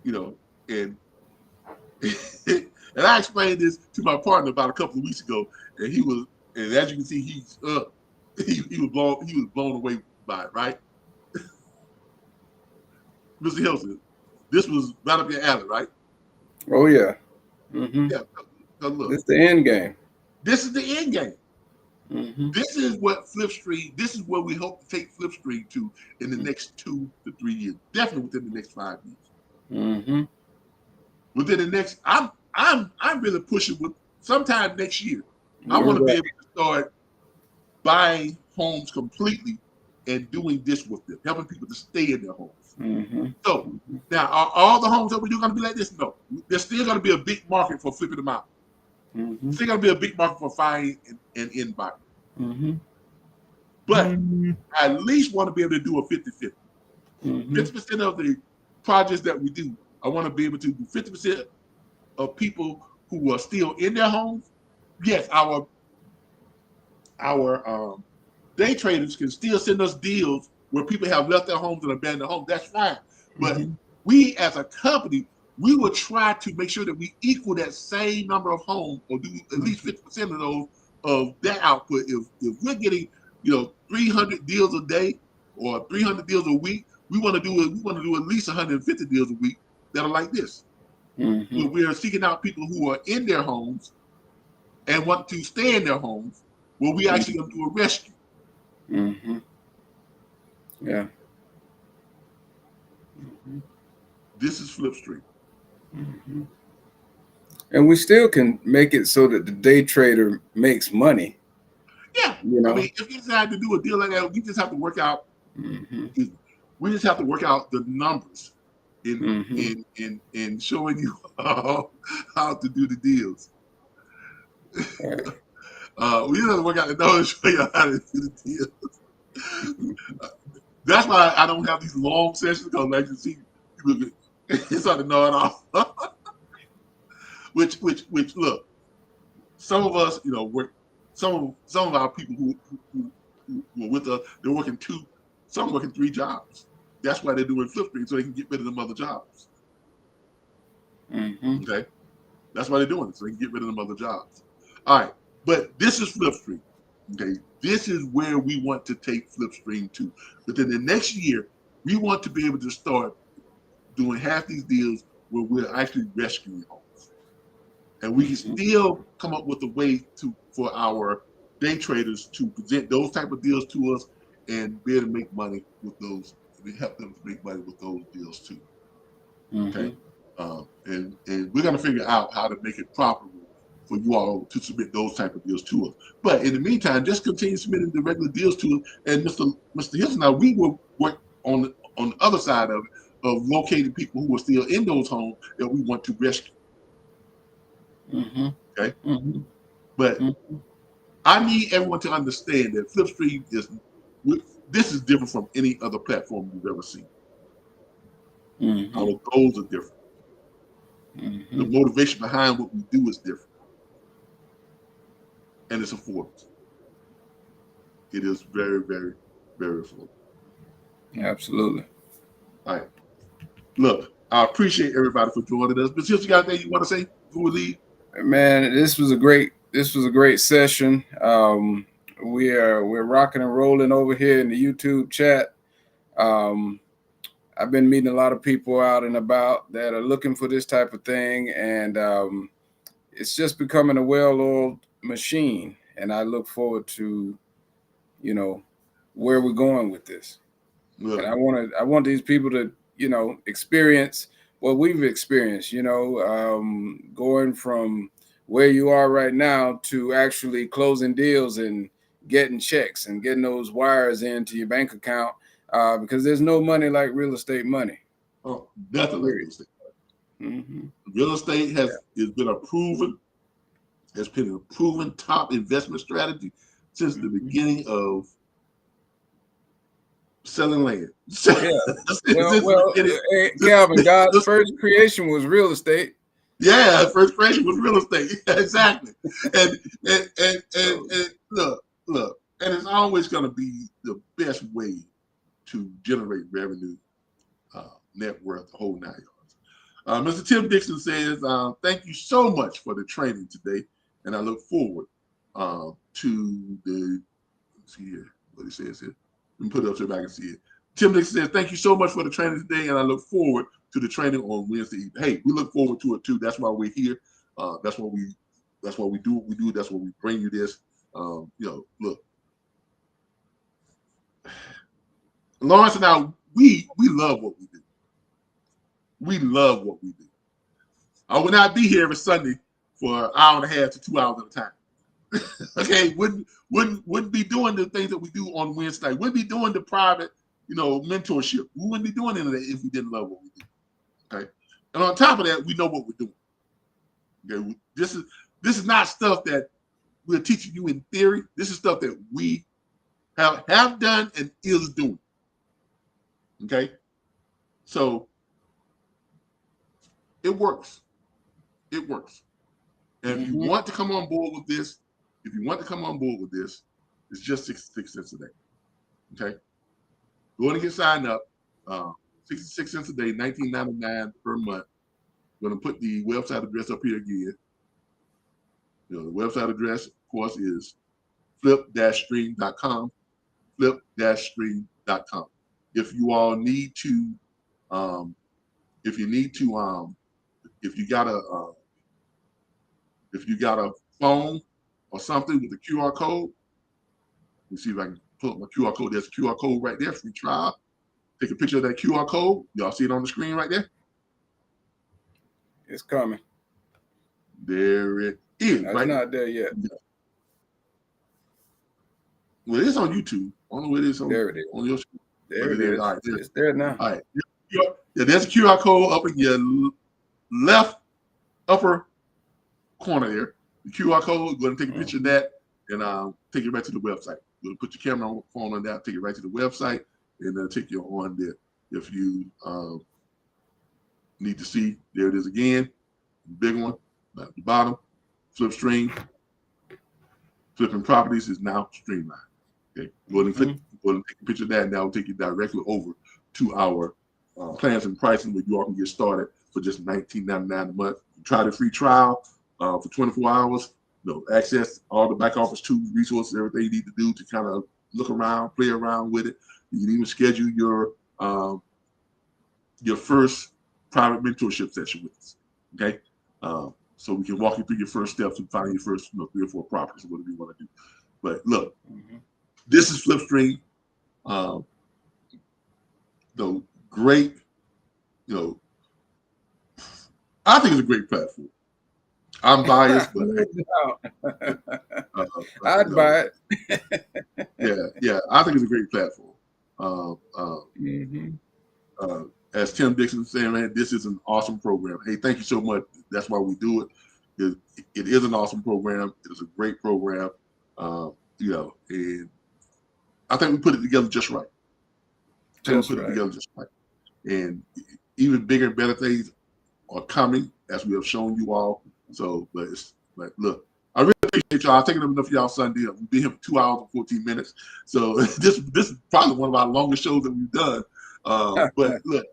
A: and and I explained this to my partner about a couple of weeks ago, and as you can see, he was blown away by it, right? Mr. Hilson, this was right up your alley, right?
B: Oh yeah.
A: Yeah. Look,
B: this is the end game.
A: This is the end game. This is what Flipstream. This is where we hope to take Flipstream to in the next 2 to 3 years. Definitely within the next 5 years. Within the next, I'm really pushing with sometime next year. I want to be able to start buying homes completely and doing this with them, helping people to stay in their homes. So now, are all the homes that we do going to be like this? No, there's still going to be a big market for flipping them out. Still going to be a big market for finding and in buying. But I at least want to be able to do a 50-50. 50% of the projects that we do, I want to be able to do 50% of people who are still in their homes. Yes, our day traders can still send us deals where people have left their homes and abandoned homes. That's fine. But we as a company, we will try to make sure that we equal that same number of homes or do at least 50% of those of that output. If we're getting 300 deals a day or 300 deals a week, we want to do at least 150 deals a week that are like this. So we are seeking out people who are in their homes and want to stay in their homes, where we actually going to do a rescue.
B: Yeah.
A: This is Flipstream.
B: And we still can make it so that the day trader makes money.
A: Yeah. I mean, if you decide to do a deal like that, we just have to work out. We just have to work out the numbers in showing you how to do the deals. We just have to work out the numbers and show you how to do the deals. That's why I don't have these long sessions, because like you see, it's hard to know it all. which look, some of us, some of our people who were with us, they're working some working 3 jobs. That's why they're doing Flipstream, so they can get rid of them other jobs. Okay, that's why they're doing it, so they can get rid of them other jobs. All right, but this is Flipstream. Okay, this is where we want to take Flipstream to. Within the next year, we want to be able to start doing half these deals where we're actually rescuing homes, and we can still come up with a way for our day traders to present those type of deals to us and be able to make money with those. We help them to make money with those deals too. Okay, and we're gonna figure out how to make it profitable for you all to submit those type of deals to us. But in the meantime, just continue submitting the regular deals to us. And Mr. Hilson, now we will work on the other side of it, of locating people who are still in those homes that we want to rescue. Okay, but I need everyone to understand that Flipstream this is different from any other platform you've ever seen. Our goals are different. The motivation behind what we do is different. And it's affordable. It is very, very, very affordable.
B: Absolutely.
A: All right. Look, I appreciate everybody for joining us. But just you got anything you want to say before we leave?
B: Man, this was a great session. We're rocking and rolling over here in the YouTube chat. I've been meeting a lot of people out and about that are looking for this type of thing, and it's just becoming a well-oiled machine. And I look forward to, where we're going with this.
A: Look,
B: And I want these people to, experience what we've experienced. Going from where you are right now to actually closing deals and getting checks and getting those wires into your bank account. Because there's no money like real estate money.
A: oh, definitely real estate.
B: Mm-hmm.
A: Real estate has been a proven top investment strategy since the beginning of selling land.
B: Yeah. Calvin, God's first creation was real estate.
A: Yeah, first creation was real estate. Exactly. And look, and it's always going to be the best way to generate revenue, net worth, the whole 9 yards. Mr. Tim Dixon says, thank you so much for the training today. And I look forward to the, let's see here, what he says here. Let me put it up so I can see it. Tim Dixon says, thank you so much for the training today. And I look forward to the training on Wednesday evening. Hey, we look forward to it too. That's why we're here. That's why we do what we do. That's why we bring you this. Look, Lawrence and I, we love what we do. We love what we do. I would not be here every Sunday for an hour and a half to 2 hours at a time. Okay, wouldn't be doing the things that we do on Wednesday. Wouldn't be doing the private, mentorship. We wouldn't be doing any of that if we didn't love what we do. Okay, and on top of that, we know what we're doing. Okay, this is not stuff that we're teaching you in theory. This is stuff that we have done and is doing. Okay, so it works. It works. And if you want to come on board with this, it's just 66 cents a day. Okay, go ahead and get signed up. 66 cents a day, $19.99 per month. I'm going to put the website address up here again. The website address, of course, is flip-stream.com. Flip-stream.com. If you all need to, if you got a phone or something with a QR code, let me see if I can pull up my QR code. There's a QR code right there, free trial. Take a picture of that QR code. Y'all see it on the screen right there?
B: It's coming.
A: There it is.
B: It's not there yet.
A: Yeah. Well, it's on YouTube. I don't know where it is on,
B: there it is.
A: On your screen.
B: There it is. All right, it's there now.
A: All right. Yeah, there's a QR code up in your left upper corner there. The QR code, go ahead and take a picture of that and take it right to the website. We'll put your camera on phone on that, take it right to the website, and take you on there. If you need to see, there it is again. Big one at the bottom. Flipstream. Flipping properties is now streamlined. Okay. Go ahead and click, go ahead and take a picture of that, and that will take you directly over to our plans and pricing where you all can get started for just $19.99 a month. Try the free trial for 24 hours. Access all the back office tools, resources, everything you need to do to kind of look around, play around with it. You can even schedule your first private mentorship session with us. Okay, so we can walk you through your first steps and find your first 3 or 4 properties, whatever you want to do. But look, this is Flipstream. The great, I think it's a great platform. I'm biased, but
B: I'd buy
A: it. Yeah, I think it's a great platform. As Tim Dixon was saying, man, this is an awesome program. Hey, thank you so much. That's why we do it. It is an awesome program. It is a great program. And I think we put it together just right. And even bigger and better things are coming, as we have shown you all. So, but look, I really appreciate y'all. I've taken up enough of y'all Sunday. We've been here for 2 hours and 14 minutes. So this is probably one of our longest shows that we've done. But look,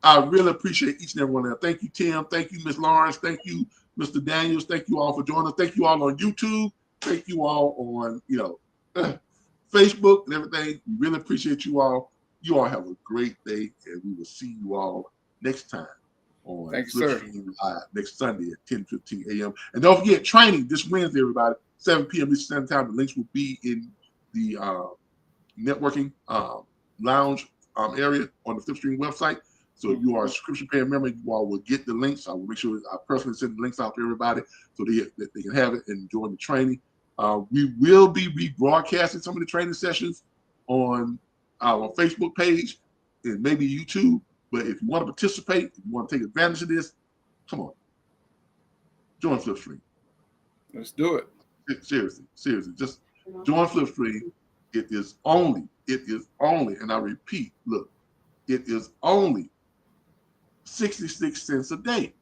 A: I really appreciate each and every one of them. Thank you, Tim. Thank you, Ms. Lawrence. Thank you, Mr. Daniels. Thank you all for joining us. Thank you all on YouTube. Thank you all on, Facebook and everything. We really appreciate you all. You all have a great day, and we will see you all next time on Flipstream Live next Sunday at 10:15 a.m. And don't forget, training this Wednesday, everybody, 7 p.m. Eastern Standard Time. The links will be in the networking lounge area on the Flipstream website. So if you are a subscription paying member, you all will get the links. I will make sure I personally send the links out to everybody so that they can have it and join the training. We will be rebroadcasting some of the training sessions on our Facebook page and maybe YouTube. But if you want to participate, if you want to take advantage of this, come on, join Flipstream.
B: Let's do it.
A: Seriously, just join Flipstream. It is only, and I repeat, look, it is only 66 cents a day.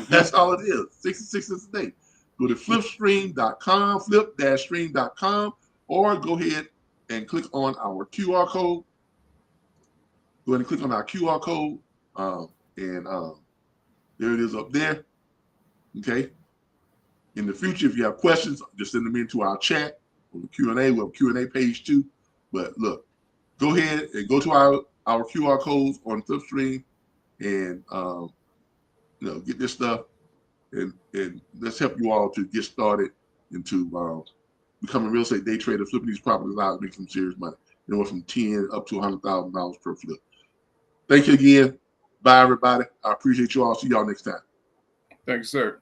A: That's all it is, 66 cents a day. Go to flipstream.com, flip-stream.com, or go ahead and click on our QR code. Go ahead and click on our QR code, and there it is up there. Okay. In the future, if you have questions, just send them into our chat on the Q&A. We have a Q&A page too. But look, go ahead and go to our QR codes on Flipstream and get this stuff, and let's help you all to get started into becoming a real estate day trader, flipping these properties out, making some serious money. Anywhere from $10,000 up to $100,000 per flip. Thank you again. Bye, everybody. I appreciate you all. See y'all next time.
B: Thank you, sir.